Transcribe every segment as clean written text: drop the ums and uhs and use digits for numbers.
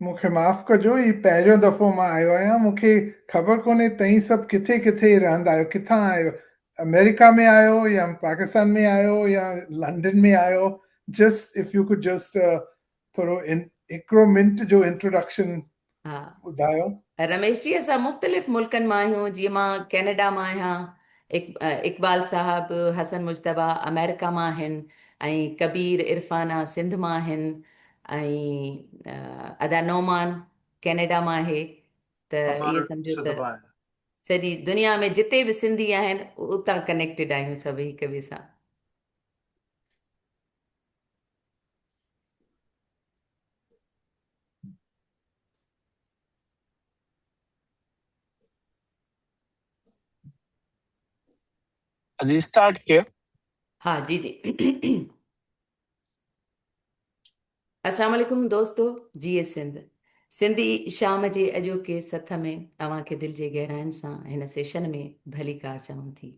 मूंखे माफ़ कजो, ही पहिरियों दफ़ो मां आयो आहियां। मूंखे ख़बर कोन्हे तव्हीं सभु किथे किथे रहंदा आहियो, किथां आहियो? अमेरिका में आहियो या पाकिस्तान में आहियो या लंडन में आहियो? Just if U could just थोरो हिकिड़ो मिंट जो इंट्रोडक्शन हा ॿुधायो। रमेश जी, असां मुख़्तलिफ़ मुल्कनि मां आहियूं। जीअं मां कनाडा मां आहियां, इक़बाल साहब हसन मुश्तबा अमेरिका मां आहिनि, ऐं कबीर इरफाना सिंध मां आहिनि, ऐं अदा नौमान कनाडा मां आहे। त इहे अमर सम्झो त सिद्धबाई। सॼी दुनिया में जिते बि सिंधी आहिनि उतां कनेक्टेड आहियूं सभु हिक ॿिए सां। अभी स्टार्ट किया। हा जी जी। अस्सलाम वालेकुम दोस्तो। जीए सिंध सिंधी शाम जे अॼोके सथ में तव्हांखे दिलि जे गहराइनि सां हिन सेशन में भली कार चवां थी।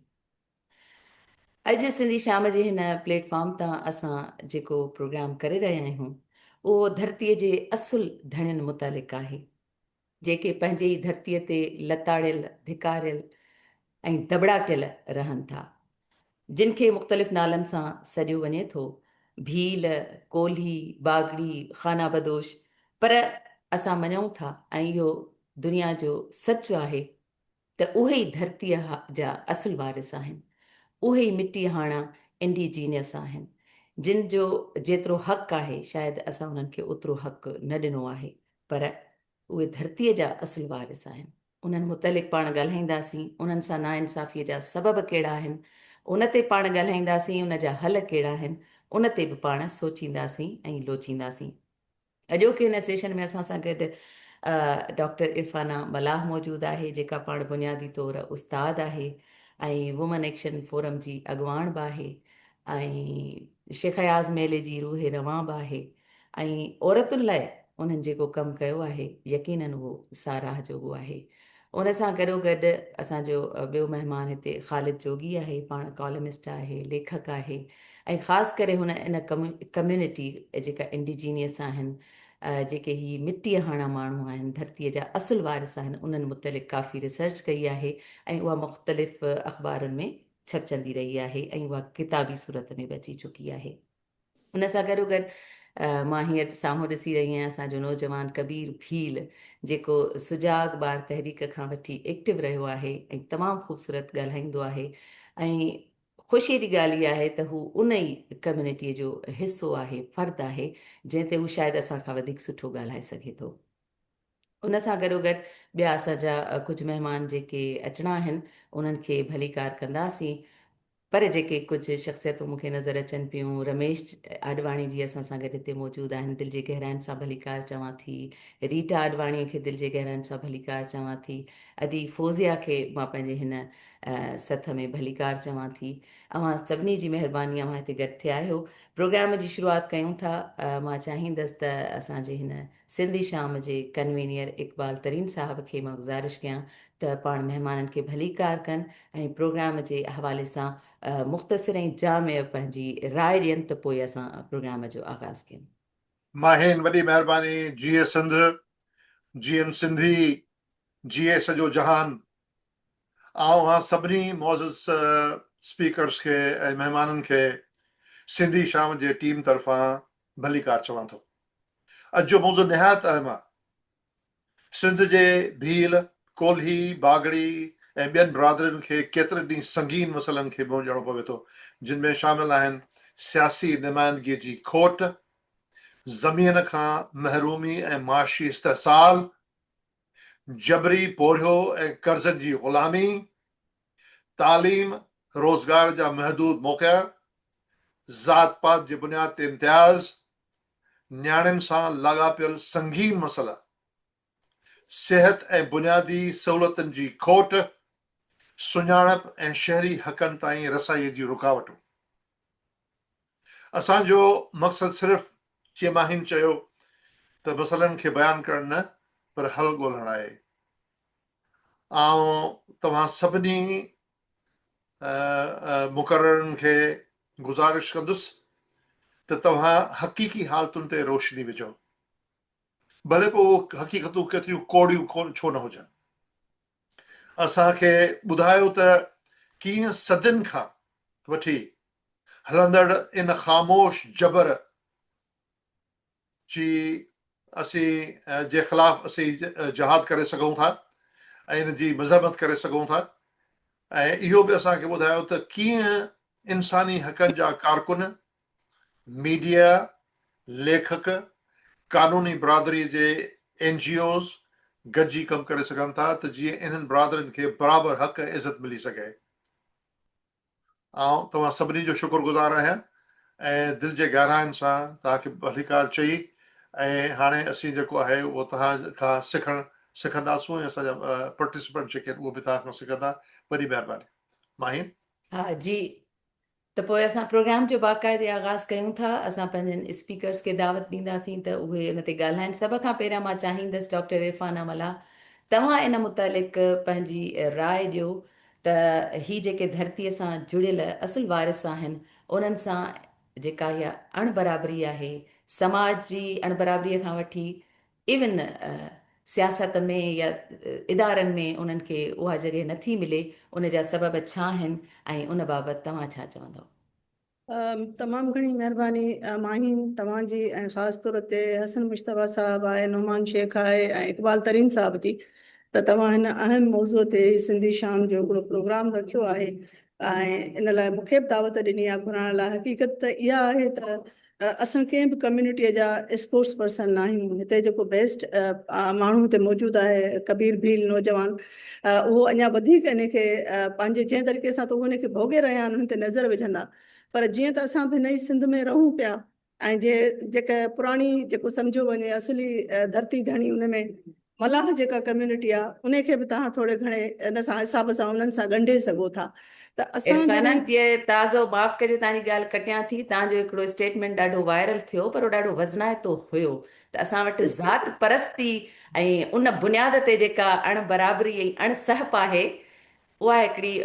अॼु सिंधी शाम जे हिन प्लेटफॉर्म तां असां जेको प्रोग्राम करे रहिया आहियूं उहो धरतीअ जे असुल धणियुनि मुतालिक़ आहे, जेके पंहिंजे ई धरतीअ ते लताड़ियल धिकारियल ऐं दबड़ाटियल रहनि था, जिन खे मुख़्तलिफ़ नालनि सां सॾियो वञे थो: भील, कोल्ही, बागड़ी, खाना बदोश। पर असां मञूं था ऐं इहो दुनिया जो सच आहे त उहे ई धरतीअ जा असुल वारिस आहिनि, उहे ई मिटी हाणा इंडिजीनियस आहिनि, जिन जो जेतिरो हक़ आहे शायदि असां उन्हनि खे ओतिरो हक़ न ॾिनो आहे, पर उहे धरतीअ जा असुल वारिस आहिनि। उन्हनि मुतलिक़ पाण ॻाल्हाईंदासीं, उन्हनि सां नाइंसाफ़ीअ जा सबब कहिड़ा आहिनि उन ते पाण ॻाल्हाईंदासीं, उन जा हल कहिड़ा आहिनि उन ते बि पाण सोचींदासीं ऐं लोचींदासीं। अॼोके हिन सेशन में असां सां गॾु डॉक्टर इरफाना मलाह मौजूदु आहे, जेका पाण बुनियादी तौरु उस्ताद आहे ऐं वुमन एक्शन फोरम जी अॻुवाण बि आहे, ऐं शेख अयाज़ मेले जी रूहे रवां बि आहे, ऐं औरतुनि लाइ उन्हनि जेको कमु कयो आहे यकीननि उहो साराह जोॻो आहे। उन सां गॾोगॾु असांजो ॿियो महिमान हिते ख़ालिद जोगी आहे, पाण कॉलमिस्ट आहे, लेखक आहे, ऐं ख़ासि करे हुन इन कम्यूनिटी जेका इंडिजीनियस आहिनि, जेके ही मिटीअ हाणा माण्हू आहिनि, धरतीअ जा असुल वारिस आहिनि, उन्हनि मुतलिक़ काफ़ी रिसर्च कई आहे ऐं उहा मुख़्तलिफ़ अख़बारुनि में छपचंदी रही आहे ऐं उहा किताबी सूरत में बि अची चुकी आहे। उन सां गॾोगॾु मां हींअर साम्हूं ॾिसी रही आहियां असांजो नौजवान कबीर भील, जेको सुजाग ॿार तहरीक खां वठी एक्टिव रहियो आहे ऐं तमामु ख़ूबसूरत ॻाल्हाईंदो आहे, ऐं ख़ुशीअ जी ॻाल्हि इहा आहे त हू उन ई कम्यूनिटीअ जो हिसो आहे, फ़र्दु आहे, जंहिं ते हू शायदि असांखां वधीक सुठो ॻाल्हाए सघे थो। उन सां गॾोगॾु ॿिया असांजा कुझु महिमान जेके अचणा आहिनि उन्हनि खे भली कार कंदासीं। पर जेके कुझु शख़्सियतूं मूंखे नज़र अचनि पियूं, रमेश आडवाणी जी असां सां गॾु हिते मौजूदु आहिनि, दिलि जे गहराइनि सां भली कार चवां थी। रीटा आडवाणीअ खे दिलि जे गहराइनि सां भली कार चवां थी। अदी फोज़िया खे मां पंहिंजे हिन सथ में भली कार चवां थी। अवां सभिनी जी महिरबानी, अवां हिते गॾु थिया आहियो। प्रोग्राम जी शुरूआति कयूं था। मां चाहींदसि त असांजे हिन सिंधी शाम जे कन्वीनियर इक़बाल तरीन साहब खे मां गुज़ारिश कयां त पाण महिमाननि खे भली कार कनि ऐं प्रोग्राम जे हवाले सां मुख़्तसिर ऐं जाम पंहिंजी राय ॾियनि त पोइ असां प्रोग्राम जो आगाज़ कयूं। माहिन वॾी महिरबानी। जीए सिंध, जीअन सिंधी, जीए सॼो जहान। आउं सभिनी मौज़ूस स्पीकर्स खे ऐं महिमाननि खे सिंधी शाम जे टीम तरफ़ां भली कार चवां थो। अॼु जो मौज़ू निहायत अहम आहे। सिंध जे भील, कोल्ही, बागड़ी ऐं ॿियनि बिरादरियुनि खे केतिरे ॾींहं संगीन मसइलनि खे मुंहुं ॾियणो पवे थो, जिन में शामिल आहिनि सियासी नुमाइंदगीअ जी खोट, ज़मीन खां महरूमी ऐं माशी इस्तेसाल, जबरी पोरियो ऐं कर्ज़नि जी ग़ुलामी, तालीम रोज़गार जा महदूद मौक़ा, ज़ात पात जे बुनियाद ते इम्तियाज़, न्याणियुनि सां लाॻापियल संगीन मसइला, सिहत ऐं बुनियादी सहूलियतुनि जी खोट, सुञाणप ऐं शहरी हक़नि ताईं रसाईअ जी रुकावटूं। असांजो मक़सदु सिर्फ़ु जीअं माहिन चयो त मसइलनि खे बयानु करणु न, पर हल ॻोल्हणु आहे। ऐं तव्हां सभिनी मुक़ररनि खे गुज़ारिश कंदुसि त तव्हां हक़ीक़ी हालतुनि ते रोशनी विझो। भले पोइ उहो हक़ीक़तूं केतिरियूं कोड़ियूं छो न हुजनि। असांखे ॿुधायो त कीअं सदियुनि खां वठी हलंदड़ इन ख़ामोश जबर जी असीं जे ख़िलाफ़ असीं जहाद करे सघूं था ऐं इन जी मज़म्मत करे सघूं था। ऐं इहो बि असांखे ॿुधायो त कीअं इंसानी हक़नि जा कारकुन, मीडिया, लेखक, कानूनी बिरादरी जे NGOs गॾिजी कमु करे सघनि था त जीअं इन्हनि बिरादरियुनि खे बराबरि हक़ ऐं इज़त मिली सघे। आउं तव्हां सभिनी जो शुक्रगुज़ार आहियां ऐं दिलि जे गहराइनि सां तव्हांखे भलीकार चई ऐं हाणे असीं जेको आहे उहो तव्हां खां सिखंदासूं ऐं असांजा पार्टिसिपेंट जेके आहिनि उहो बि तव्हां खां सिखंदा। वॾी महिरबानी। माहिन। हाँ जी, त पोइ असां प्रोग्राम जो बाक़ाइदे आगाज़ कयूं था। असां पंहिंजनि स्पीकर्स खे दावत ॾींदासीं त उहे इन ते ॻाल्हाइनि। सभ खां पहिरियां मां चाहींदसि डॉक्टर इरफान अमला तव्हां इन मुतालिक़ पंहिंजी राय ॾियो त ही जेके धरतीअ सां जुड़ियल असुल वारिस आहिनि उन्हनि सां जेका इहा अणबराबरी आहे, समाज जी अणबराबरीअ खां वठी इवन सियासत में या इदारनि में उन्हनि खे उहा जॻह नथी मिले, उन जा सबब छा आहिनि ऐं उन बाबति तव्हां छा चवंदव? तमामु घणी महिरबानी माहिन तव्हांजी ऐं ख़ासि तौर ते हसन मुश्तबा साहब आहे, नुमान शेख आहे ऐं इक़बाल तरीन साहब जी त तव्हां हिन अहम मौज़ूअ ते सिंधी शाम जो हिकिड़ो प्रोग्राम रखियो आहे ऐं इन लाइ मूंखे बि दावत ॾिनी आहे घुराइण लाइ। हक़ीक़त त इहा आहे त असां कंहिं बि कम्यूनिटीअ जा स्पोर्ट्स पर्सन न आहियूं। हिते जेको बेस्ट माण्हू हिते मौजूदु आहे कबीर भील नौजवान, उहो अञा वधीक इन खे पंहिंजे जंहिं तरीक़े सां त उहो हिन खे भोॻे रहिया आहिनि हुन ते नज़र विझंदा। पर जीअं त असां बि नई सिंध में रहूं पिया ऐं जेका पुराणी जेको सम्झो वञे असली धरती धणी उन में मलाह जेका कम्यूनिटी आहे उन खे बि तव्हां थोरे घणे इन सां हिसाब सां उन्हनि सां ॻंढे सघो था। त असां इरफान जी ताज़ो माफ़ कजो तव्हांजी ॻाल्हि कटियां थी। तव्हांजो हिकिड़ो स्टेटमेंट ॾाढो वायरल थियो पर उहो ॾाढो वज़नाइतो हुयो त असां वटि ज़ात परस्ती ऐं उन बुनियाद ते जेका अणबराबरी ऐं अणसहप आहे उहा हिकिड़ी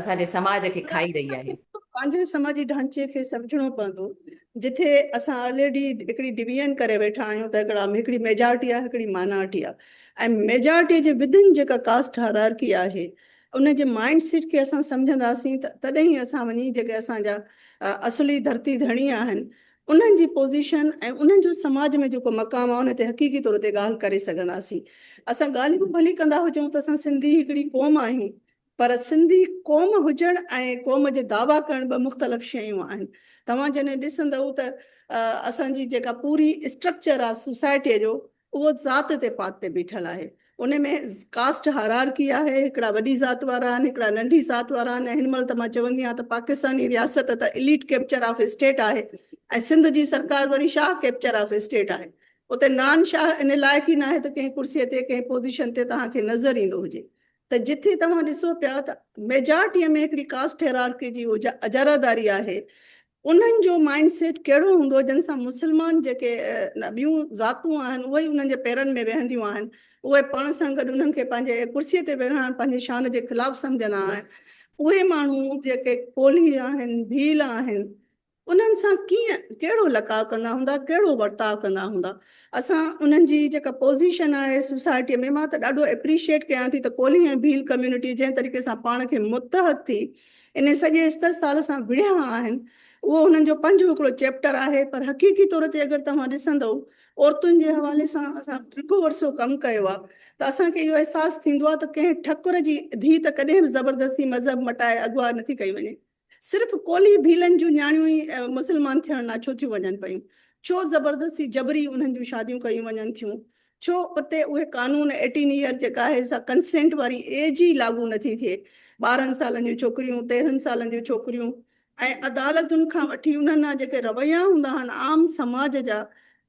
असांजे समाज खे खाई रही आहे। पंहिंजे समाजी ढांचे खे सम्झणो पवंदो। जिथे असां ऑलरेडी हिकिड़ी डिवीजन करे वेठा आहियूं त हिकिड़ी मेजॉरिटी आहे, हिकिड़ी माइनॉरिटी आहे ऐं मेजॉरिटी जे विदिन जेका कास्ट हायरार्की आहे उन जे माइंड सेट खे असां सम्झंदासीं त तॾहिं ई असां वञी जेके असांजा असली धरती धणी आहिनि उन्हनि जी पोज़ीशन ऐं उन्हनि जो समाज में जेको मक़ाम आहे उन ते हक़ीक़ी तौर ते ॻाल्हि करे सघंदासीं। असां ॻाल्हियूं भली कंदा हुजूं त असां सिंधी हिकिड़ी क़ौम आहियूं पर सिंधी क़ौम हुजण ऐं क़ौम जे दावा करण ॿ मुख़्तलिफ़ शयूं आहिनि। तव्हां जॾहिं ॾिसंदव त असांजी जेका पूरी स्ट्रक्चर आहे सोसाइटीअ जो उहो ज़ात ते पात ते बीठल आहे। उन में कास्ट हायरार्की आहे, हिकिड़ा वॾी ज़ात वारा आहिनि, हिकिड़ा नंढी ज़ात वारा आहिनि। हिन महिल त मां चवंदी आहियां त पाकिस्तानी रियासत त इलीट कैप्चर ऑफ स्टेट आहे ऐं सिंध जी सरकार वरी शाह कैप्चर ऑफ स्टेट आहे। उते नान शाह इन लाइक़ ई न आहे त कंहिं कुर्सीअ ते कंहिं पोज़ीशन ते तव्हांखे नज़र ईंदो हुजे। त जिथे तव्हां ॾिसो पिया त मेजॉरिटीअ में हिकिड़ी कास्ट हायरार्की जी अजारादारी आहे। उन्हनि जो माइंड सेट कहिड़ो हूंदो जंहिं सां मुस्लमान जेके ॿियूं ज़ातूं आहिनि उहे ई उन्हनि जे पेरनि में वेहंदियूं आहिनि, उहे पाण सां गॾु उन्हनि खे पंहिंजे कुर्सीअ ते वेहण पंहिंजे शान जे ख़िलाफ़ु सम्झंदा आहिनि। उहे माण्हू जेके कोल्ही आहिनि, भील आहिनि, उन्हनि सां कीअं कहिड़ो लकाउ कंदा हूंदा, कहिड़ो वर्ताव कंदा हूंदा। असां उन्हनि जी जेका पोज़ीशन आहे सोसाइटीअ में, मां त ॾाढो एप्रिशिएट कयां थी त कोल्ही ऐं भील कम्यूनिटी जंहिं तरीक़े सां पाण खे मुतहद थी इन सॼे 70 साल सां विढ़िया आहिनि, उहो हुननि जो पंहिंजो हिकिड़ो चैप्टर आहे। पर हक़ीक़ी तौर ते अगरि तव्हां ॾिसंदव औरतुनि जे हवाले सां असां टिको वरसो कमु कयो आहे त असांखे इहो अहसासु थींदो आहे त कंहिं ठकुर जी धीउ त कॾहिं बि ज़बरदस्ती मज़हब मटाए अगवा नथी कई वञे। सिर्फ़ु कोली भीलनि जूं न्याणियूं ई मुस्लमान थियण लाइ छो थियूं वञनि पियूं? छो ज़बरदस्ती जबरी उन्हनि जूं शादियूं कयूं वञनि थियूं? छो उते उहे कानून 18 ईयर जेका आहे सा कंसेंट वारी एज ई लागू नथी थिए? 12 सालनि जूं छोकिरियूं, 13 सालनि जूं छोकिरियूं ऐं अदालतुनि खां वठी उन्हनि जेके रवैया हूंदा आहिनि आम समाज जा,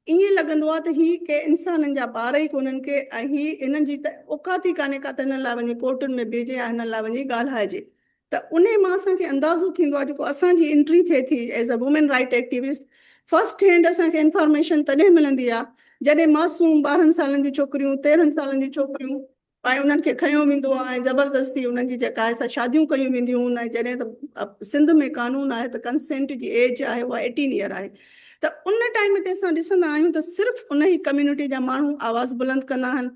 ईअं लॻंदो आहे त ही के इंसाननि जा ॿार ई कोन्हनि के ऐं ही हिननि जी त औकात ई कान्हे का त हिन लाइ वञी कोर्टुनि में बीहे या हिन लाइ वञी ॻाल्हाइजे। त उन मां असांखे अंदाज़ो थींदो आहे जेको असांजी एंट्री थिए थी as a women right activist, first hand असांखे इंफॉर्मेशन तॾहिं मिलंदी आहे जॾहिं मासूम 12 सालनि जूं छोकिरियूं, 13 सालनि जूं छोकिरियूं ऐं उन्हनि खे खयो वेंदो आहे ऐं ज़बरदस्ती उन्हनि जी जेका आहे शादियूं कयूं वेंदियूं ऐं जॾहिं त सिंध में कानून आहे त कंसेंट जी एज आहे उहा 18 ईयर आहे। त उन टाइम ते असां ॾिसंदा आहियूं त सिर्फ़ु उन ई कम्यूनिटी जा माण्हू आवाज़ बुलंद कंदा आहिनि,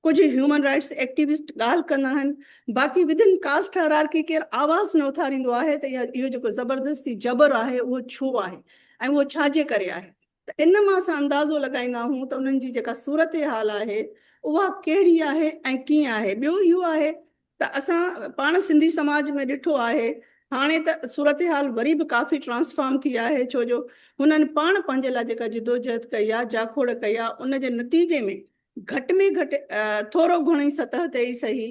कुझु ह्यूमन राइट्स एक्टिविस्ट ॻाल्हि कंदा आहिनि, बाक़ी विदिन कास्ट हायरार्की केरु आवाज़ न उथारींदो आहे त इहो जेको ज़बरदस्ती जबर आहे उहो छो आहे ऐं उहो छाजे करे आहे। त इन मां असां अंदाज़ो लॻाईंदा आहियूं त उन्हनि जी जेका सूरत हाल आहे उहा कहिड़ी आहे ऐं कीअं आहे। ॿियो इहो आहे त असां पाण सिंधी समाज में ॾिठो आहे हाणे त सूरत हाल वरी बि काफ़ी ट्रांसफॉर्म थी आहे, छो जो हुननि पाण पंहिंजे लाइ जेका जिदोजहद कई आहे, जाखोड़ कई आहे, उन जे नतीजे में घटि थोरो घणी सतह ते ई सही,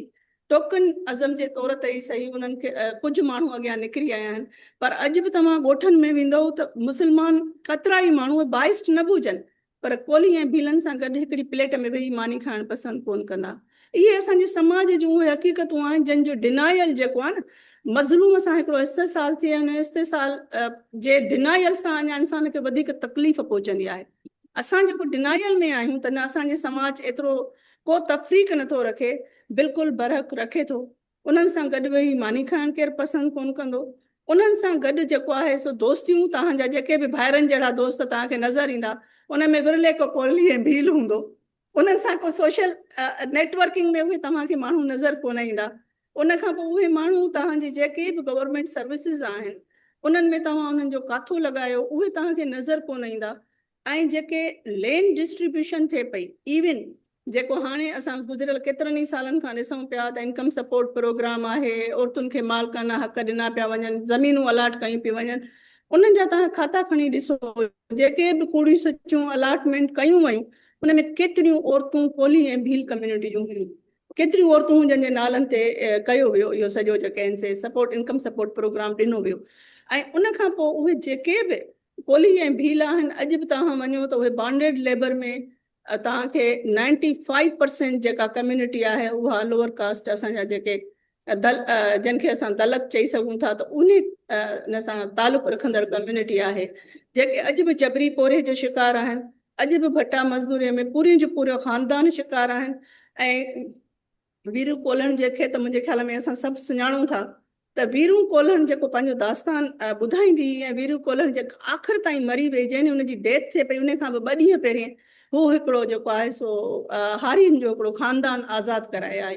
टोकन अज़म जे तौर ते ई सही उन्हनि खे कुझु माण्हू अॻियां निकिरी आया आहिनि। पर अॼु बि तव्हां ॻोठनि में वेंदव त मुस्लमान केतिरा ई माण्हू बाइस्ड न बि हुजनि पर कोली ऐं भीलनि सां गॾु हिकिड़ी प्लेट में वेही मानी खाइणु पसंदि कोन कंदा। इहे असांजे समाज जूं उहे हक़ीक़तूं आहिनि जंहिंजो डिनायल जेको आहे न, मज़लूम सां हिकिड़ो इस्तेसाल थिए हुन इस्तेसाल जे डिनायल सां अञा इंसान खे वधीक तकलीफ़ पहुचंदी आहे। असां जेको डिनायल में आहियूं त न असांजे समाज एतिरो को तफ़रीक नथो रखे, बिल्कुलु बरहक रखे थो। उन्हनि सां गॾु वेही मानी खाइणु केरु पसंदि कोन कंदो। उन्हनि सां गॾु जेको आहे सो दोस्तियूं तव्हांजा जेके बि भाइरनि जहिड़ा दोस्त तव्हांखे नज़र ईंदा उन में विरले को कोहली ऐं भील हूंदो। उन्हनि सां को सोशल नेटवर्किंग में उहे तव्हांखे माण्हू नज़र कोन ईंदा। उन खां पोइ उहे माण्हू तव्हांजे जेके बि गवर्नमेंट सर्विसिस आहिनि उन्हनि में तव्हां उन्हनि जो काथो लॻायो उहे तव्हांखे नज़र कोन ईंदा। ऐं जेके लैंड डिस्ट्रीब्यूशन थिए पई, इवन जेको हाणे असां गुज़िरियल केतिरनि ई सालनि खां ॾिसूं पिया त इनकम सपोर्ट प्रोग्राम आहे, औरतुनि खे मालिकाना हक़ ॾिना पिया वञनि, ज़मीनूं अलाट कयूं पियूं वञनि, उन्हनि जा तव्हां खाता खणी ॾिसो, जेके बि कूड़ियूं सचियूं अलाटमेंट कयूं वयूं उन में केतिरियूं औरतूं कोली ऐं भील कम्यूनिटी जूं हुयूं, केतिरियूं औरतूं जंहिंजे नालनि ते कयो वियो इहो सॼो जेके आहिनि से सपोर्ट इनकम सपोर्ट प्रोग्राम ॾिनो वियो। ऐं उन खां पोइ उहे जेके बि कोली ऐं भील आहिनि अॼु बि तव्हां वञो त उहे बॉन्डेड लेबर में तव्हांखे 95% जेका कम्यूनिटी आहे उहा लोअर कास्ट असांजा जेके जंहिंखे असां दलित चई सघूं था त उन सां तालुक़ु रखंदड़ कम्यूनिटी आहे, जेके अॼु बि जबरी पोरे जो शिकार आहिनि, अॼु बि भट्टा मज़दूरीअ में पूरी जो पूरो ख़ानदान शिकार आहिनि। ऐं वीरू कोलण जेके त मुंहिंजे ख़्याल में असां सभु सुञाणूं था त वीरू कोलण जेको पंहिंजो दास्तान ॿुधाईंदी ऐं वीरू कोलण जेको आख़िर ताईं मरी वई, जंहिं ॾींहुं हुनजी डेथ थिए पई उन खां बि 2 ॾींहं पहिरियों हू हिकिड़ो जेको आहे सो हारियुनि जो हिकिड़ो ख़ानदान आज़ादु कराए आई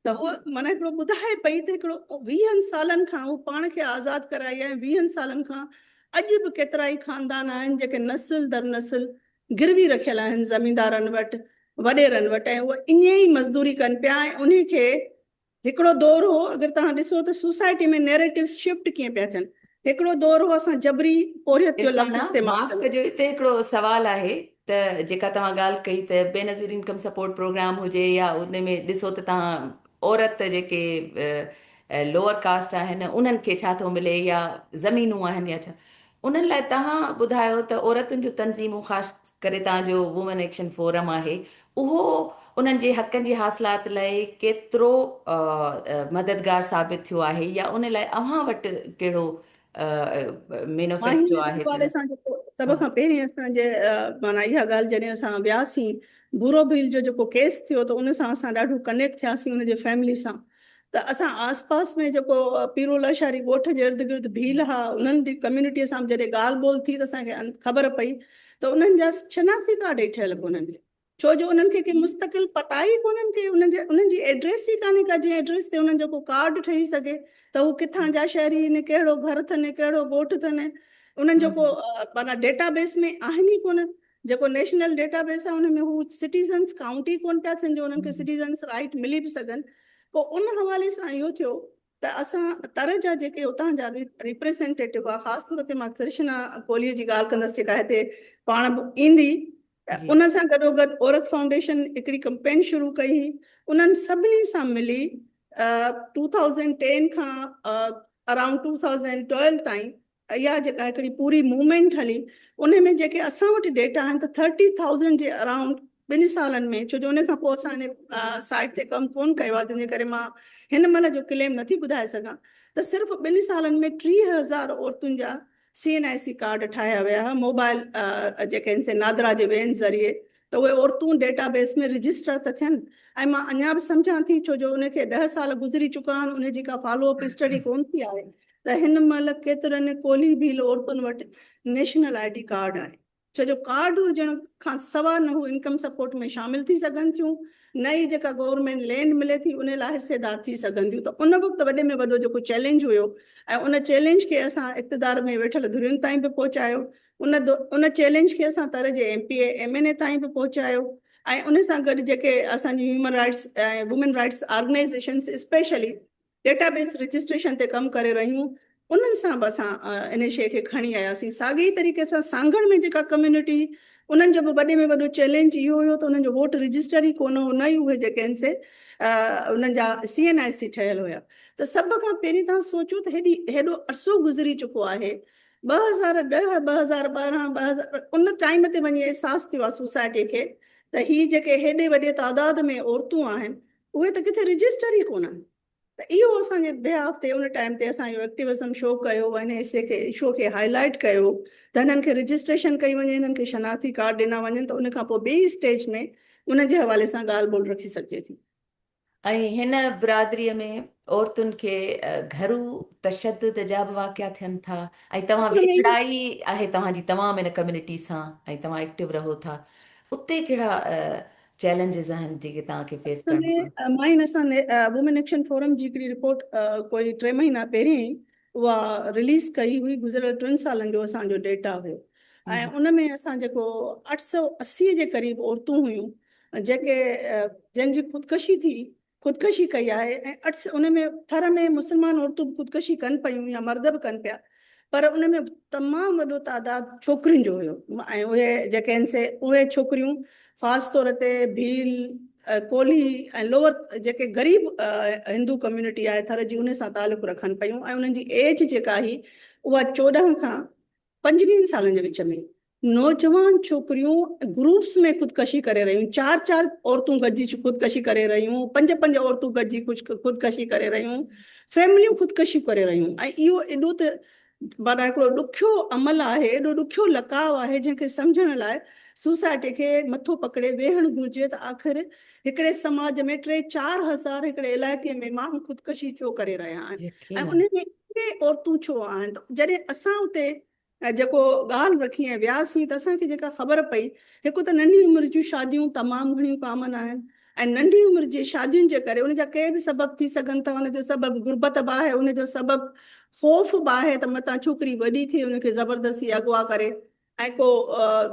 त हूअ माना हिकिड़ो ॿुधाए पई त हिकिड़ो 20 सालनि खां हू पाण खे आज़ादु कराई आहे। 20 सालनि खां अॼु बि केतिरा ई ख़ानदान आहिनि जेके नस्ल दर नस्ल गिरवी रखियल आहिनि ज़मींदारनि वटि, वॾेरनि वटि, ऐं उहे ईअं ई मज़दूरी कनि पिया। ऐं उन खे हिकिड़ो दौरु हो, अगरि तव्हां ॾिसो त सोसाइटी में नैरेटिव शिफ्ट कीअं पिया थियनि। हिकिड़ो दौरु हो असां जबरी पोरियत जो लफ़्ज़ इस्तेमालु माफ़ कजो, हिते हिकिड़ो सवाल आहे त जेका तव्हां ॻाल्हि कई त बेनज़ीर इनकम सपोर्ट प्रोग्राम हुजे या उन में ॾिसो त तव्हां औरत जेके लोअर कास्ट आहिनि उन्हनि खे छा थो मिले या ज़मीनूं आहिनि या छा, उन्हनि लाइ तव्हां ॿुधायो त औरतुनि जूं तंज़ीमूं ख़ासि करे तव्हांजो वुमन एक्शन फोरम आहे उहो उन्हनि जे हक़नि जी हासिलात लाइ केतिरो मददगार साबित थियो आहे या उन लाइ अव्हां वटि कहिड़ो मैनिफेस्टो आहे? सभ खां पहिरीं असांजे माना इहा ॻाल्हि जॾहिं असां वियासीं भूरो भील जो जेको केस थियो त उन सां असां ॾाढो कनेक्ट थियासीं उनजे फैमिली सां। त असां आस पास में जेको पीरुल अशारी ॻोठ जे इर्द गिर्द भील हा उन्हनि जी कम्यूनिटीअ सां जॾहिं ॻाल्हि ॿोल थी त असांखे ख़बर पई त उन्हनि जा शनाख़ती कार्ड ई ठहियल कोन्हनि के, छो जो उन्हनि खे मुस्तक़िल पता ई कोन्हनि के उन्हनि जी एड्रेस ई कान्हे का जंहिं एड्रेस ते उन्हनि जो कार्ड ठही सघे त हू किथां जा शहरी आहिनि, कहिड़ो घर अथनि, कहिड़ो ॻोठ अथनि। उन्हनि जेको माना डेटाबेस में आहिनि ई कोन, जेको नेशनल डेटाबेस आहे उन में हू सिटीज़न्स काउंट ई कोन पिया थियनि जो उन्हनि खे सिटीज़न्स राइट मिली बि सघनि। पोइ उन हवाले सां इहो थियो त असां तर जा जेके उतां जा रिप्रेज़ेंटेटिव हुआ, ख़ासि तौर ते मां कृष्णा कोहलीअ जी ॻाल्हि कंदसि जेका हिते पाण बि ईंदी, उन सां गॾोगॾु औरत फाउंडेशन हिकिड़ी कंपेन शुरू कई हुई। उन्हनि सभिनी सां मिली 2010 खां अराउंड 2012 ताईं इहा जेका हिकिड़ी पूरी मूवमेंट हली, उन में जेके असां वटि डेटा आहिनि त 30,000 जे अराउंड 2 सालनि में, छो जो उन खां पोइ असां हिन साइट ते कमु कोन कयो आहे जंहिंजे करे मां हिन महिल जो क्लेम नथी ॿुधाए सघां, त सिर्फ़ु 2 सालनि में 30,000 औरतुनि जा CNIC कार्ड ठाहिया विया हुआ मोबाइल जेके आहिनि से नादरा जे ॿियनि ज़रिए त उहे औरतूं डेटाबेस में रजिस्टर त थियनि। ऐं मां अञा बि सम्झां थी छो जो उनखे 10 साल गुज़री चुका आहिनि, उनजी का फॉलोअप स्टडी कोन थी आहे त हिन महिल केतिरनि कोली भील औरतुनि वटि नेशनल ID कार्ड आहे, छो जो कार्ड हुजण खां सवाइ न हू इनकम सपोर्ट में शामिल थी सघनि थियूं, नई जेका गवर्नमेंट लैंड मिले थी उन लाइ हिसेदार थी सघनि थियूं। त उन वक़्तु वॾे में वॾो जेको चैलेंज हुयो ऐं उन चैलेंज खे असां इक़्तिदार में वेठल धुरियुनि ताईं बि पहुचायो, उन चैलेंज खे असां तरह जे MPA MNA ताईं बि पहुचायो। ऐं उन सां गॾु जेके असांजी ह्यूमन राइट्स ऐं women rights organisations specially database registration ते कमु करे रहियूं, उन्हनि सां बि असां इन शइ खे खणी आयासीं। साॻी तरीक़े सां सांगड़ में जेका कम्युनिटी, उन्हनि जो बि वॾे में वॾो चैलेंज इहो हुयो त उन्हनि जो वोट रजिस्टर ई कोन हो, न ई उहे जेके आहिनि से उन्हनि जा CNIC ठहियल हुया। त सभ खां पहिरीं तव्हां सोचो त हेॾो अरसो गुज़री चुको आहे, 2010 2012 2000 उन टाइम ते वञी अहसासु थियो आहे सोसाइटी खे त ही जेके हेॾे वॾे तादाद में औरतूं आहिनि उहे त किथे रजिस्टर ई कोन आहिनि। त इहो असांजे बिहाफ ते उन टाइम ते असां इहो एक्टिविज़म शो कयो, हिन इशू खे हाईलाइट कयो त हिननि खे रजिस्ट्रेशन कई वञे, हिननि खे शनाख़ती कार्ड ॾिना वञनि त उन खां पोइ ॿिई स्टेज में उन जे हवाले सां ॻाल्हि ॿोल रखी सघिजे थी। ऐं हिन बिरादरीअ में औरतुनि खे घरू तशद्दुद जा बि वाक़िया थियनि था, ऐं तव्हां असल में वेझड़ाई आहे तव्हांजी तमामु हिन कम्युनिटी सां ऐं तव्हां एक्टिव रहो था, उते कहिड़ा चैलेंजिस आहिनि जेके तव्हांखे फेस असल करणा में माइन असां वुमेन एक्शन फोरम जी हिकिड़ी रिपोर्ट कोई 3 महीना पहिरियों उहा रिलीज़ कई हुई, गुज़िरियल 3 सालनि जो असांजो डेटा हुयो ऐं उन में असां जेको 880 जे क़रीब औरतूं हुयूं जेके जंहिंजी ख़ुदकशी कई आहे, ऐं उन में थर में मुस्लमान औरतूं बि ख़ुदकशी कनि पियूं या मर्द बि कनि पिया, पर उन में तमामु वॾो तादाद छोकिरियुनि जो हुयो। ऐं उहे जेके आहिनि से उहे छोकिरियूं ख़ासि तौर ते भील, कोली ऐं लोअर जेके ग़रीब हिंदू कम्युनिटी आहे थर जी, उन सां तालुक़ु रखनि पियूं ऐं उन्हनि जी एज जेका हुई उहा 14 खां 25 सालनि जे विच में। नौजवान छोकिरियूं ग्रुप्स में ख़ुदकशी करे रहियूं, 4 औरतूं गॾिजी ख़ुदकशी करे रहियूं, 5 औरतूं गॾिजी ख़ुदकशी करे रहियूं, फैमिलियूं ख़ुदकशी करे रहियूं। ऐं इहो एॾो त माना हिकिड़ो ॾुखियो अमल आहे, एॾो ॾुखियो लकाव आहे जंहिंखे सम्झण लाइ सोसाइटी खे मथो पकड़े वेहणु घुरिजे त आख़िर हिकिड़े समाज में 3-4 हज़ार हिकिड़े इलाइक़े में माण्हू ख़ुदकशी छो करे रहिया आहिनि ऐं उन में इहे औरतूं छो आहिनि। त जॾहिं असां उते जेको ॻाल्हि रखी ऐं वियासीं त असांखे जेका ख़बर पई, हिकु त नंढी उमिरि जूं शादियूं तमामु घणियूं कॉमन आहिनि ऐं नंढी उमिरि जी शादियुनि जे करे उनजा के बि सबबु थी सघनि था। उनजो सबबु गुरबत बि आहे, उनजो सबबु ख़ौफ़ बि आहे त मतां छोकिरी वॾी थिए उनखे ज़बरदस्ती अगवा करे ऐं को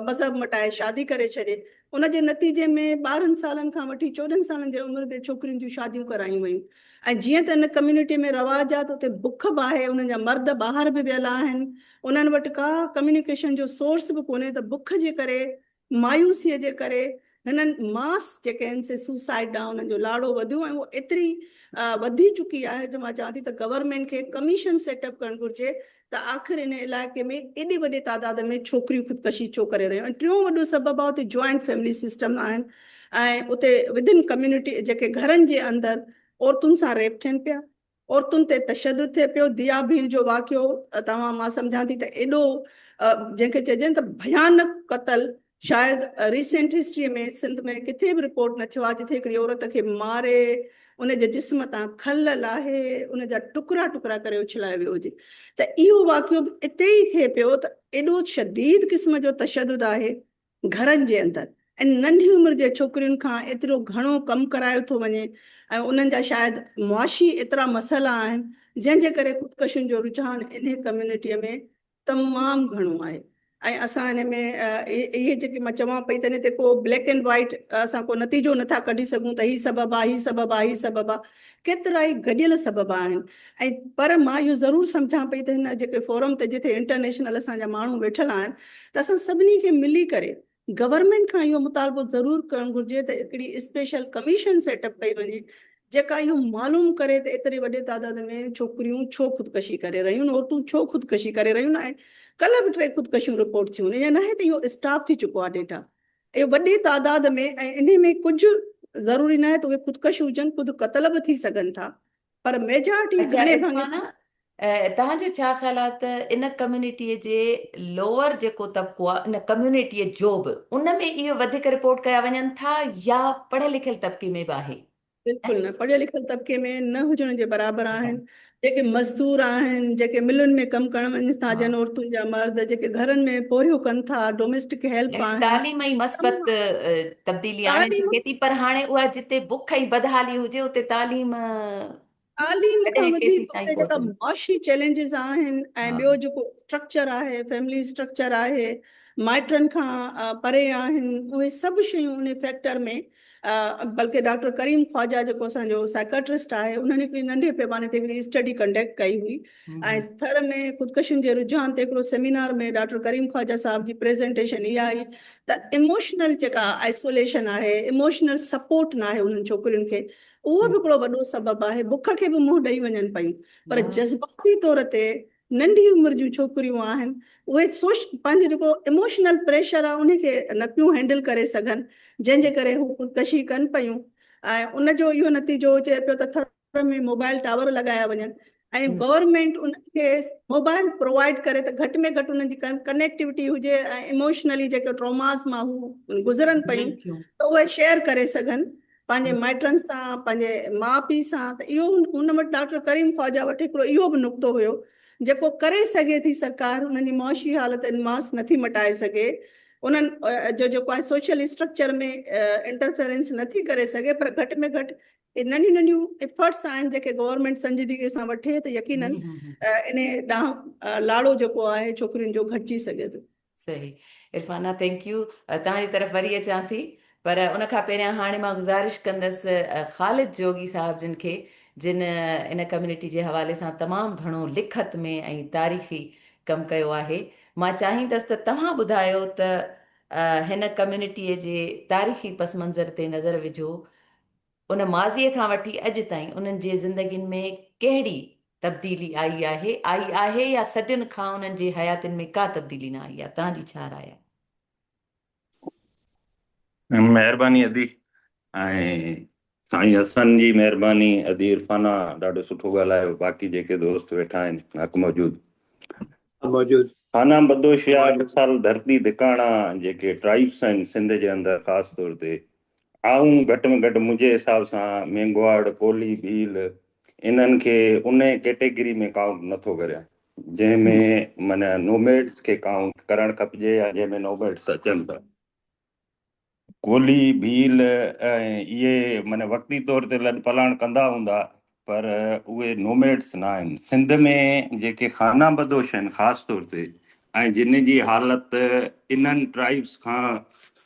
मज़हब मटाए शादी करे छॾे। उनजे नतीजे में 12 सालनि खां वठी 14 सालनि जे उमिरि ते छोकिरियुनि जूं शादियूं करायूं वयूं। ऐं जीअं त हिन कम्युनिटी में रवाज आहे त उते बुख बि आहे, उन्हनि जा मर्द ॿाहिरि बि वियल आहिनि, उन्हनि वटि का कम्युनिकेशन जो सोर्स बि कोन्हे, त बुख जे करे मायूसीअ जे करे हिननि मास जेके आहिनि से सुसाइड ॾांहुं उन्हनि जो लाड़ो वधियो ऐं उहो एतिरी वधी चुकी आहे जो मां चवां थी त गवर्नमेंट खे कमीशन सेटअप करणु घुरिजे त आख़िर इन इलाइक़े में एॾे वॾे तादाद में छोकिरियूं ख़ुदकशी छो करे रहियूं। ऐं टियों वॾो सबबु आहे उते जॉइंट फैमिली सिस्टम आहिनि ऐं उते विदिन कम्युनिटी जेके घरनि जे अंदरि औरतुनि सां रेप थियनि पिया, औरतुनि ते तशद्दुद थिए पियो। दिया भील जो वाक़ियो मां सम्झां थी त एॾो जंहिंखे चइजनि त भयानक क़तल शायदि रिसेंट हिस्ट्रीअ में सिंध में किथे बि रिपोर्ट न थियो आहे जिथे हिकिड़ी औरत खे मारे उनजे जिस्म तां खल लाहे उनजा टुकड़ा टुकड़ा करे उछलाए वियो हुजे। त इहो वाक़ियो बि इते ई थिए पियो त एॾो शदीद क़िस्म जो तशद्दुद आहे घरनि जे अंदरि ऐं नंढी उमिरि जे छोकिरियुनि खां एतिरो घणो कमु करायो थो वञे ऐं उन्हनि जा शायदि मुआशी एतिरा मसइला आहिनि जंहिंजे करे ख़ुदकशियुनि जो रुझान इन कम्युनिटीअ में तमामु घणो आहे। ऐं असां हिन में इहे जेके मां चवां पई त हिन ते को ब्लैक एंड वाइट असां को नतीजो नथा कढी सघूं त हीउ सबबु आहे, हीउ सबबु आहे, हीउ सबबु आहे, केतिरा ई गॾियल सबबु आहिनि। ऐं पर मां इहो ज़रूरु सम्झां पई त हिन जेके फोरम ते जिथे इंटरनेशनल असांजा माण्हू वेठल आहिनि त असां सभिनी खे मिली करे गवर्नमेंट खां इहो मुतालबो ज़रूरु करणु घुरिजे त हिकिड़ी स्पेशल कमीशन सेटअप कई वञे जेका इहो मालूम करे त एतिरे वॾे तादाद में छोकिरियूं छो ख़ुदकशी करे रहियूं, औरतूं छो ख़ुदकशी करे रहियूं। ऐं कल्ह बि 3 ख़ुदकशियूं रिपोर्ट थियूं, ईअं न आहे त इहो स्टॉप थी चुको आहे डेटा, इहो वॾे तादाद में। ऐं इन में कुझु ज़रूरी न आहे त उहे ख़ुदकशियूं हुजनि, ख़ुदि क़तल बि थी सघनि था, पर मेजॉरिटी घणे भाङे तव्हांजो छा ख़्यालु आहे त इन कम्यूनिटीअ जे लोअर जेको तबिको आहे इन कम्यूनिटीअ जो बि उन में इहो वधीक रिपोर्ट कया वञनि था या पढ़ियल लिखियल तबिके में बि आहे? बिल्कुलु न, पढ़ियल लिखियल तबिके में न हुजण जे बराबरि आहिनि। जेके मज़दूर आहिनि, जेके मिलुनि में कमु करण वञनि था, जन औरतुनि जा मर्द, जेके घरनि में पोरियूं कनि था, डोमेस्टिक हेल्प यानी आहिनि, तालीम ई मस्बत तब्दीली आणे तालीम सघे थी, पर हाणे उहा जिते बुख ऐं बदहाली हुजे उते तालीम तालीम खां कॾहिं केसीं वधीक ताईं उते जेका पहुचनि। मुआशी चैलेंजिस आहिनि ऐं हा ॿियो जेको स्ट्रक्चर आहे, फैमिली स्ट्रक्चर आहे, माइटनि खां परे आहिनि, उहे सभु शयूं उन फैक्टर में बल्कि डॉक्टर करीम ख्वाजा जेको असांजो साइकाट्रिस्ट आहे, उन्हनि हिकिड़ी नंढे पैमाने ते हिकिड़ी स्टडी कंडक्ट कई हुई ऐं थर में ख़ुदकशियुनि जे रुझान ते हिकिड़ो सेमिनार में डॉक्टर करीम ख्वाजा साहब जी प्रेज़ेंटेशन इहा आई त इमोशनल जेका आइसोलेशन आहे, इमोशनल सपोर्ट न आहे उन्हनि छोकिरियुनि खे, उहो बि हिकिड़ो वॾो सबबु आहे। बुख खे बि मुंहुं ॾेई वञनि पियूं, पर जज़्बाती तौर ते नंढी उमिरि जूं छोकिरियूं आहिनि, उहे पंहिंजो जेको इमोशनल प्रेशर आहे उनखे न पियूं हैंडल करे सघनि, जंहिंजे करे हू ख़ुदकशी कनि पियूं। ऐं उनजो इहो नतीजो चए पियो त थर में मोबाइल टावर लॻाया वञनि ऐं गवर्नमेंट उनखे मोबाइल प्रोवाइड करे त घटि में घटि उन्हनि जी कनेक्टिविटी हुजे ऐं इमोशनली जेके ट्रॉमास मां हू गुज़रनि पियूं त उहे शेयर करे सघनि पंहिंजे माइटनि सां, पंहिंजे माउ पीउ सां। त इहो हुन वटि डॉक्टर करीम ख्वाजा वटि हिकिड़ो इहो बि नुक़्तो हुयो जेको करे सघे थी सरकार, हुननि जी मुआशी हालत मांस नथी मटाए सघे, उन्हनि जो जेको आहे सोशल स्ट्रक्चर में इंटरफेरेंस नथी करे सघे, पर घटि में घटि नंढियूं नंढियूं एफर्ट्स आहिनि जेके गवर्नमेंट संजीदगीअ सां वठे त यकीनन इन ॾांहुं लाड़ो जेको आहे छोकिरियुनि जो घटिजी सघे थो। सही। Irfana, thank U. तव्हांजी तरफ़ वरी अचां थी, पर उन खां पहिरियां हाणे मां गुज़ारिश कंदसि ख़ालिद जोगी साहब जिन खे, जिन इन कम्यूनिटी जे हवाले सां तमामु घणो लिखत में ऐं तारीख़ी कमु कयो आहे। मां चाहींदसि त तव्हां ॿुधायो त हिन कम्यूनिटीअ जे तारीख़ी पस मंज़र ते नज़र विझो, उन माज़ीअ खां वठी अॼु ताईं उन्हनि जे ज़िंदगियुनि में कहिड़ी तब्दीली आई आहे या सदियुनि खां उन्हनि जे हयातियुनि में का तब्दीली न आई आहे? तव्हांजी छा राय आहे? महिरबानी अदी, ऐं साईं हसन जी महिरबानी। अदी इरफाना ॾाढो सुठो ॻाल्हायो। बाक़ी जेके दोस्त वेठा आहिनि हक़ मौजूद खाना बदोश या मिसाल धरती धिकाणा जेके ट्राइब्स आहिनि सिंध जे अंदरि ख़ासि तौर ते, आऊं घटि में घटि मुंहिंजे हिसाब सां मेंगवाड़, कोली, भील इन्हनि खे उन कैटेगरी में काउंट नथो करियां जंहिंमें माना नोमेड्स खे काउंट करणु खपिजे या जंहिंमें नोमेड्स अचनि था। कोली, भील ऐं इहे माना वक़्ती तौर ते लॾ पलाण कंदा हूंदा, पर उहे नोमेड्स न आहिनि। सिंध में जेके खाना बदोश आहिनि ख़ासि तौर ते, ऐं जिन जी हालत इन्हनि ट्राइब्स खां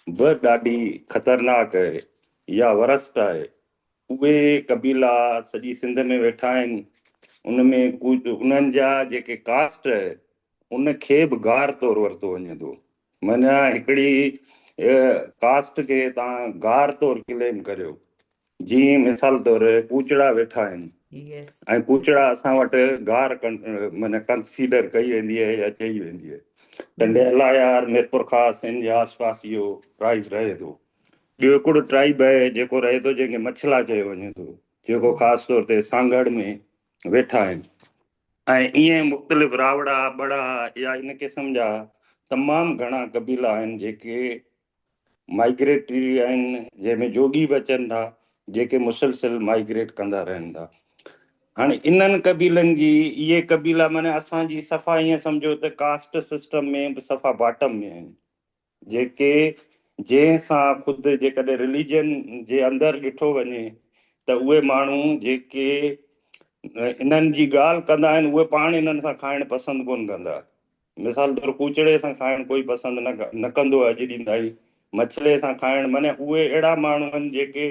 बि ॾाढी ख़तरनाक आहे या वरस्ट आहे, उहे कबीला सॼी सिंध में वेठा आहिनि। उनमें कुझु उन्हनि जा जेके कास्ट आहे उनखे बि गार तौरु वरितो वञे थो। माना हिकिड़ी कास्ट खे तव्हां गार तौरु क्लेम करियो। जीअं मिसाल तौरु कूचड़ा वेठा आहिनि ऐं कूचड़ा असां वटि गार माना कंसीडर कई वेंदी आहे या चई वेंदी आहे। टंडेला यार मिरपुर ख़ासि इन जे आसपास इहो ट्राइब रहे थो। ॿियो हिकिड़ो ट्राइब आहे जेको रहे थो जंहिंखे मछला चयो वञे थो, जेको ख़ासि तौर ते सांगड़ में वेठा आहिनि। ऐं ईअं मुख़्तलिफ़ रावड़ा, बड़ा या इन क़िस्म जा तमामु घणा कबीला आहिनि जेके माइग्रेटरी आहिनि, जंहिंमें जोगी बि अचनि था, जेके मुसलसिल माइग्रेट कंदा रहनि था। हाणे इन्हनि कबीलनि जी इहे कबीला माना असांजी सफ़ा ईअं सम्झो त कास्ट सिस्टम में बि सफ़ा बॉटम में आहिनि, जेके जंहिंसां ख़ुदि जेकॾहिं रिलीजन जे अंदरि ॾिठो वञे त उहे माण्हू जेके इन्हनि जी ॻाल्हि कंदा आहिनि उहे पाण इन्हनि सां खाइणु पसंदि कोन कंदा। मिसाल तौरु कूचड़े सां खाइणु कोई पसंदि न कंदो आहे अॼु ॾींहुं ताईं। मछले सां खाइणु, माना उहे अहिड़ा माण्हू आहिनि जेके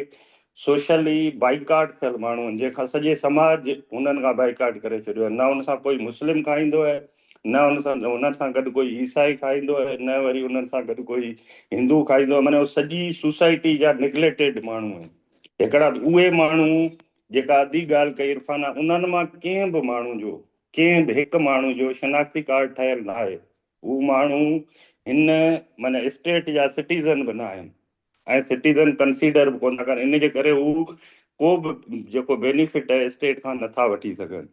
सोशली बाइकाट थियल माण्हू आहिनि, जंहिंखां सॼे समाज हुननि खां बाइकाट करे छॾियो आहे। न हुन सां कोई मुस्लिम खाईंदो आहे, न हुननि सां गॾु कोई ईसाई खाईंदो आहे, न वरी हुननि सां गॾु कोई हिंदू खाईंदो आहे। माना सॼी सोसाइटी जा निगलेक्टेड माण्हू आहिनि। हिकिड़ा उहे माण्हू जेका अधी ॻाल्हि कई इरफाना, उन्हनि मां कंहिं बि माण्हू जो, कंहिं बि हिकु माण्हू जो शनाख्ती कार्ड ठहियल न आहे। हू माण्हू हिन माना स्टेट जा सिटीज़न बि न आहिनि ऐं सिटीज़न कंसीडर बि कोन था कनि। इन जे करे हू को बि जेको बेनिफिट आहे स्टेट खां नथा वठी सघनि।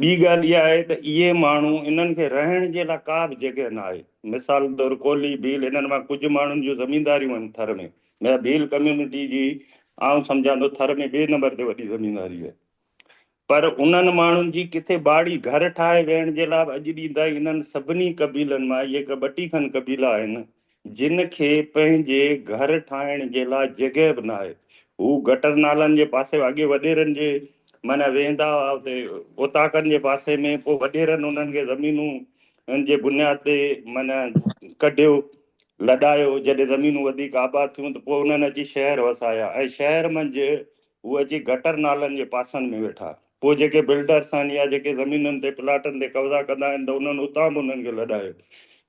ॿी ॻाल्हि इहा आहे त इहे माण्हू इन्हनि खे रहण जे लाइ का बि जॻह न आहे। मिसाल तौरु कोली भील इन्हनि मां कुझु माण्हुनि जूं ज़मीनदारियूं आहिनि थर में। मैं भील कम्यूनिटी जी आउं सम्झां थो थर में 2 नंबर ते वॾी ज़मीनदारी आहे, पर उन्हनि माण्हुनि जी किथे बाड़ी घर ठाहे वेहण जे लाइ अॼु ॾींहुं ताईं इन्हनि सभिनी कबीलनि मां इहे 32 खनि कबीला आहिनि जिन खे पंहिंजे घर ठाहिण जे लाइ जॻह बि न आहे। हू गटर नालनि जे पासे अॻे वॾेरनि जे माना वेंदा हुआ उते ओताकनि जे पासे में, पोइ वॾेरनि उन्हनि खे ज़मीनूं जे बुनियाद ते माना कढियो लॾायो। जॾहिं ज़मीनूं वधीक आबाद थियूं त पोइ उन्हनि अची शहर वसाया ऐं शहर मंझि उहे अची गटर नालनि जे पासनि में वेठा। पोइ जेके बिल्डर्स आहिनि या जेके ज़मीनुनि ते प्लाटनि ते कब्ज़ा कंदा आहिनि त उन्हनि उतां बि उन्हनि खे लॾायो।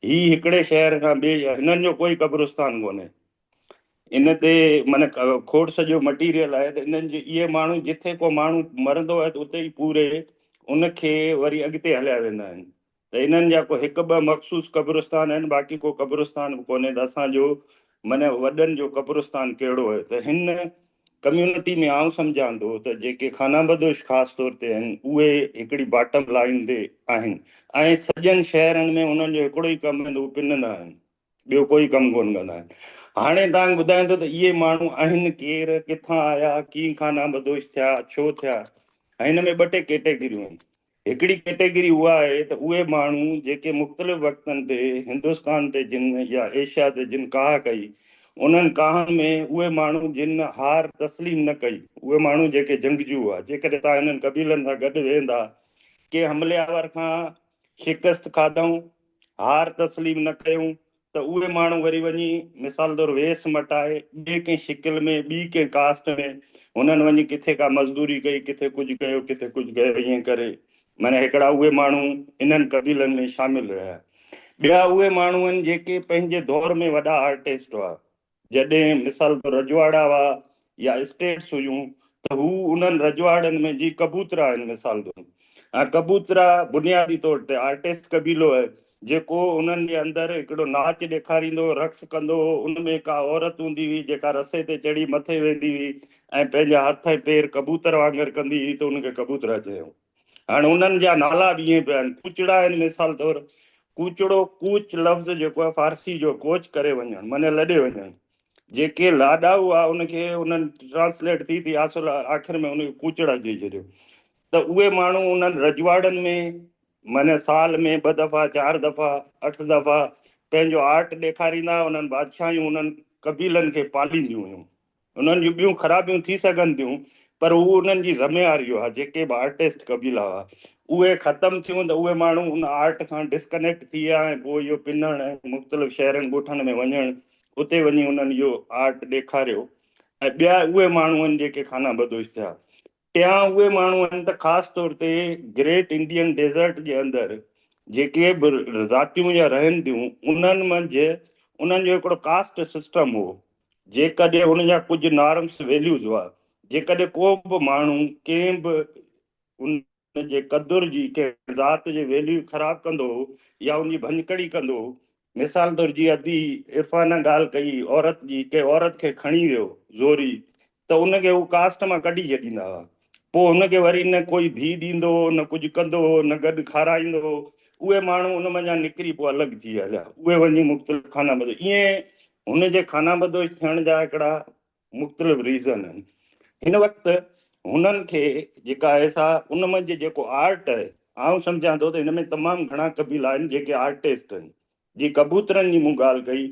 ही हिकिड़े शहर खां ॿिए हिननि जो कोई क़ब्रिस्तान कोन्हे। इन ते माना खोड़ सॼो मटीरियल आहे त इन्हनि जी इहे माण्हू जिथे को माण्हू मरंदो आहे त उते ई पूरे उनखे वरी अॻिते हलिया वेंदा आहिनि। त इन्हनि जा को 1-2 मख़सूस क़ब्रिस्तान आहिनि, बाक़ी को क़ब्रिस्तान बि कोन्हे त असांजो माना वॾनि जो क़ब्रिस्तान कहिड़ो आहे। त हिन कम्यूनिटी में आउं सम्झां थो त जेके खानाबदोश ख़ासि तौर ते आहिनि उहे हिकिड़ी बॉटम लाइन ते आहिनि ऐं सॼनि शहरनि में उन्हनि जो हिकिड़ो ई कमु आहे, उहे पिनंदा आहिनि, ॿियो कोई कमु कोन कंदा आहिनि। हाणे तव्हांखे ॿुधायां थो त इहे माण्हू आहिनि केरु, किथां आया, कीअं खानाबदोश थिया, छो थिया। ऐं हिन में 2 टे कैटेगरियूं आहिनि। हिकिड़ी कैटेगरी उहा आहे त उहे माण्हू जेके मुख़्तलिफ़ वक़्तनि ते हिंदुस्तान ते जिन या एशिया ते जिन काह कई, उन्हनि काहनि में उहे माण्हू जिन हार तस्लीम न कई, उहे माण्हू जेके जंगजू हुआ। जेकॾहिं तव्हां हिननि कबीलनि सां गॾु वेंदा के हमलियावर खां शिकस्त खाधऊं, हार तस्लीम न कयूं, त उहे माण्हू वरी वञी मिसाल तौरु वेस मटाए ॿिए कंहिं शिकिल में ॿी कंहिं कास्ट में हुननि वञी किथे का मज़दूरी कई, किथे कुझु कयो, किथे कुझु कयो, ईअं करे माना हिकिड़ा उहे माण्हू इन्हनि कबीलनि में शामिल रहिया। ॿिया उहे माण्हू आहिनि जेके पंहिंजे दौर में वॾा आर्टिस्ट हुआ। जॾहिं मिसाल तौरु रजवाड़ा हुआ या स्टेट्स हुयूं त हू उन्हनि रजवाड़नि में जी कबूतरा आहिनि मिसाल तौरु, ऐं कबूतरा बुनियादी तौर ते आर्टिस्ट कबीलो आहे जेको उन्हनि जे अंदरि हिकिड़ो नाच ॾेखारींदो, रक़्स कंदो। उनमें का औरत हूंदी हुई जेका रसे ते चढ़ी मथे वेंदी हुई ऐं पंहिंजा हथ पेर कबूतर वांगुरु कंदी हुई, त उनखे कबूतरा चयो। हाणे उन्हनि जा नाला बि ईअं पिया आहिनि। कूचड़ा आहिनि मिसाल तौरु, कूचड़ो कूच लफ़्ज़ जेको आहे फारसी जो कोच करे वञणु माना लॾे वञणु। जेके लाॾाऊ हुआ उनखे उन्हनि ट्रांसलेट थी आख़िर में उनखे कूचड़ा चई छॾियो। त उहे माण्हू उन्हनि रजवाड़नि में माना साल में 2 दफ़ा 4 दफ़ा 8 दफ़ा पंहिंजो आर्ट ॾेखारींदा। उन्हनि बादशाहियूं उन्हनि कबीलनि खे पालींदियूं हुयूं। उन्हनि जूं ॿियूं ख़राबियूं थी सघनि थियूं, पर उहो उन्हनि जी ज़िमेवारी हुआ। जेके बि आर्टिस्ट कबीला हुआ उहे ख़तमु थियूं त उहे माण्हू उन आर्ट खां डिस्कनेक्ट थी विया ऐं पोइ इहो पिनणु मुख़्तलिफ़ शहरनि ॻोठनि में वञणु, उते वञी उन्हनि इहो आर्ट ॾेखारियो। ऐं ॿिया उहे माण्हू आहिनि जेके खानाबदोश थिया। टियां उहे माण्हू आहिनि त ख़ासि तौर ते ग्रेट इंडियन डेज़र्ट जे अंदरि जेके बि ज़ातियूं या रहनि थियूं उन्हनि मंझि उन्हनि जो हिकिड़ो कास्ट सिस्टम हो। जेकॾहिं उन जा कुझु नॉर्म्स वैल्यूज़ हुआ, जेकॾहिं को बि माण्हू कंहिं बि उन जे क़दुर जी कंहिं ज़ात जे वैल्यू ख़राबु कंदो या उनजी भञकड़ी कंदो, मिसाल तौरु जी अदी इरफ़ान ॻाल्हि कई औरत जी, कंहिं औरत खे खणी वियो ज़ोरी, त उनखे हू कास्ट मां कढी छॾींदा हुआ। पोइ हुनखे वरी न कोई धी ॾींदो, न कुझु कंदो, न गॾु खाराईंदो। उहे माण्हू उन मां निकिरी पोइ अलॻि थी हलिया, उहे वञी मुख़्तलिफ़ खानाबदोश। ईअं हुनजे खानाबदोश थियण जा हिकिड़ा मुख़्तलिफ़ रीज़न आहिनि। हिन वक़्तु हुननि खे जेका आहे सा उन मंझि जेको आर्ट आहे, आउं सम्झां थो त हिन में तमामु घणा कबीला आहिनि जेके आर्टिस्ट आहिनि। जी कबूतरनि जी मूं ॻाल्हि कई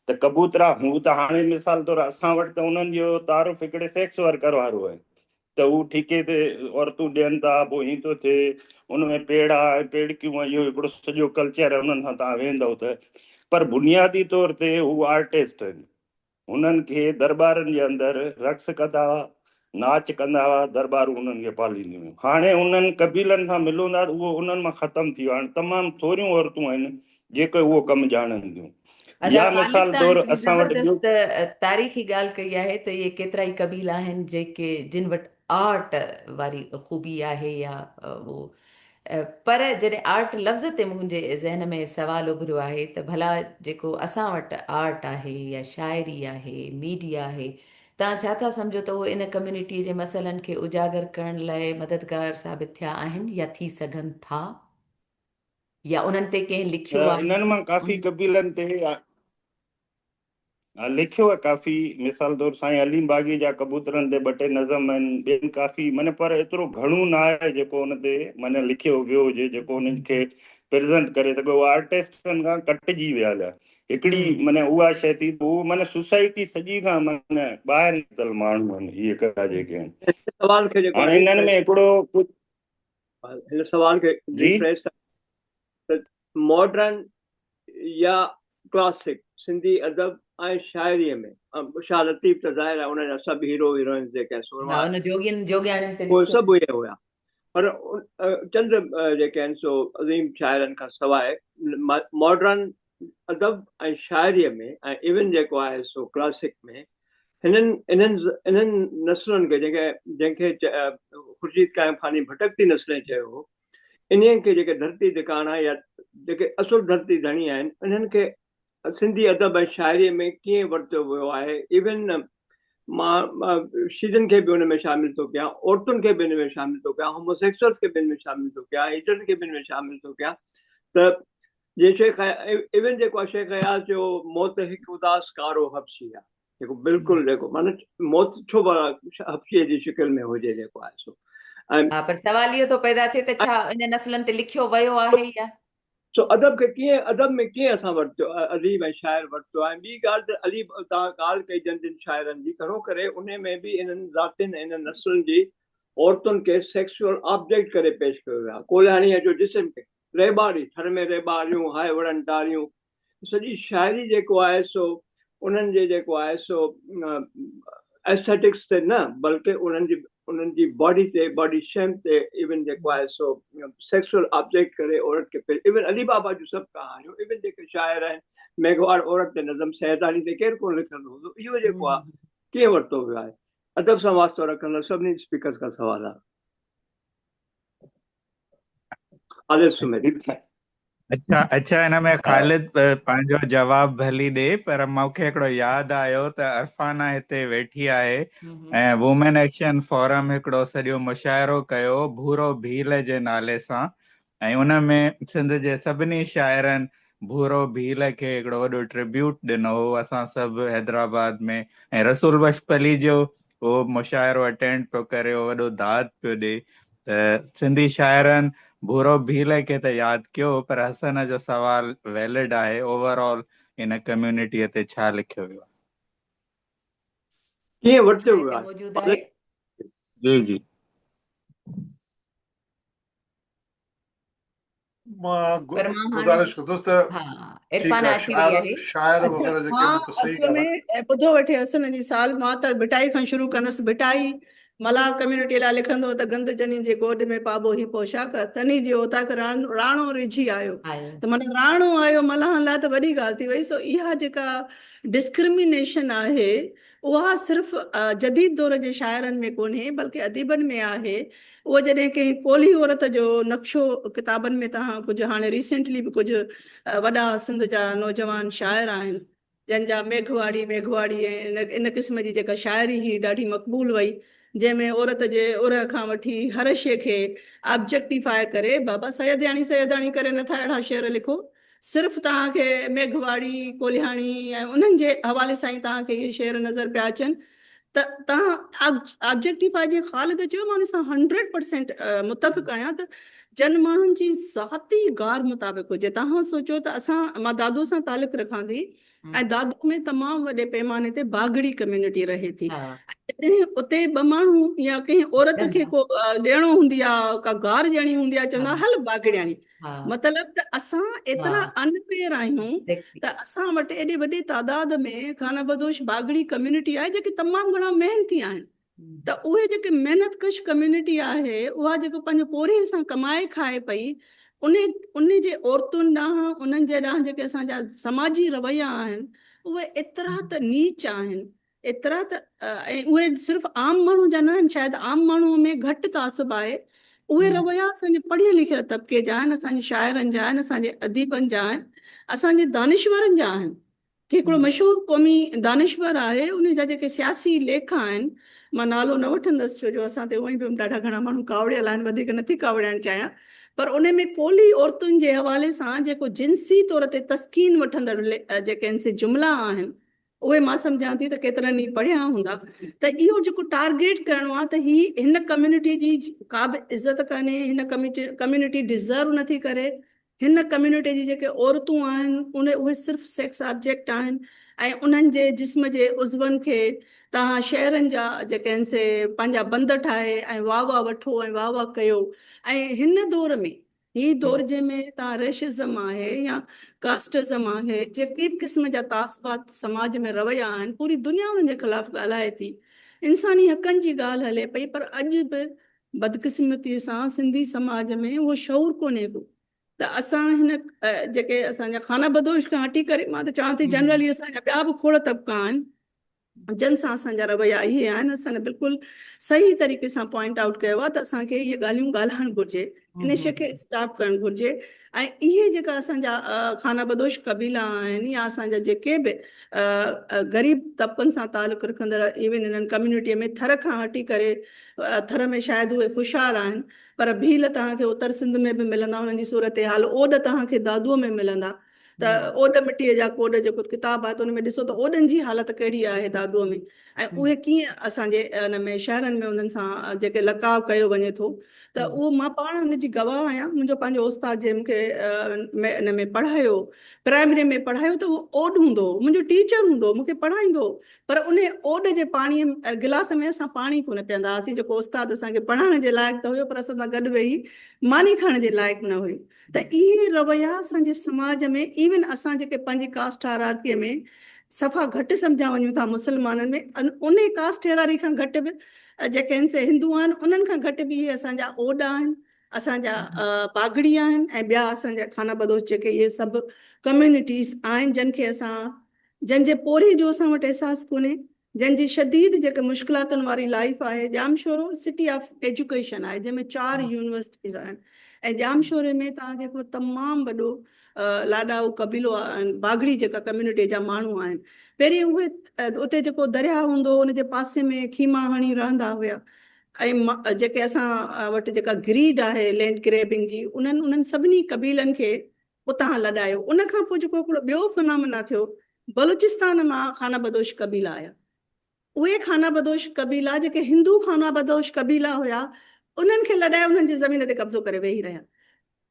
त कबूतरा हू त हाणे मिसाल तौरु असां वटि त उन्हनि जो तारुफ़ हिकिड़े सेक्स वर्कर वारो आहे त हू ठीके ते औरतूं ॾियनि था, पोइ हीअं थो थिए, उनमें पेड़ा पेड़कियूं इहो हिकिड़ो सॼो कल्चर आहे। उन्हनि सां तव्हां वेंदव त, पर बुनियादी तौर ते हू आर्टिस्ट आहिनि। हुननि खे दरबारनि जे अंदरि रक़्स कंदा हुआ, नाच कंदा हुआ, दरबारूं उन्हनि खे पालींदियूं हुयूं। हाणे उन्हनि कबीलनि सां मिलूं था त उहो उन्हनि मां ख़तमु थी वियो। हाणे तमामु थोरियूं औरतूं आहिनि जेके उहो कमु ॼाणनि थियूं। अदा या ख़ालिद, मिसाल तव्हां तौरु हिकिड़ी असां वटि ॿियो ज़बरदस्त तारीख़ी ॻाल्हि कई आहे त इहे केतिरा ई कबीला आहिनि जेके जिन वटि आर्ट वारी ख़ूबी आहे या उहो पर जॾहिं आर्ट लफ़्ज़ ते मुंहिंजे ज़हन में सवालु उभरियो आहे त भला जेको असां वटि आर्ट आहे या शाइरी आहे, मीडिया आहे, तव्हां छा था सम्झो त उहे इन कम्युनिटी जे मसइलनि खे उजागर करण लाइ मददगार साबित थिया आहिनि या थी सघनि था, या उन्हनि ते कंहिं लिखियो आहे? इन्हनि मां काफ़ी कबीलनि ते लिखियो आहे काफ़ी, मिसाल तौर साईं अलीम बाग़ी जा कबूतरनि ते 2 टे नज़म आहिनि, ॿियनि काफ़ी माने, पर एतिरो घणो न आहे जेको हुन ते माने लिखियो वियो हुजे जेको उन्हनि खे प्रेज़ेंट करे सघे। उहा आर्टिस्टनि खां कटिजी वियल आहे हिकिड़ी माने उहा शइ थी, उहो माने सोसाइटी सॼी खां माने ॿाहिरि निकितल माण्हू आहिनि इहे कड़ा जेके आहिनि। सवाल खे जेको हाणे इन्हनि में हिकिड़ो हिन सवाल खे जी मॉडर्न या क्लासिक सिंधी अदब ऐं शाइरीअ में शाह लतीफ़ त ज़ाहिर आहे उनजा सभु हीरो हीरोइन जेके उन जोगियुनि जोगियाणियुनि ते उहे लिखियो। सभु उहे हुया, पर चंद जेके आहिनि सो अज़ीम शाइरनि खां सवाइ मॉडर्न अदब ऐं शाइरीअ में ऐं इवन जेको आहे सो क्लासिक में इन्हनि नस्लुनि खे जंहिंखे ख़ुर्शीद क़ाइम ख़ानी भटकती नस्लें चयो हो, इन्हनि खे जेके धरती धिकाणा या जेके असुल धरती धणी आहिनि, इन्हनि खे सिंधी अदब ऐं शाइरीअ में कीअं वरितो वियो आहे। इवन मां शीदनि खे बि हुन में शामिल थो कयां, औरतुनि खे बि हिन में शामिल थो कयां, होमोसेक्सुअल्स खे बि हिन में शामिल थो कयां, हिटरनि खे बि हिन में शामिल थो कयां। त इवन जेको आहे शेख हयात जो मौत हिकु उदास कारो हब्शी आहे, जेको बिल्कुलु जेको माना मौत छो हब्शीअ जी शिकिल में हुजे जेको आहे सो। हा, पर सवाल इहो थो पैदा थिए त छा इन नस्लनि ते लिखियो वियो आहे या सो अदब खे कीअं, अदब में कीअं असां वरितो, अदीब ऐं शाइर वरितो आहे। ॿी ॻाल्हि त अली तव्हां ॻाल्हि कई जन शाइरनि जी, घणो करे उन में बि इन्हनि ज़ातियुनि इन्हनि नस्लुनि जी औरतुनि खे सेक्सुअल ऑब्जेक्ट करे पेश कयो वियो आहे। कोल्हाणीअ जो जिस्म खे रेबारी, थर में रेबारियूं हाय वड़नि टारियूं, सॼी शाइरी जेको आहे सो उन्हनि जे जेको आहे सो एस्थेटिक्स ते न, बल्कि उन्हनि जी बॉडी ते, बॉडी शेम ते इवन जेको आहे सो सेक्सुअल ऑब्जेक्ट करे औरत खे, इवन अली बाबा जूं सभु कहानियूं, इवन जेके शाइर आहिनि, मेघवार औरत ते नज़म सैदानी ते केरु कोन लिखंदो हूंदो, इहो जेको आहे कीअं वरितो वियो आहे। अदब सां वास्तो रखंदड़ सभिनी स्पीकर खां सवाल आहे। अच्छा हिन में ख़ालिद पंहिंजो जवाबु भली ॾे, पर मूंखे हिकिड़ो यादि आयो त अरफाना हिते वेठी आहे ऐं वुमेन एक्शन फोरम हिकिड़ो सॼो मुशाइरो कयो भूरो भील जे नाले सां, ऐं उन में सिंध जे सभिनी शाइरनि भूरो भील खे हिकिड़ो वॾो ट्रिब्यूट ॾिनो हो। असां सभु हैदराबाद में, ऐं रसूल बशपली जो उहो मुशाइरो अटेंड पियो करे, वॾो दाद पियो ॾे। त सिंधी शाइरनि भूरो भील खे त यादि कयो, पर हसन जो सवाल वैलिड आहे, ओवरऑल इन कम्युनिटीअ ते छा लिखियो वियो आहे, कीअं वरितो वियो मौजूद आहे? जी जी गुज़ारिश कंदुसि त इरफाना अची वई आहे। शाइर वग़ैरह जेके आहिनि त सही असल में ॿुधो वठे हसन जी साल, मां त भिटाई खां शुरू कंदसि। भिटाई मलाह कम्युनिटी लाइ लिखंदो त गंद जनी जे गोद में पाबो ही पोशाक, तनी जे ओताक राणो रिझी आयो, त माना राणो आयो मलाह लाइ त वॾी ॻाल्हि थी वई। सो इहा जेका डिस्क्रिमिनेशन आहे उहा सिर्फ़ु जदीद दौर जे शाइरनि में कोन्हे, बल्कि अदीबनि में आहे। उहो जॾहिं कंहिं कोली औरत जो नक्शो किताबनि में तव्हां कुझु हाणे रिसेंटली बि कुझु वॾा सिंध जा नौजवान शाइर आहिनि जंहिंजा मेघवाड़ी ऐं इन क़िस्म जी जेका शाइरी ही ॾाढी मक़बूल वई, जंहिंमें औरत जे उर खां वठी हर शइ खे ऑब्जेक्टिफाई करे, बाबा सैयदाणी करे नथा अहिड़ा शेर लिखो, सिर्फ़ु तव्हांखे मेघवाड़ी कोल्हाणी ऐं उन्हनि जे हवाले सां ई तव्हांखे इहे शेर नज़र पिया अचनि। त तव्हां ऑब्जेक्टिफाई जे ख़ालिद चयो, मां उन सां 100% मुतफ़िक़ आहियां त जन माण्हुनि जी ज़ाती गार मुताबिक़ हुजे। तव्हां सोचो त मां दादो सां तालुक़ रखां थी, ऐं दादो में तमामु वॾे पैमाने ते बागड़ी कम्युनिटी रहे थी। उते ॿ माण्हू या कंहिं औरत खे को ॾियणो हूंदी आहे, का गार ॾियणी हूंदी आहे, चवंदा हल बागड़ियाणी। मतिलबु त असां एतिरा अनफेयर आहियूं त असां वटि एॾे वॾे तादाद में खाना बदोश बागड़ी कम्युनिटी आहे जेके तमामु घणा मेहनती आहिनि। त उहे जेके महिनत कश कम्युनिटी आहे, उहा जेको पंहिंजो पोरे सां कमाए खाए पई, उन जे औरतुनि ॾांहुं, उन्हनि जे ॾांहुं जेके असांजा समाजी रवैया आहिनि उहे एतिरा त नीच आहिनि, एतिरा त ऐं उहे सिर्फ़ु आम माण्हू जा न आहिनि, शायदि आम माण्हूअ में घटि तासुब आहे। उहे रवैया असांजे पढ़ियल लिखियल तबिके जा आहिनि, असांजे शाइरनि जा आहिनि, असांजे अदीबनि जा आहिनि, असांजे दानिश्वरनि जा आहिनि। कि हिकिड़ो मशहूरु क़ौमी दानिश्वर आहे, उन जा जेके सियासी लेख आहिनि, मां नालो न वठंदसि छो जो असां ते उअई बि ॾाढा घणा माण्हू कावड़ियल आहिनि, वधीक नथी कावड़ियणु चाहियां, पर उन में कोली औरतुनि जे हवाले सां जेको जिन्सी तौर ते तस्कीन वठंदड़ जेके आहिनि से जुमिला आहिनि, उहे मां सम्झां थी त केतिरनि ई पढ़िया हूंदा, त इहो जेको टारगेट करिणो आहे त हिन कम्यूनिटी जी का बि इज़त कान्हे, हिन कम्यूनिटी डिज़र्व नथी करे, हिन कम्यूनिटी जी जेके औरतूं आहिनि उहे सिर्फ़ु सेक्स ऑब्जेक्ट आहिनि, ऐं उन्हनि जे जिस्म जे उज़वनि खे तव्हां शहरनि जा जेके आहिनि से पंहिंजा बंद ठाहे ऐं वाह वाह वठो ऐं वाह वाह कयो। ऐं हिन दौर में, ही दौर जंहिंमें तव्हां रेशिज़म आहे या कास्टिज़म आहे, जेके बि क़िस्म जा तासबात समाज में रवैया आहिनि, पूरी दुनिया उन्हनि जे ख़िलाफ़ु ॻाल्हाए थी, इंसानी हक़नि जी ॻाल्हि हले पई, पर अॼु बि बदकिस्मतीअ सां सिंधी समाज में उहो शौर कोन्हे को। त असां हिन जेके असांजा खाना बदोश खां हटी करे मां त चवां थी जनरली असांजा ॿिया बि खोड़ तबिका आहिनि जन सां असांजा रवैया इहे आहिनि, असां बिल्कुलु सही तरीक़े सां पॉइंट आउट कयो आहे त असांखे इहे ॻाल्हियूं ॻाल्हाइणु घुरिजे, इन शइ खे स्टॉप करणु घुरिजे। ऐं इहे जेका असांजा खाना बदोश कबीला आहिनि या असांजा जेके बि ग़रीब तबिकनि सां तालुक़ु रखंदड़ इवन इन्हनि कम्यूनिटीअ में थर खां हटी करे थर में शायदि उहे ख़ुशहाल आहिनि, पर भील तव्हांखे उत्तर सिंध में बि मिलंदा, उन्हनि जी सूरत हाल, ओॾ तव्हांखे दादूअ में मिलंदा, त ओॾ मिटीअ जा कोॾ जेको किताबु आहे त उन में ॾिसो त ओॾनि जी हालत कहिड़ी आहे दादूअ में, ऐं उहे कीअं असांजे हुन में शहरनि में उन्हनि सां जेके लकाव कयो वञे थो, त उहो मां पाण हुनजी गवाह आहियां। मुंहिंजो पंहिंजो उस्ताद जे मूंखे इन में पढ़ायो, प्राइमरी में पढ़ायो, त उहो ओड हूंदो हो, मुंहिंजो टीचर हूंदो, मूंखे पढ़ाईंदो, पर उन ओड जे पाणीअ गिलास में असां पाणी कोन पीअंदा हुआसीं, जेको उस्ताद असांखे पढ़ाइण जे लाइक़ु त हुयो पर असां सां गॾु वेही मानी खाइण जे लाइक़ु न हुयो। त इहे रवैया असांजे समाज में, इवन असां जेके पंहिंजी कास्ट हायरार्कीअ में सफ़ा घटि सम्झा वञूं था मुस्लमाननि में, उन कास्ट हायरार्की खां घटि बि जेके आहिनि से हिंदू आहिनि, उन्हनि खां घटि बि इहे असांजा ओड आहिनि, असांजा पागड़ी आहिनि, ऐं ॿिया असांजा खाना बदोश जेके इहे सभु कम्यूनिटीज़ आहिनि जंहिंखे जंहिंजे पोरे जो असां वटि अहसासु कोन्हे, जंहिंजी शदीद जेके मुश्किलातुनि वारी लाइफ आहे। जामशोरो सिटी ऑफ एजुकेशन आहे जंहिंमें 4 यूनिवर्सिटीज़ आहिनि, ऐं जामशोरे में तव्हांखे हिकिड़ो तमामु वॾो लाॾाऊ कबीलो आहे, बागड़ी जेका कम्यूनिटी जा माण्हू आहिनि, पहिरीं उहे उते जेको दरिया हूंदो उनजे पासे में खीमा हणी रहंदा हुया, ऐं जेके असां वटि जेका ग्रीड आहे लैंड ग्रैबिंग जी, उन्हनि सभिनी कबीलनि खे उतां लॾायो। उन खां पोइ जेको हिकिड़ो ॿियो फिनोमेना थियो, बलूचिस्तान मां खाना बदोश कबीला आया, उहे खाना बदोश कबीला जेके हिंदू खाना बदोश कबीला हुया, उन्हनि खे लॾाए उन्हनि जी ज़मीन ते कब्ज़ो करे वेही रहिया।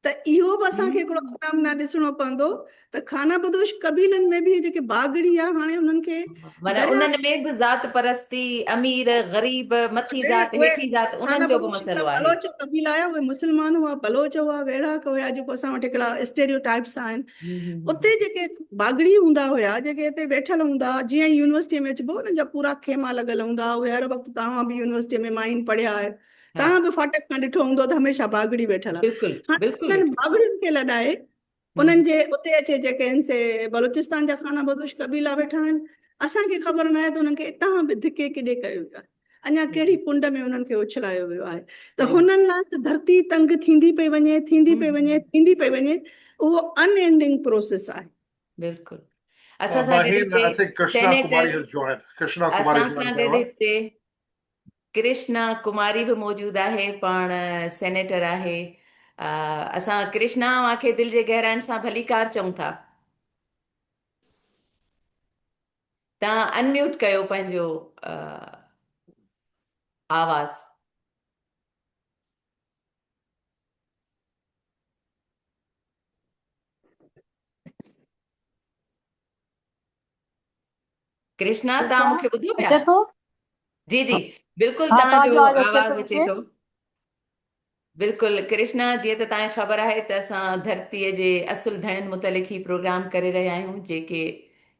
त इहो बि असांखे हिकिड़ो फिनोमेना ॾिसणो पवंदो त खाना बदोश कबीलनि में बि जेके बागड़ी आहे, हाणे उन्हनि खे माना उन्हनि में बि ज़ात परस्ती, अमीर गरीब, मथी ज़ात हेठी ज़ात, उन्हनि जो बि मसइलो आहे। बलोच कबीला आया, उहे मुस्लमान हुआ, बलोच हुआ, वेढ़ाक हुया, जेको असां वटि हिकिड़ा स्टेरियोटाइप्स आहिनि। उते जेके बागड़ी हूंदा हुया, जेके हिते वेठल हूंदा, जीअं यूनिवर्सिटी में अचिबो उन्हनि जा पूरा खेमा लॻल हूंदा, उहे हर वक़्तु तव्हां बि यूनिवर्सिटी में माइन पढ़िया आहे, तव्हां बि फाटक खां ॾिठो हूंदो त हमेशह बागड़ी वेठल आहे। हाणे उन्हनि बागड़ियुनि खे लॾाए उन्हनि जे उते अचे जेके आहिनि से बलूचिस्तान जा खाना बदोश कबीला वेठा आहिनि, असांखे ख़बर न आहे त उन्हनि खे इतां बि धिके किॾे कयो वियो आहे, अञा कहिड़ी कुंड में उन्हनि खे उछलायो वियो आहे। त हुननि लाइ त धरती तंग थींदी पई वञे, थींदी पई वञे, थींदी पई वञे, उहो अनएंडिंग प्रोसेस आहे। बिल्कुलु। असां सां गॾु हिते कृष्णा कुमारी बि मौजूदु आहे, पाण सेनेटर आहे। असां कृष्णा खे दिलि जे गहराइनि सां भलीकार चऊं था। तव्हां अनम्यूट कयो पंहिंजो आवाज़। कृष्णा, तव्हां मूंखे ॿुधो पिया? जी जी बिल्कुलु, तव्हांजो आवाज़ अचे थो। बिल्कुलु कृष्णा, जीअं त तव्हांखे ख़बर आहे त असां धरतीअ जे असुल धणनि मुतलिक़ ही प्रोग्राम करे रहिया आहियूं, जेके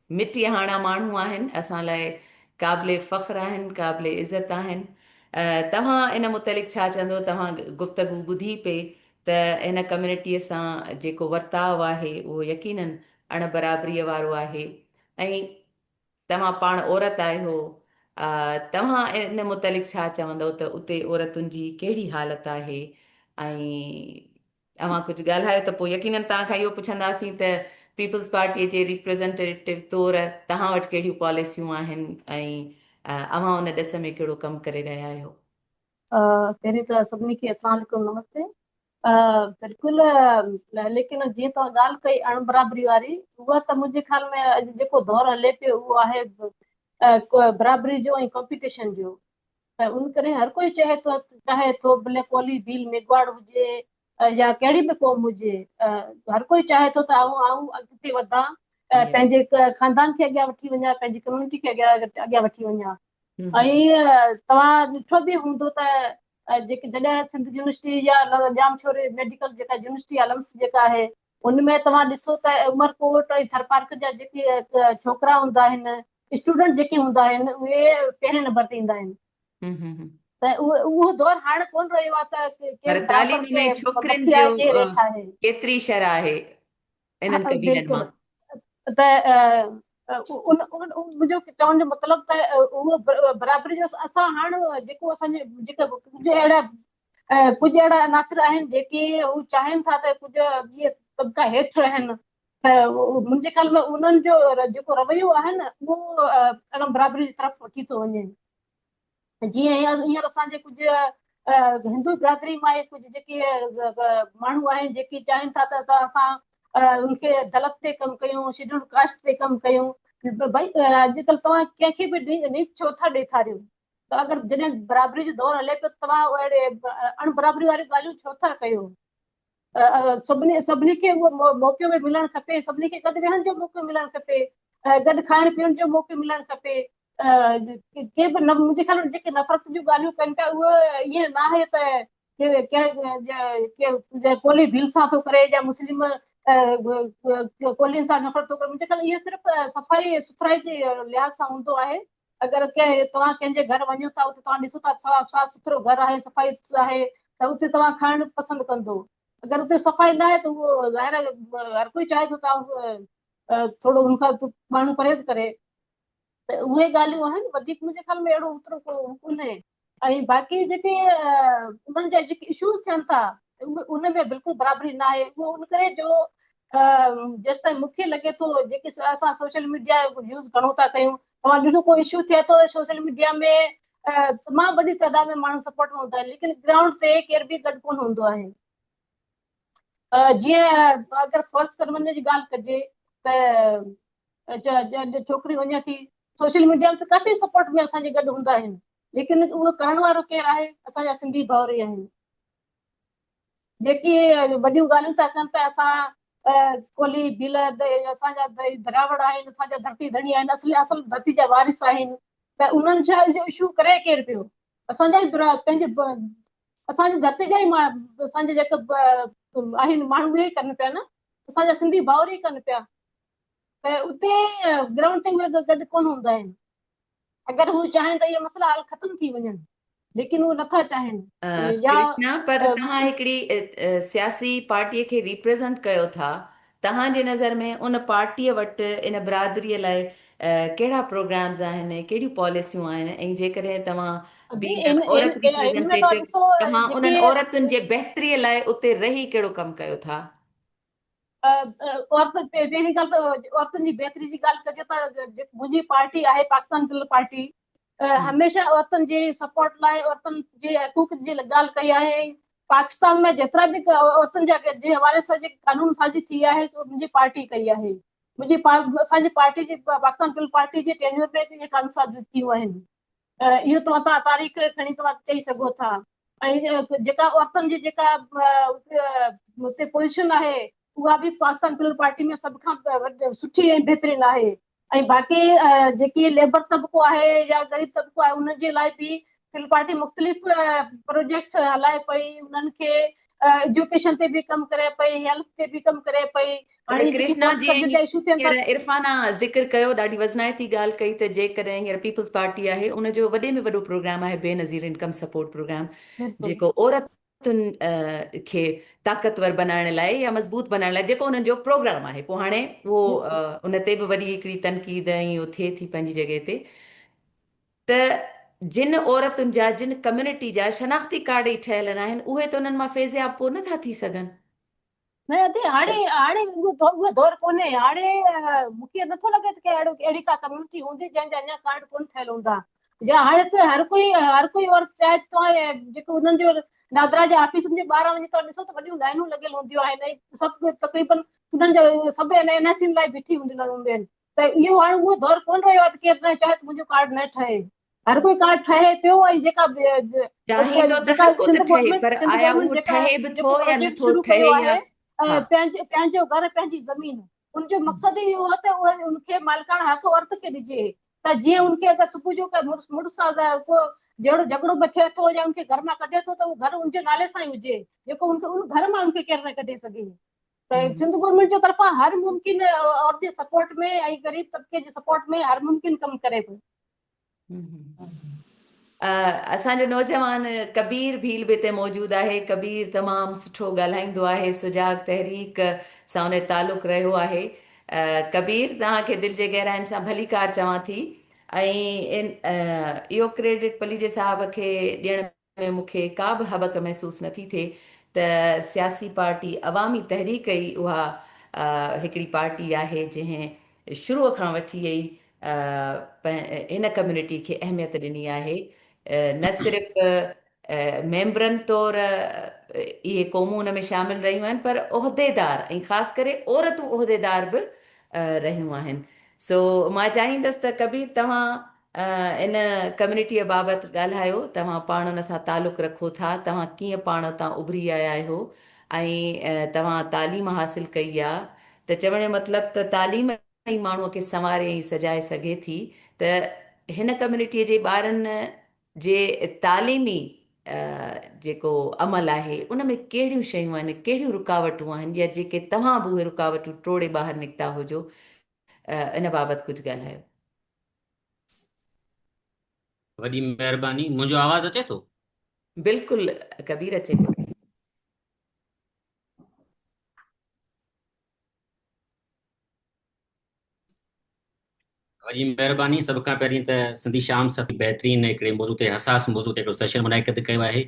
मिटी हाणा माण्हू आहिनि, असां लाइ क़ाबिले फ़ख्र आहिनि, क़ाबिले इज़त आहिनि। तव्हां इन मुतलिक़ छा चवंदो? तव्हां गुफ़्तगू ॿुधी पे त इन कम्यूनिटीअ सां जेको वर्ताव आहे उहो यकीनन अण बराबरीअ वारो आहे, ऐं तव्हां पाण औरत आहियो, तव्हां इन मुतलिक़ छा चवंदव त उते औरतुनि जी कहिड़ी हालत आहे? ऐं तव्हां कुझु ॻाल्हायो त पोइ यकीनन तव्हां खां इहो पुछंदासीं त पीपल्स पार्टीअ जे रिप्रेज़ेंटेटिव तौरु तव्हां वटि कहिड़ियूं पॉलिसियूं आहिनि ऐं अव्हां उन ॾिस में कहिड़ो कमु करे रहिया आहियो? पहिरीं त सभिनी खे अस्सलाम वालेकुम, नमस्ते। बिल्कुलु लेकिन जीअं तव्हां ॻाल्हि कई अणबराबरी वारी, उहा त मुंहिंजे ख़्याल में अॼु जेको दौरु हले पियो उहो आहे बराबरी जो ऐं कॉम्पिटिशन जो। त उन करे हर कोई चाहे थो भले कोली भील मेघवाड़ हुजे या कहिड़ी बि क़ौम हुजे, हर कोई चाहे थो त आऊं अॻिते वधां, पंहिंजे खानदान खे अॻियां वठी वञा, पंहिंजी कम्युनिटी खे अॻियां वठी वञा। ऐं तव्हां ॾिठो बि हूंदो त जेके जॾहिं सिंध यूनिवर्सिटी या जामशोरे मेडिकल जेका यूनिवर्सिटी आहे लम्स जेका आहे, उनमें तव्हां ॾिसो त उमरकोट ऐं थरपार्क जा जेके छोकिरा हूंदा आहिनि, स्टूडेंट जेके हूंदा आहिनि, उहे पहिरें नंबर ते ईंदा आहिनि। त उहो दौरु हाणे कोन रहियो आहे त पर केरु तालीम बराबरि में के छोकिरियुनि मथे आहे जो केरु हेठि आहे। केतिरी शरह आहे इन्हनि क़बीलनि मां? बिल्कुलु। त मुंहिंजो चवण जो मतिलबु त उहो बराबरी जो असां हाणे जेको असांजे जेके कुझु अहिड़ा अनासिर आहिनि जेके हू चाहिनि था त कुझु ॿिए तबिका हेठि रहनि, त मुंहिंजे ख़्याल में उन्हनि जो जेको रवैयो आहे न उहो बराबरी जी तरफ़ वठी थो वञे। जीअं हींअर असांजे कुझु हिंदू बिरादरी मां कुझु जेके माण्हू आहिनि जेके चाहिनि था त असां उनखे दलित ते कमु कयूं, शेड्यूल कास्ट ते कमु कयूं। भई अॼुकल्ह तव्हां कंहिंखे बि नीच छो था ॾेखारियो? त अगरि जॾहिं बराबरी जो दौरु हले पियो तव्हां अहिड़े अणबराबरी वारियूं ॻाल्हियूं छो था कयो? सभिनी खे उहो मौक़ो बि मिलणु खपे, सभिनी खे गॾु वेहण जो मौक़ो मिलणु खपे, गॾु खाइण पीअण जो मौक़ो मिलणु खपे। के बि मुंहिंजे ख़्याल में जेके नफ़रत जूं ॻाल्हियूं कनि पिया उहे ईअं न आहे त कोली भील सां थो करे या मुस्लिम कोलियुनि सां नफ़रत थो करे। मुंहिंजे ख़्याल इहो सिर्फ़ु सफ़ाई सुथराई जे लिहाज़ सां हूंदो आहे। अगरि तव्हां कंहिंजे घर वञो था, उते तव्हां ॾिसो था साफ़ सुथरो घर आहे, सफ़ाई आहे, त उते तव्हां खाइण पसंदि कंदो। अगरि उते सफ़ाई न आहे त उहो ज़ाहिर हर कोई चाहे थो तव्हां थोरो हुनखां माण्हू परहेज़ करे। त उहे ॻाल्हियूं आहिनि, वधीक मुंहिंजे ख़्याल में अहिड़ो ओतिरो कोन्हे। ऐं बाक़ी जेके उन्हनि जा जेके इशूज़ थियनि था उनमें बिल्कुलु बराबरी न आहे। उहो उन करे जो जेसि ताईं मूंखे लॻे थो जेके असां सोशल मीडिया यूज़ घणो था कयूं, तव्हां ॾिसो को इशू थिए थो सोशल मीडिया में तमामु वॾी तादाद में माण्हू सपोर्ट में हूंदा आहिनि, लेकिन ग्राउंड ते केर बि गॾु कोन हूंदो आहे। जीअं अगरि फर्स्ट करमनि जी ॻाल्हि कजे त छोकिरी वञे थी सोशल मीडिया ते काफ़ी सपोर्ट में असांजे गॾु हूंदा आहिनि, लेकिन उहो करण वारो केरु आहे? असांजा सिंधी भाउर ई आहिनि जेके वॾियूं ॻाल्हियूं था कनि त असां कोली भील असांजा दरावड़ आहिनि, असांजा धरती धणी आहिनि, असल धरती जा वारिस आहिनि। त उन्हनि छा इशू करे केरु पियो? असांजा ई पंहिंजे असांजी धरती जा ई असांजे जेके आहिनि माण्हू इहे ई कनि पिया न, असांजा सिंधी भाउर ई कनि पिया। त उते ग्राउंड ते उहे गॾु कोन हूंदा आहिनि। अगरि हू चाहिनि त इहे मसइला हल ख़तम थी वञनि, लेकिन उहे नथा चाहिनि। कृष्णा, पर तव्हां हिकिड़ी सियासी पार्टीअ खे रिप्रेज़ेंट कयो था, तव्हांजे नज़र में उन पार्टीअ वटि इन बिरादरीअ लाइ कहिड़ा प्रोग्राम्स आहिनि, कहिड़ियूं पॉलिसियूं आहिनि, ऐं जेकॾहिं तव्हां औरत रिप्रेज़ेंटेटिव, तव्हां उन्हनि औरतुनि जे बहितरीअ लाइ उते रही कहिड़ो कमु कयो था? पहिरीं ॻाल्हि त औरतुनि जी बहितरी जी ॻाल्हि कजे त मुंहिंजी पार्टी आहे पाकिस्तान पीपल पार्टी, हमेशह औरतुनि जी सपोर्ट लाइ औरतुनि जे हक़ूक़ जी ॻाल्हि कई आहे। पाकिस्तान में जेतिरा बि औरतुनि जे हवाले सां जेके कानून साज़ी थी आहे मुंहिंजी पार्टी कई आहे। असांजी पार्टी जी पाकिस्तान पीपल पार्टी जे टेन्योर में इहे कानून साज़ी थियूं आहिनि। इहो तव्हां तारीख़ खणी तव्हां चई सघो था। ऐं जेका औरतुनि जी जेका हुते पोज़ीशन आहे उहा बि पाकिस्तान पीपल पार्टी में सभ खां सुठी ऐं बहितरीन आहे। ऐं बाक़ी जेकी लेबर तबिको आहे या ग़रीब तबिको आहे उनजे लाइ बि पीपल पार्टी मुख़्तलिफ़ प्रोजेक्ट्स हलाए पई, उन्हनि खे एजुकेशन ते बि कमु करे पई, हेल्थ ते बि कमु करे पई। कृष्णा जी इरफाना ज़िक्र कयो, ॾाढी वज़नाइती ॻाल्हि कई त जेकॾहिं हींअर पीपल्स पार्टी आहे उनजो वॾे में वॾो प्रोग्राम आहे बेनज़ीर इनकम सपोर्ट प्रोग्राम, जेको औरतुनि खे ताक़तवर बनाइण लाइ या मज़बूत बनाइण लाइ जेको उन्हनि जो प्रोग्राम आहे। पोइ हाणे उहो उन ते बि वरी हिकिड़ी तनक़ीद ऐं उहो थिए थी पंहिंजी जॻह ते, त जिन औरतुनि जा जिन कम्युनिटी जा शनाख़्ती कार्ड ई ठहियल न आहिनि उहे त उन्हनि मां फैज़याब पोइ नथा थी सघनि। न अदी हाणे हाणे उहो दौर कोन्हे हाणे मूंखे नथो लॻे त अहिड़ी का कम्युनिटी हूंदी जंहिंजा अञा कार्ड कोन ठहियल हूंदा या हाणे त हर कोई औरत चाहे तव्हां जेको उन्हनि जो नादरा जे ऑफिसनि जे ॿाहिरां वञी तव्हां ॾिसो त वॾियूं लाइनूं लॻियल हूंदियूं आहिनि सभु तक़रीबन उन्हनि जो सभु NSC लाइ बीठी हूंदियूं आहिनि त इहो हाणे उहो दौर कोन रहियो आहे त केरु न चाहे त मुंहिंजो कार्ड न ठहे हर कोई कार्ड ठहे पियो ऐं जेका चाहींदो त हर को त ठहे, पर आया उहो ठहे बि थो या प्रोजेक्ट नथो शुरू ठहे कयो या आहे पंहिंजो घर पंहिंजी ज़मीन उनजो मक़सद ई इहो आहे त उनखे मालिकाणा हक़ औरत खे ॾिजे त जीअं उनखे अगरि सुबुह जो मुड़ुस सां को जहिड़ो झगड़ो बि थिए थो या उनखे घर मां कढे थो त उहो घर उनजे नाले सां ई हुजे जेको उनखे उन घर मां उनखे केरु न कढे सघे त सिंध गवर्नमेंट जे तरफ़ां हर मुमकिन औरत जे सपोर्ट में ऐं ग़रीब तबिके जे सपोर्ट में हर मुमकिन कमु करे पियो। असांजो नौजवान कबीर भील बि हिते मौजूदु आहे। कबीर तमामु सुठो ॻाल्हाईंदो आहे, सुजाग तहरीक सां उन तालुक़ु रहियो आहे। कबीर तव्हांखे दिलि जे गहराइनि सां भली कार चवां थी ऐं इहो क्रेडिट पलीजे साहब खे ॾियण में मूंखे का बि हबक महसूसु नथी थिए त सियासी पार्टी अवामी तहरीक ई उहा हिकिड़ी पार्टी आहे जंहिं शुरूअ खां वठी हिन कम्युनिटी खे अहमियत ॾिनी आहे। न सिर्फ़ मेंबरनि तौरु इहे क़ौमूं उन में शामिल रहियूं आहिनि पर उहिदेदार ऐं ख़ासि करे औरतूं उहिदेदार बि रहियूं आहिनि। सो मां चाहींदसि त कबीर तव्हां इन कम्युनिटीअ बाबति ॻाल्हायो, तव्हां पाण उन सां तालुक़ु रखो था, तव्हां कीअं पाण उतां उभरी आया आहियो ऐं तव्हां तालीम हासिलु कई आहे त चवण जो मतिलबु त तालीम ई माण्हूअ खे संवारे ऐं सजाए सघे थी। त हिन कम्युनिटीअ जे ॿारनि जे तालीमी जेको अमल आहे उन में कहिड़ियूं शयूं आहिनि, कहिड़ियूं रुकावटूं आहिनि या जेके तव्हां बि उहे रुकावटूं टोड़े ॿाहिरि निकिता हुजो, इन बाबति कुझु ॻाल्हायो। वॾी महिरबानी। मुंहिंजो आवाज़ अचे थो? बिल्कुलु कबीर अचे पियो। वॾी महिरबानी। सभ खां पहिरीं त सिंधी शाम सभु बहितरीन हिकिड़े मौज़ू ते हसास मौज़ू ते हिकिड़ो सेशन मुनाइक़द कयो आहे